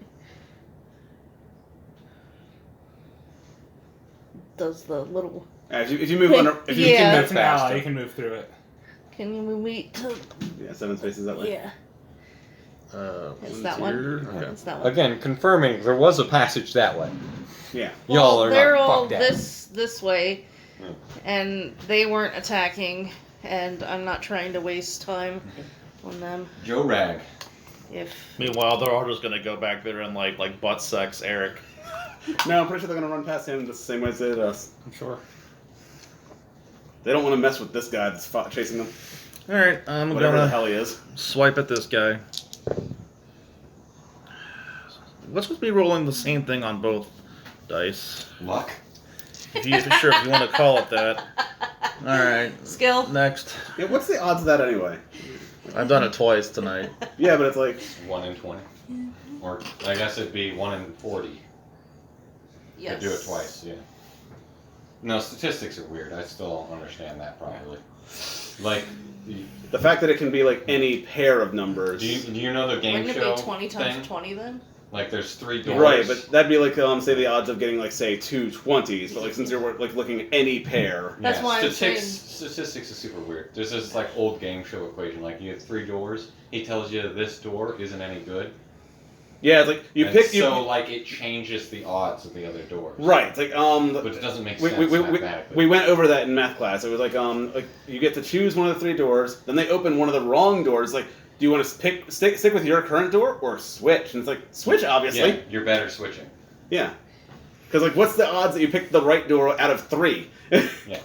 Does the little... If you move under, if you Yeah. can move That's an ally. faster. You can move through it. Can you move me to... Yeah, 7 spaces that way. Yeah, it's One's that one. here. Okay. It's that one. Again, confirming there was a passage that way. Yeah. Y'all Well, are they're not. all Fuck that. this way, Hmm. and they weren't attacking, and I'm not trying to waste time on them. Joe Rag. If Meanwhile, they're all just gonna go back there and like butt sex Eric. No, I'm pretty sure they're gonna run past him the same way as they did us. I'm sure. They don't want to mess with this guy that's chasing them. All right, I'm Whatever the gonna hell he is. swipe at this guy. What's with me rolling the same thing on both dice? Luck. If you sure if you want to call it that. All right. Skill. Next. Yeah, what's the odds of that anyway? I've done it twice tonight. Yeah, but it's like 1 in 20. Or I guess it'd be 1 in 40 Yes. to do it twice, yeah. No, statistics are weird. I still don't understand that properly. Like, the fact that it can be like any pair of numbers. do you know the game Wouldn't show it be 20 times thing? 20 then? Like, there's 3 doors. Right, but that'd be like say the odds of getting like say 2 20s, but like since you're like looking at any pair. That's why I'm statistics is super weird. There's this like old game show equation. Like, you have 3 doors. He tells you this door isn't any good. Yeah, it's like you And pick. so like it changes the odds of the other doors. Right, it's like But it doesn't make sense mathematically. we went over that in math class. It was like you get to choose one of the 3 doors, then they open one of the wrong doors. Like, do you want to stick with your current door or switch? And it's like switch, obviously. Yeah, you're better switching. Yeah. Because like, what's the odds that you pick the right door out of 3? Yeah.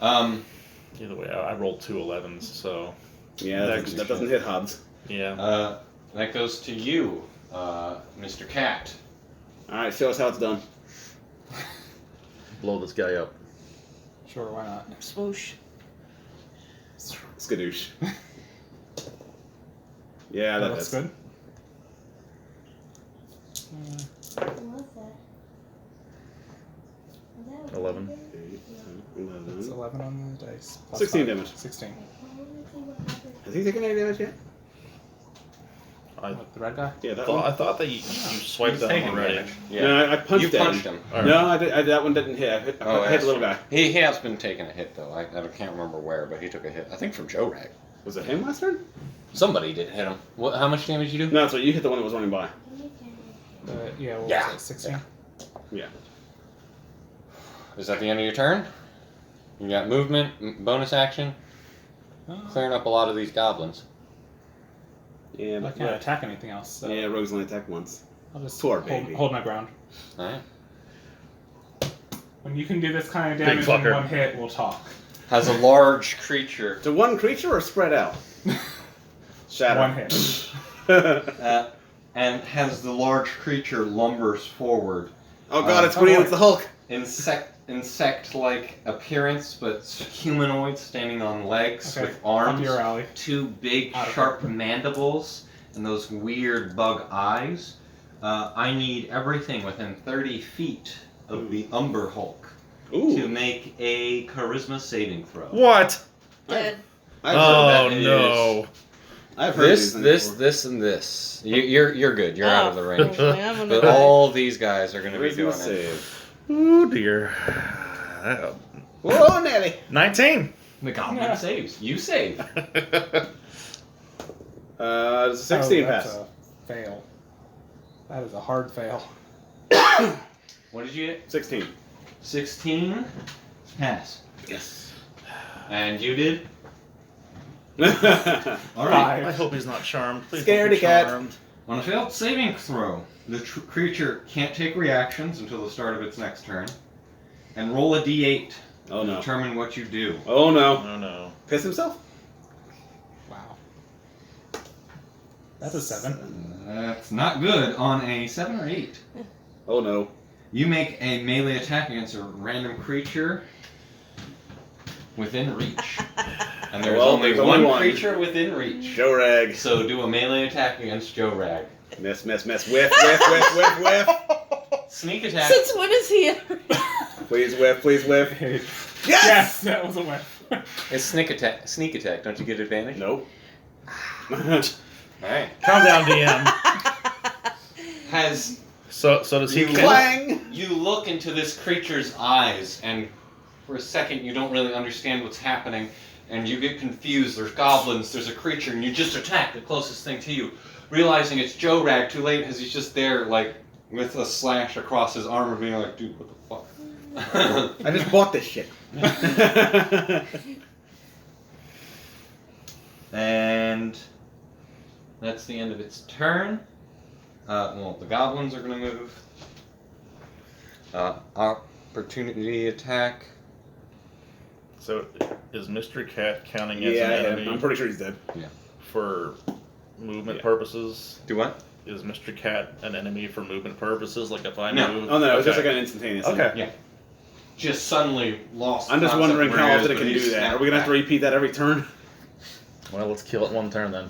Either way, I rolled 2 11s, so Yeah, that doesn't hit Hobbs. yeah. That goes to you, Mr. Cat. All right, show us how it's done. Blow this guy up. Sure, why not? Swoosh. Skadoosh. Yeah, That that's looks good. What was that? Was that 11. It's 11. 11 on the dice. Plus 16 5. damage. 16. Has he taken any damage yet? What, the red guy? Yeah, that one. I thought that you swiped He's that taking one already. damage. Yeah. No, I punched You him. punched him. All right. No, that one didn't hit. I hit that's the little guy. He has been taking a hit though. I can't remember where, but he took a hit. I think from Joe Rag. Was it him last turn? Somebody did hit him. What? How much damage you do? No, that's right. You hit the one that was running by. Yeah, what Yeah. was it? 16? Yeah. Is that the end of your turn? You got movement, bonus action, clearing up a lot of these goblins. Yeah, I but can't attack anything else, so yeah, Rogue's only attacked once. I'll just Poor hold, baby. hold my ground. Alright. When you can do this kind of damage in fucker. one hit, we'll talk. Has a large creature. To one creature or spread out? Shatter. One hit. And has the large creature lumbers forward. Oh god, it's Oh, green. boy. It's the Hulk. Insect-like appearance, but humanoid standing on legs Okay, with arms, up your alley. 2 big Out of sharp mandibles, and those weird bug eyes. I need everything within 30 feet of the Umber Hulk to Ooh. make a charisma saving throw. What? Dead. I've Oh that no! I've heard This, these this, things this, and this. You're good. You're out of the range. Oh, I'm gonna But die. all these guys are going to be before. doing Charisma it. save. Oh dear. Whoa, Nelly. 19. The goblin saves. You save. Does a 16 Oh, that's pass? a fail. That is a hard fail. What did you get? 16. 16. Pass. Yes. And you did? All All right. I hope he's not charmed. Please Scaredy don't be cat. charmed. On a failed saving throw, the creature can't take reactions until the start of its next turn. And roll a d8 Oh to no. determine what you do. Oh no. Oh no. Piss himself? Wow. That's a 7. That's not good on a 7 or 8. Oh no. You make a melee attack against a random creature within reach. And there's Well, only there's only one one. creature within reach. Joe Rag. So do a melee attack against Joe Rag. Miss, miss, miss. Whiff, whiff, whiff, whiff, whiff. Sneak attack. Since when is he? Please whiff, please whiff. Yes! Yes, that was a whiff. It's sneak attack. Sneak attack. Don't you get advantage? Nope. Alright. Calm down, DM. Has So does he? You Kill? Clang! you look into this creature's eyes, and for a second you don't really understand what's happening, and you get confused. There's goblins, there's a creature, and you just attack the closest thing to you, realizing it's Joe Rag too late as he's just there, like, with a slash across his arm, and being like, dude, what the fuck? I just bought this shit. And that's the end of its turn. Well, the goblins are going to move. Opportunity attack. So is Mr. Cat counting as Yeah, an I hit him. enemy I'm pretty sure he's dead. for movement Yeah. purposes? Do what? is Mr. Cat an enemy for movement purposes? Like if I No. move? Oh no, it's just Okay. like an instantaneous thing. Okay. Just suddenly lost. I'm just concept wondering where how he is, often it but can he's do that. snapped Are we gonna have to back. repeat that every turn? Well, let's kill it one turn then.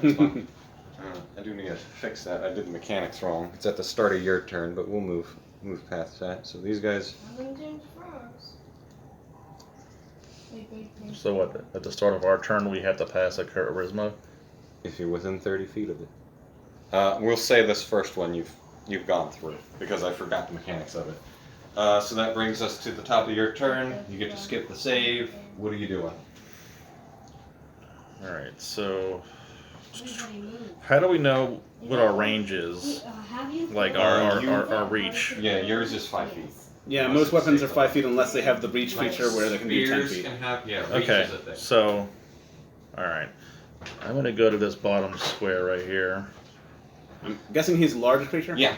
That's fine. I do need to fix that. I did the mechanics wrong. It's at the start of your turn, but we'll move past that. So these guys. So what? At the start of our turn, we have to pass a charisma. If you're within 30 feet of it. We'll say this first one you've gone through, because I forgot the mechanics of it. So that brings us to the top of your turn. You get to skip the save. What are you doing? All right. So Everybody move. how do we know what our range is? Have you? Like our reach. Yeah, yours is 5 feet. Yeah, most weapons are 5 feet unless they have the reach feature where they can do 10 Spears feet. can have, yeah, reach Okay. is a thing. So, all right. I'm gonna go to this bottom square right here. I'm guessing he's the largest creature? Yeah.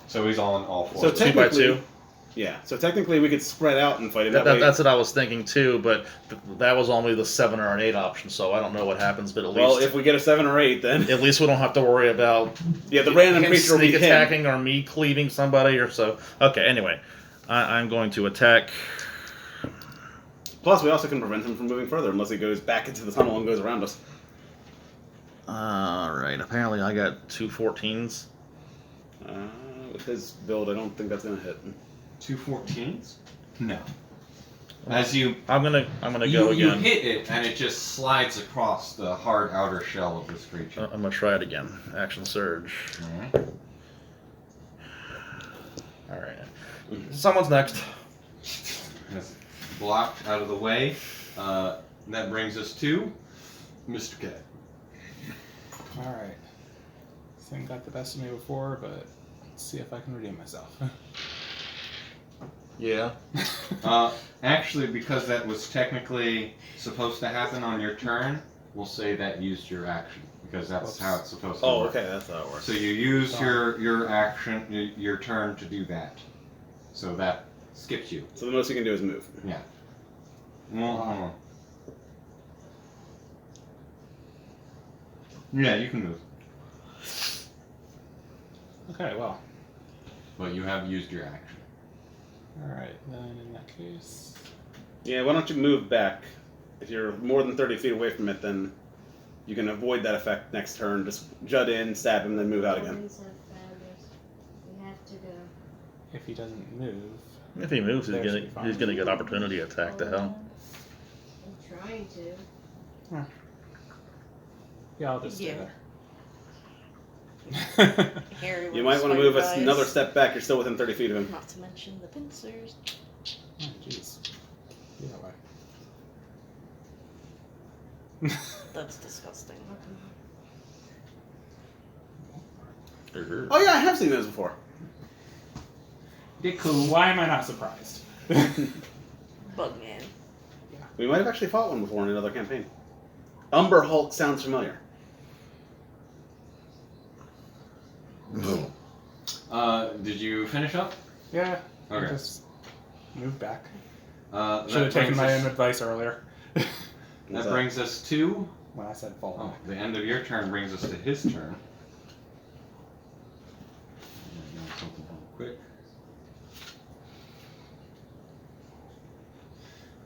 So he's on all four. So of them. 2 by Technically- 2. Yeah, so technically we could spread out and fight it. That way, That's what I was thinking too, but that was only the 7 or an 8 option, so I don't know what happens. But at well, least if we get a 7 or 8, then... at least we don't have to worry about Yeah, the random him creature will be sneak him. attacking or me cleaving somebody or so. Okay, anyway, I'm going to attack. Plus, we also can prevent him from moving further unless he goes back into the tunnel and goes around us. All right. Apparently, I got 2 14s. With his build, I don't think that's going to hit. 2 14s? No. As you I'm gonna go you again. hit it and it just slides across the hard outer shell of this creature. I'm gonna try it again. Action surge. Alright. All right. Someone's next. That's blocked out of the way. That brings us to Mr. Cat. Alright. Thing got the best of me before, but let's see if I can redeem myself. Yeah. Actually, because that was technically supposed to happen on your turn, we'll say that used your action because that's Oops. how it's supposed to Oh, work. okay, that's how it works. So you use your action, your turn to do that. So that skips you. So the most you can do is move. Well, hold on. Yeah, you can move, Okay, well. but you have used your action. Alright, then in that case. Yeah, why don't you move back? If you're more than 30 feet away from it, then you can avoid that effect next turn. Just jut in, stab him, then move out again. Humans have found us. We have to go. If he doesn't move. If he moves, There should be fine. he's gonna get opportunity attack. The hell. I'm trying to. Yeah, I'll just Yeah. do Harry You with might want to spider move eyes. another step back. You're still within 30 feet of him. Not to mention the pincers. Oh, jeez. Be that way. That's disgusting. Oh yeah, I have seen those before. Why am I not surprised? Bugman. We might have actually fought one before in another campaign. Umber Hulk sounds familiar. Did you finish up? Yeah. I Okay. just move back. That Should have taken brings my us- own advice earlier. What's That brings us to When I said fall back. the end of your turn brings us to his turn. Something real quick.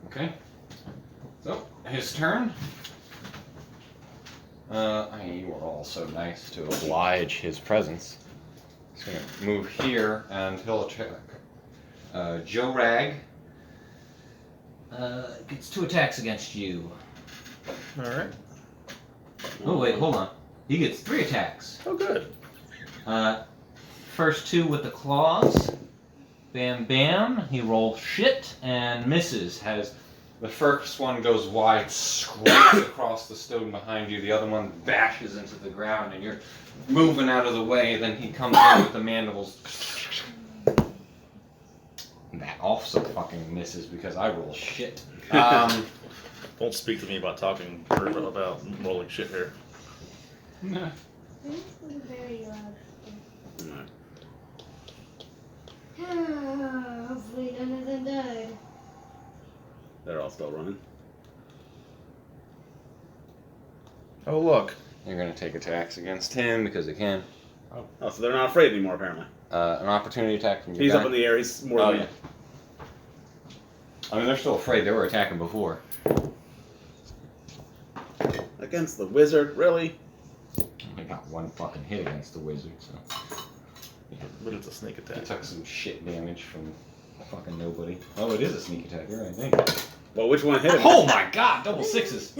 Okay. So his turn. You are all so nice to oblige his presence. He's gonna move here and he'll attack. Joe Rag gets 2 attacks against you. All right. Oh wait, hold on. He gets 3 attacks. Oh, good. First 2 with the claws. Bam bam. He rolls shit and misses. Has the first one goes wide, scrapes across the stone behind you. The other one bashes into the ground, and you're moving out of the way. Then he comes in with the mandibles. That also fucking misses because I roll shit. Don't speak to me about talking or about rolling shit here. This was very loud. Hopefully none of them died. They're all still running. Oh, look. You're going to take attacks against him because he can. Oh, so they're not afraid anymore, apparently. An opportunity attack from your He's guy. up in the air. He's more Oh, than yeah. I mean, they're still afraid. They were attacking before. against the wizard. Really? I got one fucking hit against the wizard, so. But it's a sneak He attack. took some shit damage from fucking nobody. Oh, it is a sneak attack. You're right, I think. Well, which one hit him? Oh my god, double sixes!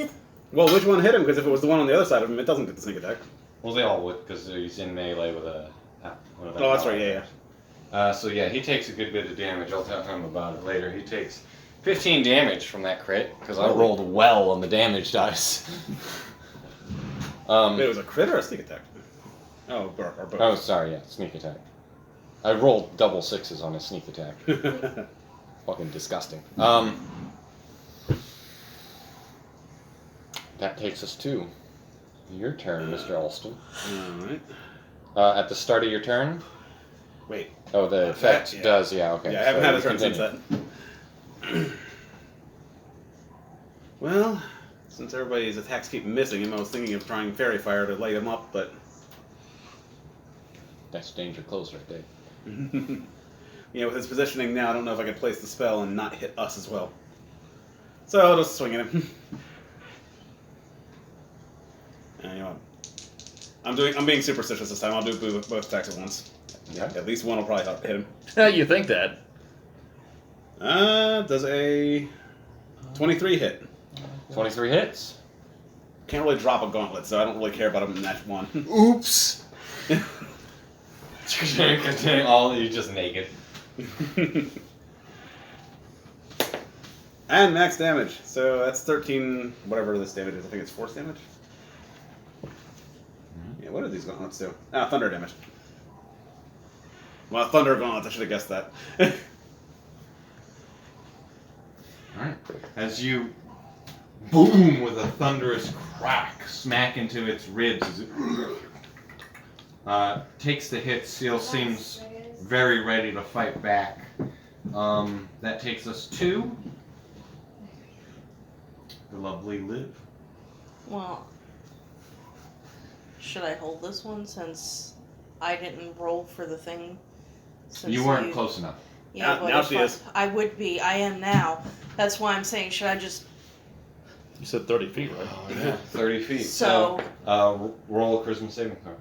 Well, which one hit him? Because if it was the one on the other side of him, it doesn't get the sneak attack. Well, they all would, because he's in melee with a. One of them Oh, that's right. Yeah, yeah. So yeah, he takes a good bit of damage. I'll tell him about it later. He takes 15 damage from that crit, because I rolled well on the damage dice. Wait, it was a crit or a sneak attack? Oh, or both. Oh, sorry, yeah, sneak attack. I rolled double sixes on a sneak attack. Fucking disgusting. That takes us to your turn, Mr. Alston. Alright. At the start of your turn. Wait. Oh, the effect yeah. does, yeah, okay. Yeah, I haven't So had a you turn since continue. that. Well, since everybody's attacks keep missing him, I was thinking of trying Fairy Fire to light him up, but... That's danger close right there. Yeah, with his positioning now, I don't know if I can place the spell and not hit us as well. So I'll just swing at him. You know what? I'm being superstitious this time. I'll do both attacks at once. Yeah. At least one will probably hit him. You think that? Does a 23 hit? 23 hits. Can't really drop a gauntlet, so I don't really care about him in that one. Oops. All you're just naked. And max damage. So that's 13, whatever this damage is. I think it's force damage. Yeah, what do these gauntlets do? Ah, thunder damage. Well, thunder gauntlets, I should have guessed that. Alright. As you boom with a thunderous crack, smack into its ribs as it takes the hit, still seems very ready to fight back. That takes us to the lovely Liv. Well, should I hold this one since I didn't roll for the thing? Since You weren't close enough. Yeah, Now- but now if she is. I would be. I am now. That's why I'm saying, should I just... You said 30 feet, right? Oh, yeah. 30 feet. So- Roll a charisma saving throw.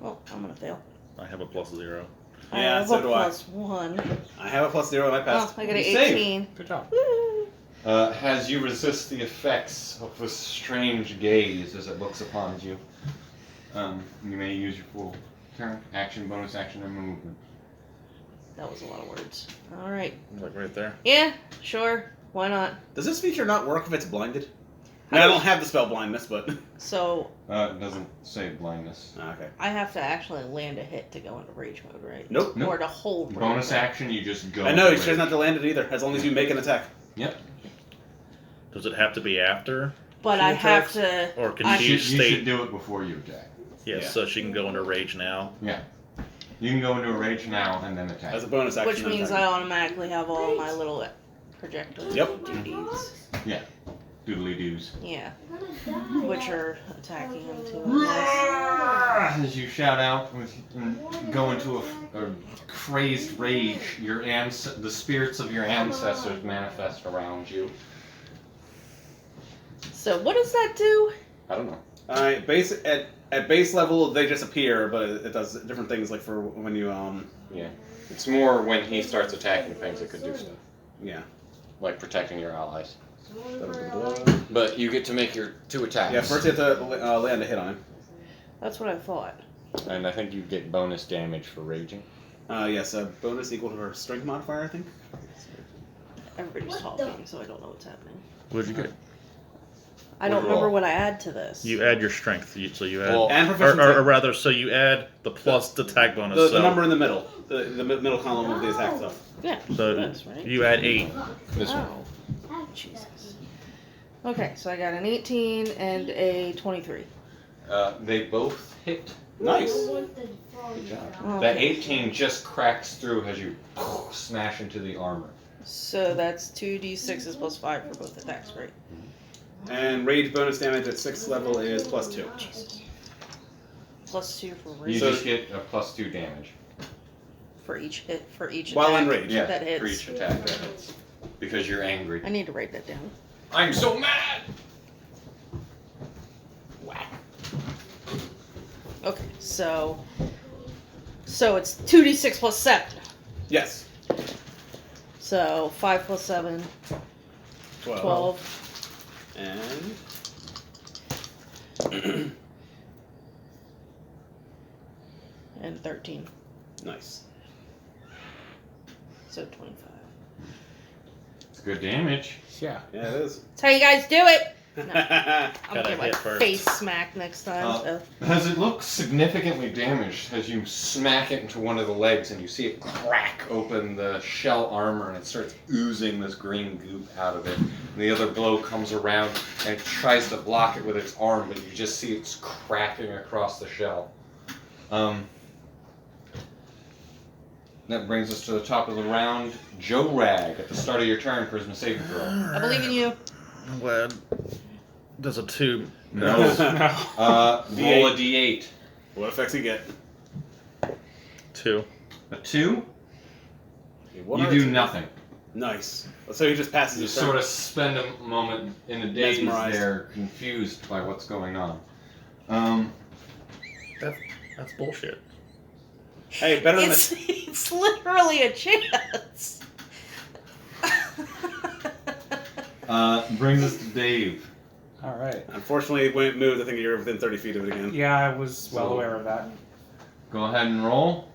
Well, I'm gonna fail. I have a +0. I Yeah, have so a do I. +1. I have a +0 and I Oh, passed. I got an You saved. 18. Good job. Woo! As you resist the effects of this strange gaze as it looks upon you, you may use your full turn, action, bonus action, and movement. That was a lot of words. Alright. Like right there. Yeah, sure. Why not? Does this feature not work if it's blinded? I mean, I don't have the spell blindness, but... So, It doesn't say blindness. Okay. I have to actually land a hit to go into rage mode, right? Nope. Nope. Or to hold rage Bonus mode. action, you just go. I know, you away. choose not to land it either, as long as you make an attack. Yep. Does it have to be after? But she I have attacks? to... Or can I- she You should state? do it before you attack. Yes, Yeah. so she can go into rage now. You can go into a rage now and then attack. As a bonus action. Which means I attack. automatically have all my little projectile Yep. duties. Doodly doos. Yeah. Which are attacking him too, I As you shout out and go into a crazed rage, the spirits of your ancestors manifest around you. guess. So what does that do? I don't know. At base level, they just appear, but it does different things, like for when you, It's more when he starts attacking things that could do stuff. yeah. Like protecting your allies. But you get to make your 2 attacks. Yeah, first you have to land a hit on him. That's what I thought. And I think you get bonus damage for raging. Yes, a bonus equal to her strength modifier, I think. Everybody's talking, so I don't know what's happening. What did you get? I don't Overall. remember what I add to this. You add your strength, so you add, Well, And or, proficiency. or rather, so you add the plus attack bonus. The so number in the middle. The middle column of the attack stuff. Yeah, so this, right? you add 8. This one. Oh, Jesus. Okay, so I got an 18 and a 23. They both hit. Nice. Good job. Okay. That 18 just cracks through as you smash into the armor. So that's 2d6s plus 5 for both attacks, right? And rage bonus damage at 6th level is +2. +2 for You rage. just get a +2 damage. For each hit, for each While attack in rage. Yeah, that hits. for each attack that hits. Because you're angry. I need to write that down. I'm so mad! Okay, so it's 2d6 plus 7. Yes. So 5 plus 7, 12. And And 13. nice. So 25. It's good damage. Yeah. Yeah, it is. That's how you guys do it! I'm Gotta gonna get my hit first. face smacked next time. so. As it looks significantly damaged, as you smack it into one of the legs and you see it crack open the shell armor and it starts oozing this green goop out of it. And the other blow comes around and it tries to block it with its arm, but you just see it's cracking across the shell. That brings us to the top of the round. Joe Rag, at the start of your turn, charisma saving throw. I believe in you. I'm glad. Does a 2. No. No. Roll a d8. What effects you get? 2. A 2? One You or do two? nothing. Nice. So he just passes You his sort turn. of spend a moment in a daze Mesmerized. there, confused by what's going on. That's bullshit. Hey, better than It's literally a chance. Brings us to Dave. All right. Unfortunately, when it moved, I think you're within 30 feet of it again. Yeah, I was well So- aware of that. Go ahead and roll.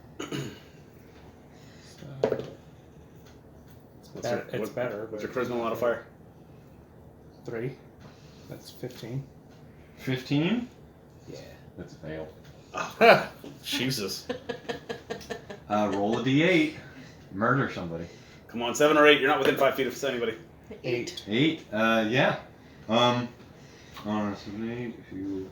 What's It's better, What's but your charisma modifier? 3. That's 15. 15? Yeah. That's a fail. Jesus. Roll a d8. Murder somebody. Come on, 7 or 8. You're not within 5 feet of anybody. 8. 8? Yeah. On a 7, 8, if you...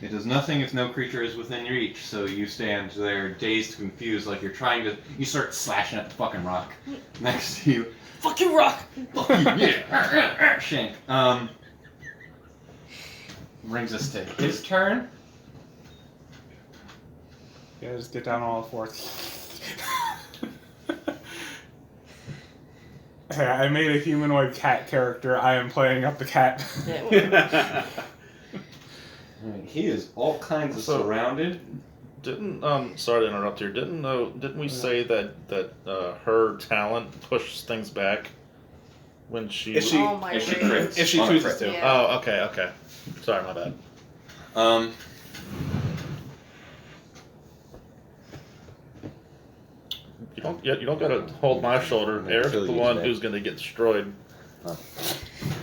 It does nothing if no creature is within reach, so you stand there dazed, confused, like you're trying to... You start slashing at the fucking rock next to you. Fuck you, Rock! Fuck you, yeah! Shank. Brings us to his turn. Yeah, just get down on all fours. Hey, I made a humanoid cat character. I am playing up the cat. Yeah, He is all kinds of So- surrounded. Didn't sorry to interrupt here. Didn't we say that her talent pushes things back when she? If she- oh my if she goodness. crits. If she On a chooses crit. to. Yeah. Oh, okay. Sorry, my bad. You don't gotta hold my shoulder. Eric's Kill the you one today. who's gonna get destroyed.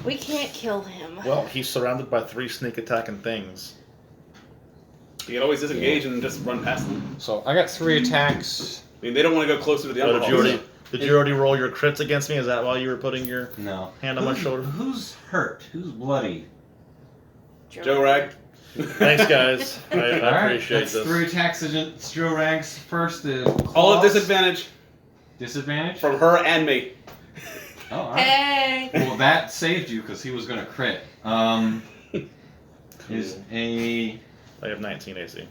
We can't kill him. Well, he's surrounded by 3 sneak attacking things. You can always disengage and just run past them. So I got 3 attacks. I mean, they don't want to go closer to the Oh, alcohol. did you already roll your crits against me? Is that why you were putting your No. hand on my shoulder? Who's hurt? Who's bloody? Joe Rag. Thanks, guys. I Alright, appreciate that's this. 3 attacks against Joe Rags. First is All at claws. disadvantage Disadvantage? from her and me. Oh, alright. Hey! Well, that saved you because he was going to crit. Is a... I have 19 AC.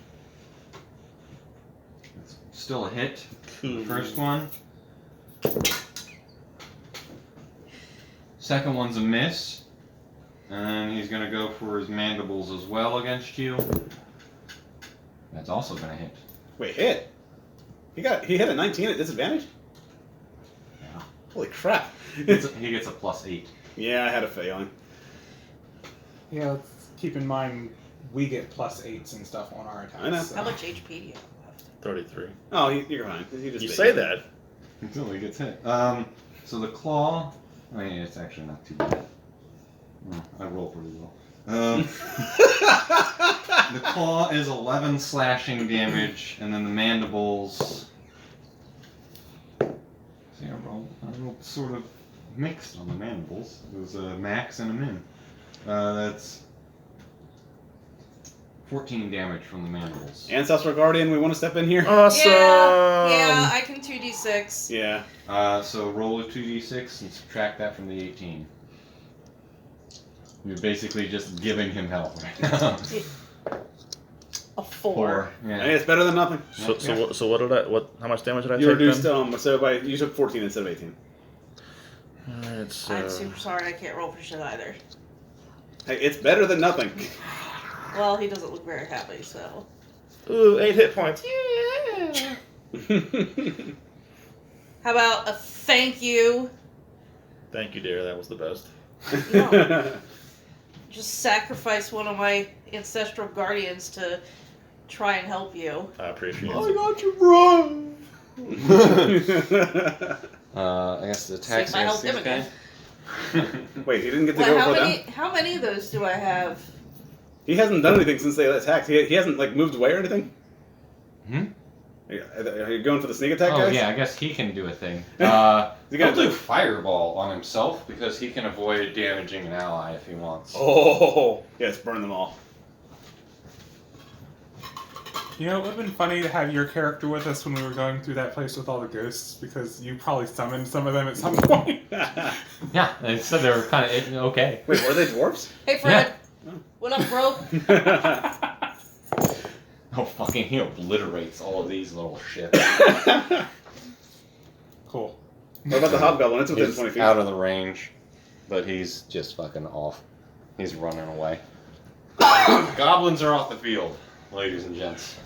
It's still a hit. Cool. The first one. Second one's a miss. And he's going to go for his mandibles as well against you. That's also going to hit. Wait, hit? He hit a 19 at disadvantage? Yeah. Holy crap. He gets a +8. Yeah, I had a failing. Yeah, let's keep in mind we get +8s and stuff on our attacks. I know. so- How much HP do you have left? 33. Oh, you're fine. You just You bait say me. that. Until he gets hit. So the claw... I mean, it's actually not too bad. I roll pretty well. The claw is 11 slashing damage, and then the mandibles... See, I rolled sort of mixed on the mandibles. It was a max and a min. That's 14 damage from the mandibles. Ancestral Guardian, we want to step in here? Awesome. Yeah, I can 2d6. Yeah. So roll a 2d6 and subtract that from the 18. You're basically just giving him help right now. A 4. Hey, Yeah. it's better than nothing. So what did I? What? How much damage did I You take? reduced then? so you took 14 instead of 18. It's, I'm super sorry. I can't roll for shit either. Hey, it's better than nothing. Well, he doesn't look very happy, so. Ooh, 8 hit points. Yeah. How about a thank you? Thank you, dear. That was the best. No. Just sacrifice one of my ancestral guardians to try and help you. I appreciate I it. got you, bro. I guess the attacks See if I help against him these again. guys. Wait, he didn't get to Well, go how for many? them? How many of those do I have? He hasn't done anything since they attacked. He hasn't like moved away or anything. Hmm? Are you going for the sneak attack, Oh guys? yeah, I guess he can do a thing. Is he He'll gonna do do? fireball on himself because he can avoid damaging an ally if he wants. Oh, yes, burn them all. You know, it would have been funny to have your character with us when we were going through that place with all the ghosts, because you probably summoned some of them at some point. Yeah, they said they were kind of okay. Wait, were they dwarves? Hey, Fred. What up, bro? Oh fucking, he obliterates all of these little shit. Cool. What about the hobgoblin? It's within He's 20 feet. out of the range, but he's just fucking off. He's running away. Goblins are off the field, ladies and gents.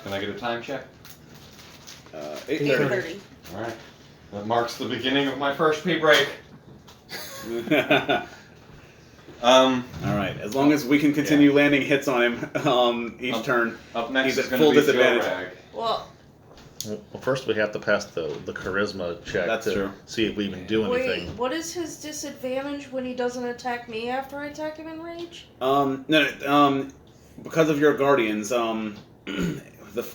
Can I get a time check? 8:30. 8:30. Alright. That marks the beginning of my first pee break. All right. As long as we can continue landing hits on him each turn. Up next He's is at going to full be disadvantage. Joe Rag. Well, Well, first we have to pass the charisma check That's to true. see if we even do wait. anything. What is his disadvantage when he doesn't attack me after I attack him in rage? Because of your guardians, the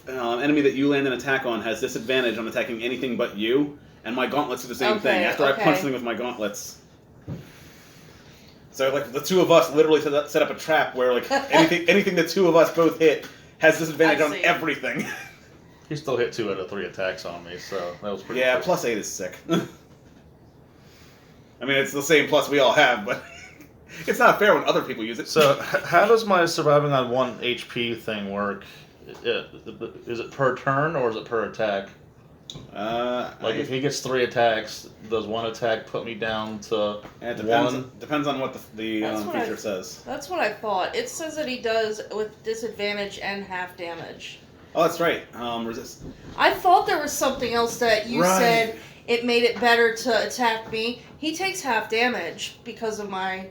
enemy that you land an attack on has disadvantage on attacking anything but you, and my gauntlets do the same thing. Okay, After I okay. punch something with my gauntlets. So, like, the two of us literally set up a trap where, like, anything the two of us both hit has disadvantage I on see. everything. He still hit 2 out of 3 attacks on me, so that was pretty. Yeah, cool. +8 is sick. I mean, it's the same plus we all have, but it's not fair when other people use it. So, how does my surviving on 1 HP thing work? Is it per turn or is it per attack? Like, if he gets 3 attacks, does 1 attack put me down to it depends, 1? depends on what the That's what feature says. That's what I thought. It says that he does with disadvantage and half damage. Oh, that's right. Resist. I thought there was something else that you Right. said it made it better to attack me. He takes half damage because of my.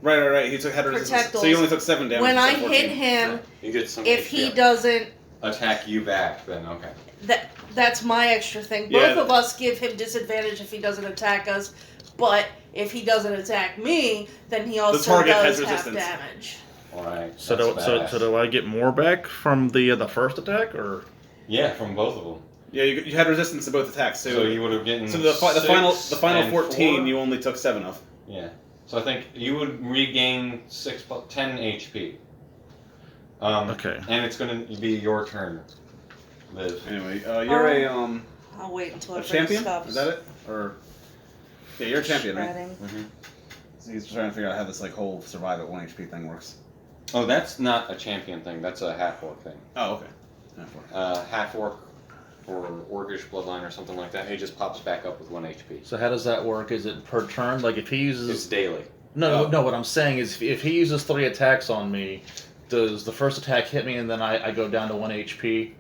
Right. He had resistance. So you only took 7 damage. When I instead of hit 14. him, You get some if he HP. doesn't, Attack you back, then okay. that's my extra thing. Yeah. Both of us give him disadvantage if he doesn't attack us, but if he doesn't attack me, then he also target does has half resistance. damage. Alright. So do I get more back from the first attack, or Yeah, from both of them. Yeah, you had resistance to both attacks. So you would have gotten So the six final and 14 4? you only took 7 of. Yeah. So I think you would regain 10 HP. Okay. And it's going to be your turn, Liv. Anyway, you're I'll wait until a everybody champion. stops. Is that it? Or yeah, you're a champion, right? shredding. So he's trying to figure out how this like whole survive at 1 HP thing works. Oh, that's not a champion thing. That's a half orc thing. Oh, okay. Half orc or orcish bloodline or something like that. He just pops back up with 1 HP. so how does that work? Is it per turn? Like if he uses It's daily. no. Oh. No, what I'm saying is if he uses 3 attacks on me, does the first attack hit me and then I go down to 1 HP?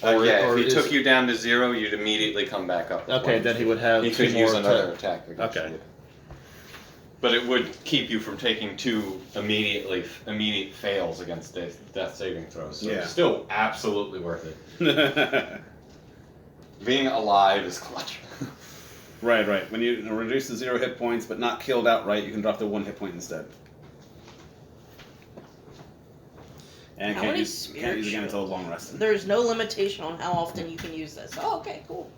Or- Yeah, or if he is- took you down to 0, you'd immediately come back up. with Okay, 1 then he HP. would have He 2 could more use another attack. attack against Okay. you. But it would keep you from taking 2 immediate fails against death saving throws. So Yeah. it's still absolutely worth it. right. Being alive is clutch. When you reduce to 0 hit points but not killed outright, you can drop to 1 hit point instead. And How can't many use again until a long rest. There's no limitation on how often you can use this. Oh, okay, cool.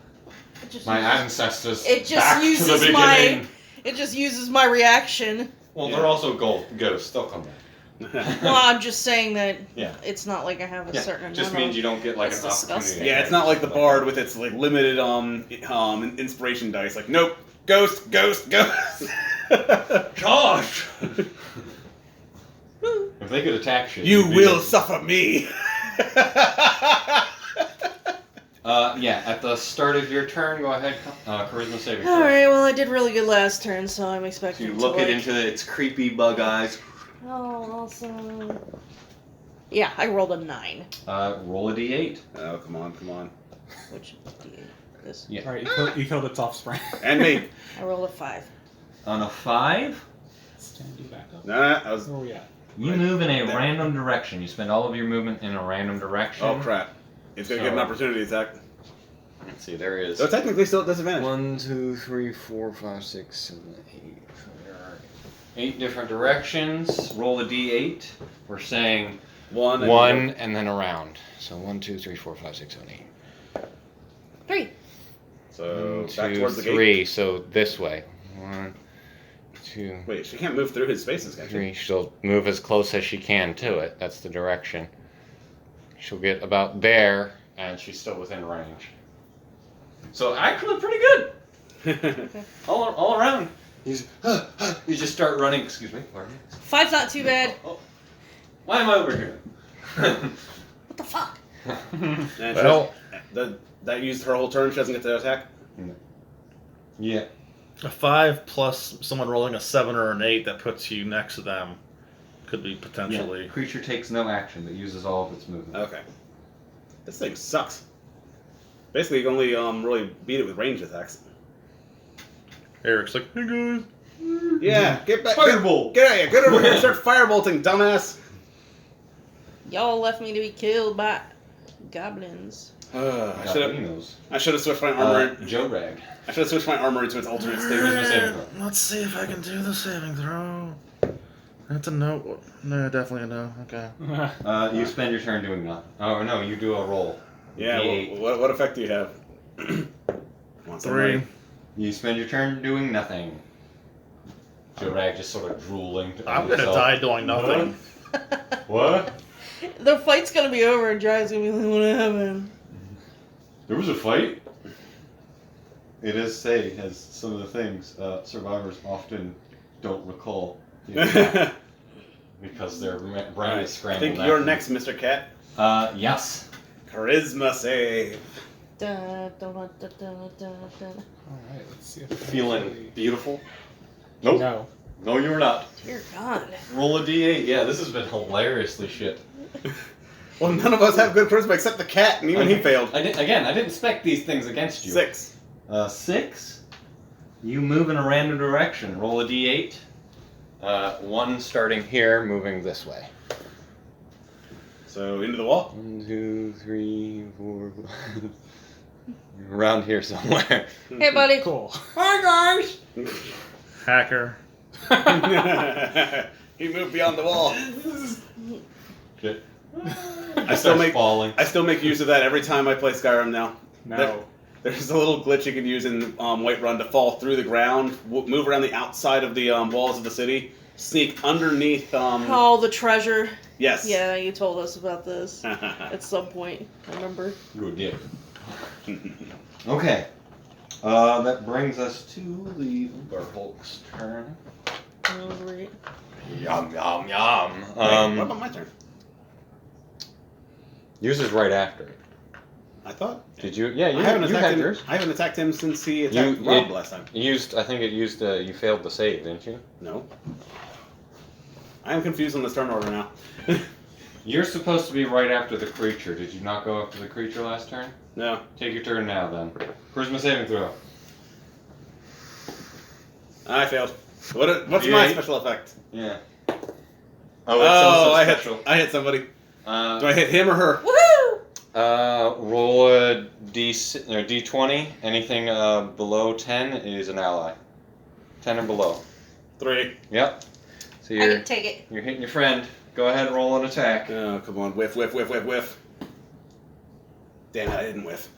It just My uses- ancestors. It just back to the uses beginning. my- It just uses my reaction. Well, Yeah. they're also ghosts. They'll come back. Well, I'm just saying that Yeah. it's not like I have a Yeah, certain amount just of... means you don't get like That's an opportunity. disgusting. Yeah, it's not like the bard with its like limited inspiration dice. Like, nope, ghost. Josh! If they could attack shit, You you'd be will like- suffer me. Yeah, at the start of your turn, go ahead, charisma saving throw. Alright, well, I did really good last turn, so I'm expecting You to look like... it into its creepy bug eyes. Oh, awesome. Yeah, I rolled a 9. Roll a d8. Oh, come on, come on. Which, this. Yeah. Alright, you killed its offspring. And me. I rolled a 5. On a 5, Stand you back up. Nah, I was. Where are we at? you Right move in a there. random direction. You spend all of your movement in a random direction. Oh crap! It's gonna get an So- opportunity attack. Let's see, there is So technically, still at disadvantage. 1, 2, 3, 4, 5, 6, 7, 8. There are 8 different directions. Roll a d8. We're saying One. 1 and then around. So 1, 2, 3, 4, 5, 6, 7, 8. 3. So 1, back 2, towards the gate. 3. So this way. 1, 2, Wait, she can't move through his spaces, can she? 3. She'll move as close as she can to it. That's the direction. She'll get about there. and she's still within range. So actually pretty good. All around. You just start running. Excuse me. Pardon me. 5's not too bad. Oh. Why am I over here? What the fuck? And she Well, that used her whole turn. She doesn't get to attack. Yeah. a 5 plus someone rolling a 7 or an 8 that puts you next to them could be potentially. Creature takes no action but uses all of its movement. Okay. This thing sucks. Basically, you can only really beat it with range attacks. Eric's like, hey guys. Yeah, get back. Firebolt. Get out of here. Get over here and start firebolting, dumbass. Y'all left me to be killed by goblins. I should have. Goblins. I should have switched my armor. Joe Rag. I should have switched my armor to its alternate state. Charisma saving throw. Let's see if I can do the saving throw. That's a no. No, definitely a no. Okay. You spend your turn doing nothing. Oh no, you do a roll. Yeah. D8. What effect do you have? Come on, 3. somebody. You spend your turn doing nothing. Joe Rag just sort of drooling. To I'm gonna himself. die doing nothing. What? The fight's gonna be over and Giant's gonna be like, what happened? There was a fight? It is say, as some of the things survivors often don't recall. Because their brain Alright, is I scrambled. think you're after. next, Mr. Cat. Yes. Charisma save. Da, da, da, da, da, da. Alright, let's see if I Feeling actually- beautiful? Nope. No. No, you're not. Dear God. Roll a d8. Yeah, this has been hilariously shit. Well, none of us have good charisma except the cat, and even he failed. I didn't expect these things against you. 6. 6. You move in a random direction. Roll a d8. 1 starting here, moving this way. So into the wall. 1, 2, 3, 4, 5. Around here somewhere. Hey, buddy. Cool. Hi guys. Hacker. He moved beyond the wall. Shit. I still make falling. I still make use of that every time I play Skyrim now. No. There's a little glitch you can use in Whiterun to fall through the ground, move around the outside of the walls of the city, sneak underneath. Oh, the treasure. Yes. Yeah, you told us about this at some point. I remember. You a dick. Okay. That brings us to the Uberhulk's turn. Oh, great. Yum, yum, yum. What about my turn? Yours is right after it. I thought. Did you? Yeah, you, I haven't you attacked had him. yours. I haven't attacked him since he attacked You- Rob it- last time. You used, I think it used, you failed the save, didn't you? No. I am confused on this turn order now. You're supposed to be right after the creature. Did you not go after the creature last turn? No. Take your turn now then. Charisma saving throw. I failed. What's my D8? special effect? Yeah. Oh, I special. hit somebody. Do Uh, I hit him or her? Woohoo! Roll a D20. Anything below 10 is an ally. 10 or below. 3. Yep. So I you're can take it. you're hitting your friend. Go ahead and roll an attack. Oh, come on. Whiff, whiff, whiff, whiff, whiff. Damn it, I didn't whiff.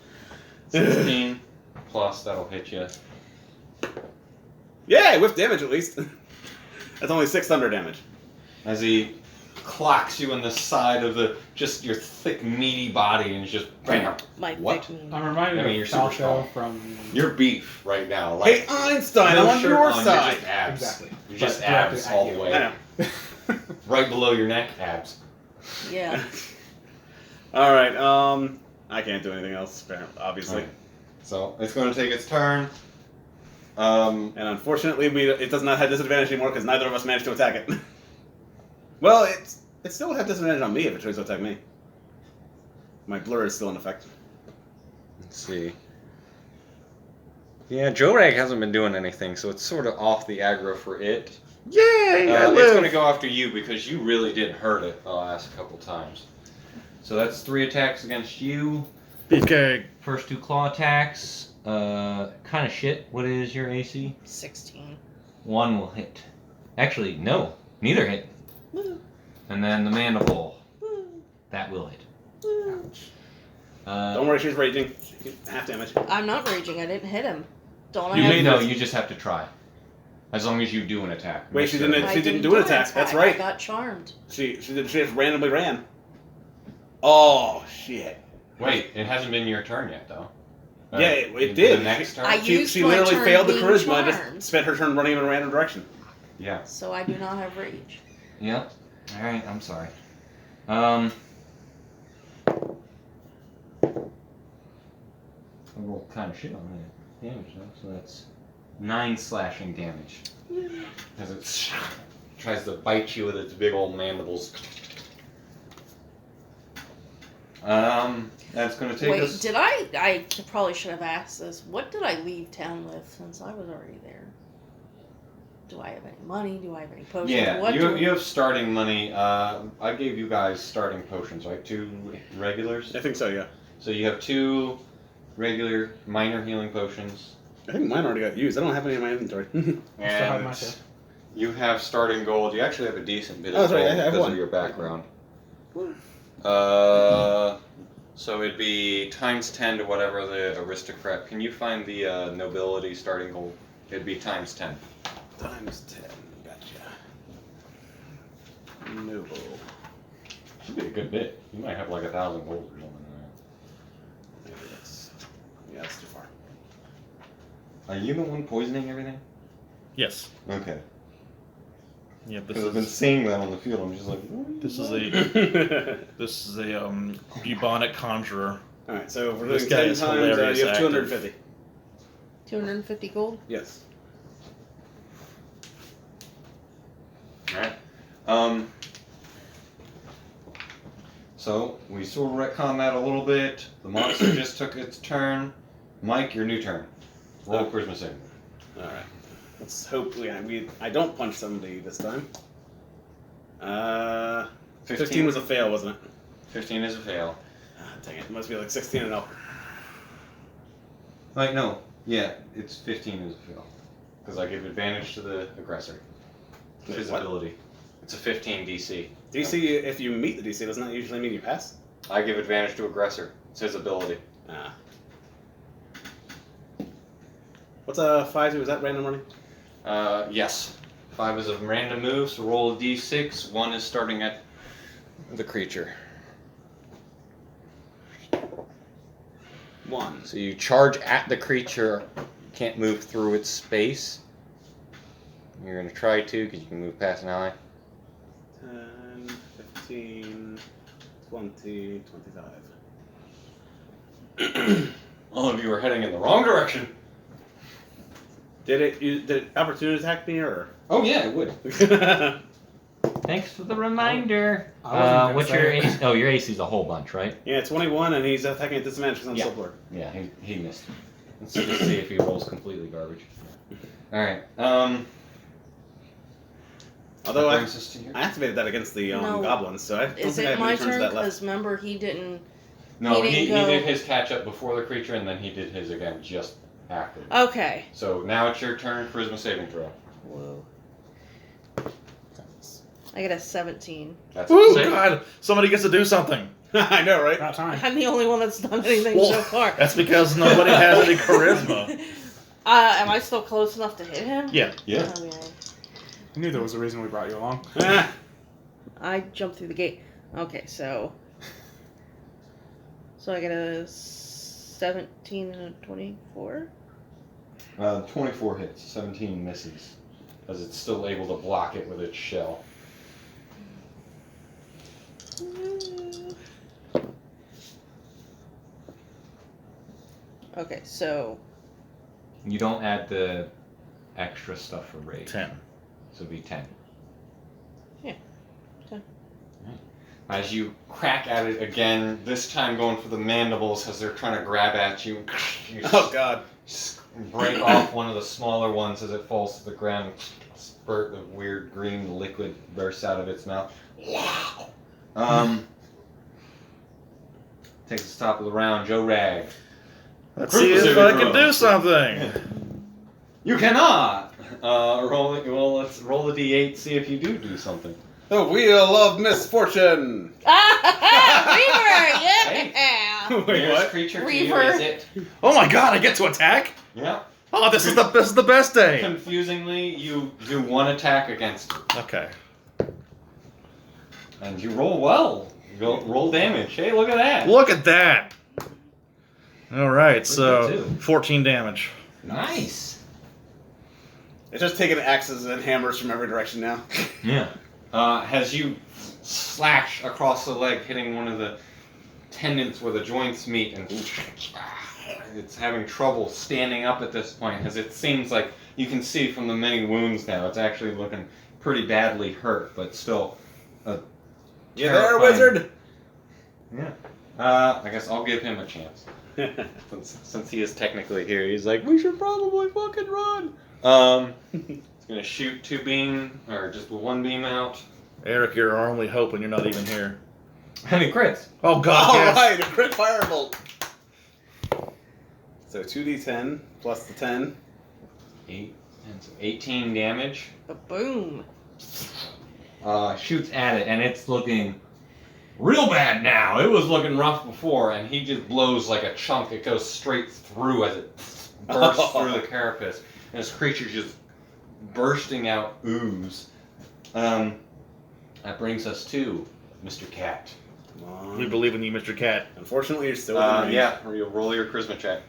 16 plus that'll hit you. Yeah, whiff damage at least. That's only 6 thunder damage. As he clocks you in the side of just your thick, meaty body, and just bam. My What? thick meat. I'm reminded I mean, you're of super Falco strong. from. You're beef right now. Hey Like, Einstein, no I'm on shirt your on, side. You're just abs. Exactly. You're just But directed abs at all the you. way. I know. Right below your neck, abs. Yeah. All right. I can't do anything else. Apparently, obviously. Right. So it's going to take its turn. And unfortunately, it does not have disadvantage anymore because neither of us managed to attack it. Well, it still would have disadvantage on me if it tries to attack me. My blur is still in effect. Let's see. Yeah, Jorag hasn't been doing anything, so it's sort of off the aggro for it. Yay! I It's live. going to go after you because you really did hurt it the last couple times. So that's 3 attacks against you. Beefcake. First 2 claw attacks. Kind of shit. What is your AC? 16. 1 will hit. Actually, no. Neither hit. Woo. And then the mandible. Woo. That will hit. Woo. Don't worry, she's raging. Half damage. I'm not raging. I didn't hit him. Don't I You have may know. You just have to try. As long as you do an attack. Wait, she didn't- I she didn't do an attack. That's right. I got charmed. She just randomly ran. Oh shit. Wait, it hasn't been your turn yet, though. Yeah, it The did. next turn. I She used my literally turn failed the being charisma and charmed. just spent her turn running in a random direction. Yeah. So I do not have rage. Yep. All right. I'm sorry. I rolled kind of shit on the damage though, so that's 9 slashing damage. As it tries to bite you with its big old mandibles. That's going to take Wait, us. did I probably should have asked this. What did I leave town with since I was already there? Do I have any money? Do I have any potions? Yeah, What you have starting money. I gave you guys starting potions, right? 2 regulars. I think so, yeah. So you have 2 regular minor healing potions. I think mine already got used. I don't have any in my inventory. have And mine too. you have starting gold. You actually have a decent bit Oh, of that's right, gold I have because one. of your background. Woo. So it'd be times 10 to whatever the aristocrat. Can you find the nobility starting gold? It'd be times 10. Times 10. Gotcha. Noble. Should be a good bit. You might have like 1,000 gold or something Maybe that's... Yeah, that's too far. like that. Are you the one poisoning everything? Yes. Okay. Yeah. This Because I've been is seeing that on the field. I'm just like, what? this is a bubonic conjurer. Alright, so if we're This doing guy 10 is times, hilarious you have active. 250. 250 gold? Yes. Alright. So we sort of retcon that a little bit. The monster just took its turn. Mike, your new turn. Roll charisma saving. Alright. Let's hope I don't punch somebody this time. 15 was a fail, wasn't it? 15 is a fail. Ah, dang it. It must be like 16 and up. Like, no. Yeah, it's 15 is a fail. Because I give advantage to the aggressor. Wait, His what? ability. It's a 15 DC. DC, if you meet the DC, doesn't that usually mean you pass? I give advantage to aggressor. It's his ability. Ah. What's a 5 do? Is that random running? Yes. 5 is a random move, so roll a d6. 1 is starting at the creature. 1. So you charge at the creature, you can't move through its space. You're going to try to, because you can move past an ally. 10, 15, 20, 25. All of you are heading in the wrong direction. Did it opportunity attack me or? Oh yeah, it would. Yeah, Thanks for the reminder. I wasn't gonna What's say your it. AC? Oh, your AC's a whole bunch, right? 21, and he's attacking at disadvantage because I'm Yeah. still blurred. Yeah, he missed. Let's just see if he rolls completely garbage. All right. Although that I brings us to your... activated that against the No. goblins, so I don't Is think I it have my any turns turn? of that left. Because remember, he didn't. No, he he didn't go- did his catch up before the creature, and then he did his again just after. Okay. So now it's your turn. Charisma saving throw. Whoa. I got a 17. That's Oh save. God! Somebody gets to do something. I know, right? About time. I'm the only one that's done anything Well, so far. That's because nobody has any charisma. Am I still close enough to hit him? Yeah. Yeah. Okay. I knew there was a reason we brought you along. Ah, I jumped through the gate. Okay, so I get a 17 and a 24. 24 hits, 17 misses, as it's still able to block it with its shell. Okay, so You don't add the extra stuff for rage. 10. So it'd be 10. Yeah, 10. Right. As you crack at it again, this time going for the mandibles as they're trying to grab at you. You Oh God. break off one of the smaller ones as it falls to the ground. A spurt of weird green liquid bursts out of its mouth. Takes the stop of the round. Joe Rag. Let's see if I can do something. You cannot! Roll it. Well, let's roll the d8, see if you do something. The wheel of misfortune. Reaver! Yeah! Wait, Nearest what? creature to Reaver. you is it? Oh my god, I get to attack? Yeah. Oh, this is the best day. Confusingly, you do one attack against it. Okay. And you roll well. You roll damage. Hey, look at that. Look at that. All right, so Look at that, too. 14 damage. Nice. It's just taking axes and hammers from every direction now. Yeah. As you slash across the leg, hitting one of the tendons where the joints meet, and it's having trouble standing up at this point, as it seems like you can see from the many wounds now, it's actually looking pretty badly hurt, but still. You there, Terrifying. wizard? Yeah. I guess I'll give him a chance. Since he is technically here, he's like, we should probably fucking run. He's gonna shoot 2 beam, or just 1 beam out. Eric, you're our only hope when you're not even here. And he crits. Oh god, yes. Alright, a crit firebolt. So 2d10 plus the 10. 8, and so 18 damage. Boom. Shoots at it, and it's looking real bad now. It was looking rough before, and he just blows like a chunk. It goes straight through as it bursts through the carapace. And this creature's just bursting out ooze. That brings us to Mr. Cat. Come on. We believe in you, Mr. Cat. Unfortunately, you're still in range. Yeah, you'll roll your charisma check.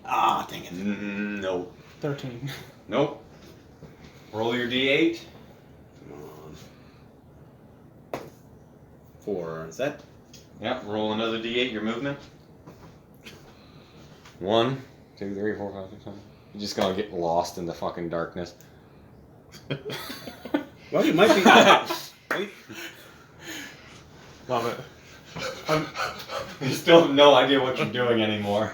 Ah, dang it. Nope. 13. Nope. Roll your d8. Come on. 4. Is that? Yep, roll another d8, your movement. 1, 2, 3, 4, 5, 6, 7. You're just gonna get lost in the fucking darkness. Well, you might be. Wait. Love it. You still have no idea what you're doing anymore.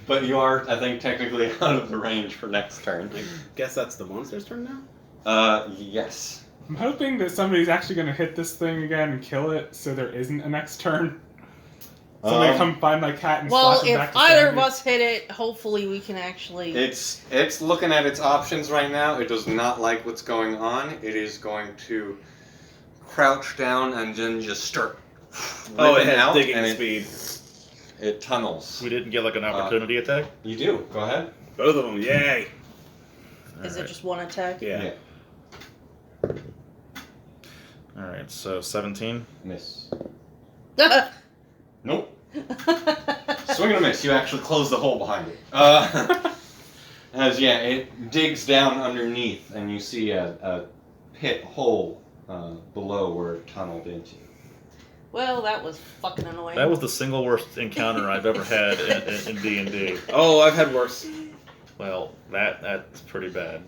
But you are, I think, technically out of the range for next turn. I guess that's the monster's turn now? Yes. I'm hoping that somebody's actually going to hit this thing again and kill it, so there isn't a next turn. Somebody come find my cat and Well, slap it if back to either sanity. of us hit it, hopefully we can actually. It's looking at its options right now. It does not like what's going on. It is going to crouch down and then just start Oh, it ripping has out, digging and speed. It tunnels. We didn't get like an opportunity attack? You do. Go ahead. Both of them, yay! Is it just one attack? Yeah. Alright, so 17. Miss. Nope. Swing and a miss. You actually close the hole behind it. As it digs down underneath, and you see a pit hole below where it tunneled into. Well, that was fucking annoying. That was the single worst encounter I've ever had in D&D. Oh, I've had worse. Well, that's pretty bad.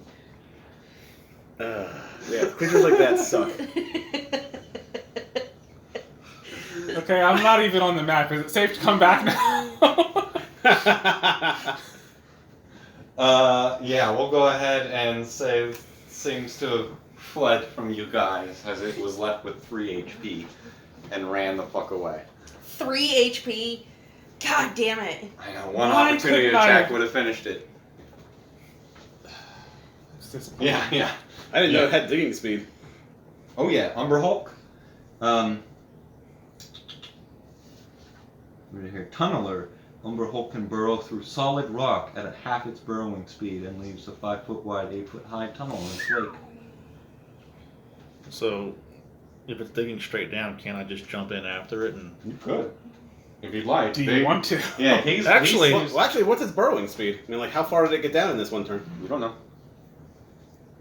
Yeah, creatures like that suck. Okay, I'm not even on the map. Is it safe to come back now? Yeah, we'll go ahead and say it seems to have fled from you guys as it was left with 3 HP and ran the fuck away. 3 HP? God damn it. I know, one Why opportunity couldn't I attack have- would have finished it. It's disappointing. Yeah. I didn't know it had digging speed. Oh yeah, Umber Hulk. Right here, Tunneler. Umber Hulk can burrow through solid rock at half its burrowing speed and leaves a 5-foot wide, 8-foot high tunnel in its wake. So, if it's digging straight down, can't I just jump in after it? And You could, if you'd like. Do you want to? Yeah, he's Actually- he's- Well, actually, what's its burrowing speed? I mean, like, how far did it get down in this one turn? you don't know.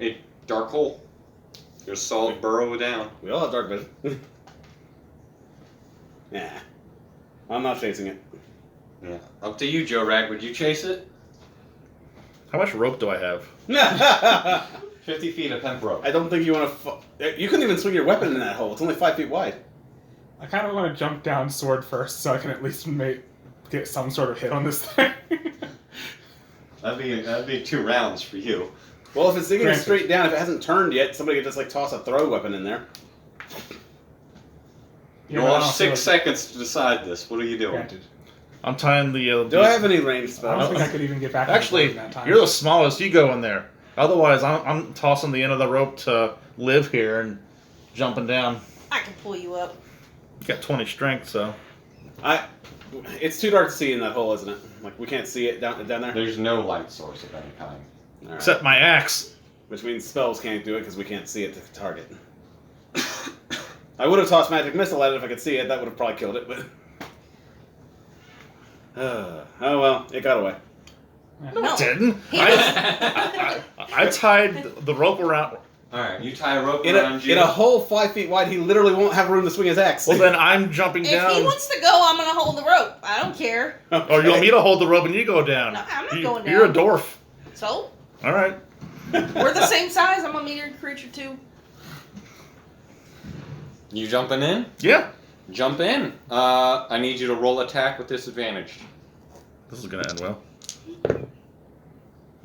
A dark hole. Just solid burrow down. We all have dark vision. Nah. I'm not chasing it. Yeah. Up to you, Joe Rag. Would you chase it? how much rope do I have? I 50 feet of hemp rope. don't think you want to. You couldn't even swing your weapon in that hole. It's only 5 feet wide. I kind of want to jump down sword first, so I can at least get some sort of hit on this thing. That'd be 2 rounds for you. Well, if it's digging Granted. straight down, if it hasn't turned yet, somebody could just like toss a throw weapon in there. You Yeah, but I have don't 6 feel- seconds to decide this. What are you doing? Granted. I'm tying the. Do I have any ranged I don't spells? think I could even get back. on the Actually, board in that time. you're the smallest. You go in there. Otherwise, I'm tossing the end of the rope to live here and jumping down. I can pull you up. You got 20 strength, so. It's too dark to see in that hole, isn't it? Like we can't see it down there. There's no light source of any kind. All right. Except my axe. Which means spells can't do it because we can't see it to target. I would have tossed magic missile at it if I could see it. That would have probably killed it, but. Oh well, it got away. No. It didn't. He I tied the rope around. Alright, you tie a rope In around you. a hole 5 feet wide, he literally won't have room to swing his axe. Well, then I'm jumping If he down. wants to go, I'm gonna hold the rope. I don't care. Or you want me to hold the rope and you go down? No, I'm not You- going You're a down. dwarf. So All right. we're the same size. I'm a meteor creature too. You jumping in? Yeah. Jump in. I need you to roll attack with disadvantage. This is gonna end well.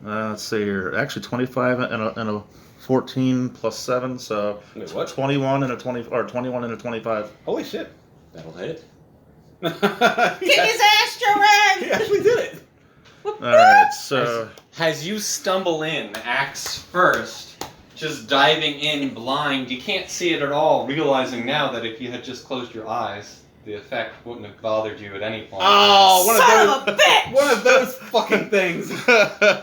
Let's see here. Actually, 25 and a 14 plus 7, so Wait, what? 21 and a 20 or 21 and a 25. Holy shit. That'll hit. He Kick his ass, Joe actually did it. All right, so As you stumble in, axe first, just diving in blind, you can't see it at all, realizing now that if you had just closed your eyes, the effect wouldn't have bothered you at any point. Oh, one Son of of a bitch! One of those fucking things.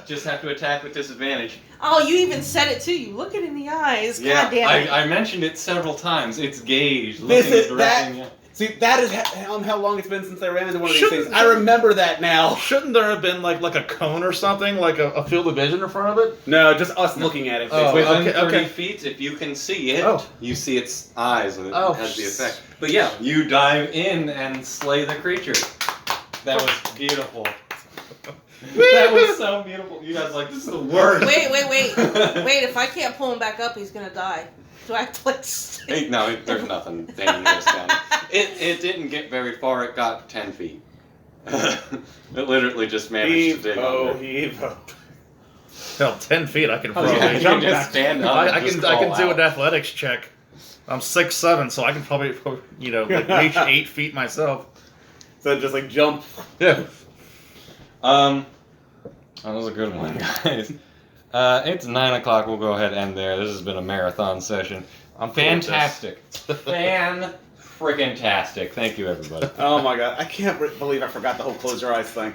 Just have to attack with disadvantage. Oh, you even said it too. You look it in the eyes. Yeah, God damn it. I mentioned it several times. It's gauged. This Looking is- directly in. See, that is how long it's been since I ran into one of these Shouldn't- things. I remember that now. shouldn't there have been like a cone or something, like a field of vision in front of it? No, just us looking at it. Oh, basically. Within okay, 30 okay. feet, if you can see it, Oh. you see its eyes, and it Oh, has the effect. But yeah, you dive in and slay the creature. That was beautiful. That was so beautiful. You guys are like, this is the worst. Wait. Wait, if I can't pull him back up, he's gonna die. Do I have to like Hey, no, there's nothing dangerous down there. It didn't get very far. It got 10 feet. It literally just managed to dig under. Evo. Hell, 10 feet I can Oh, probably. Yeah, you jump can back. just stand up. I and just can I can crawl do out. an athletics check. I'm 6'7", so I can probably like reach 8 feet myself. So just like jump. Yeah. That was a good one, guys. It's 9 o'clock. We'll go ahead and end there. This has been a marathon session. Fantastic. Fan-friggin-tastic. Thank you, everybody. Oh my god, I can't believe I forgot the whole close your eyes thing.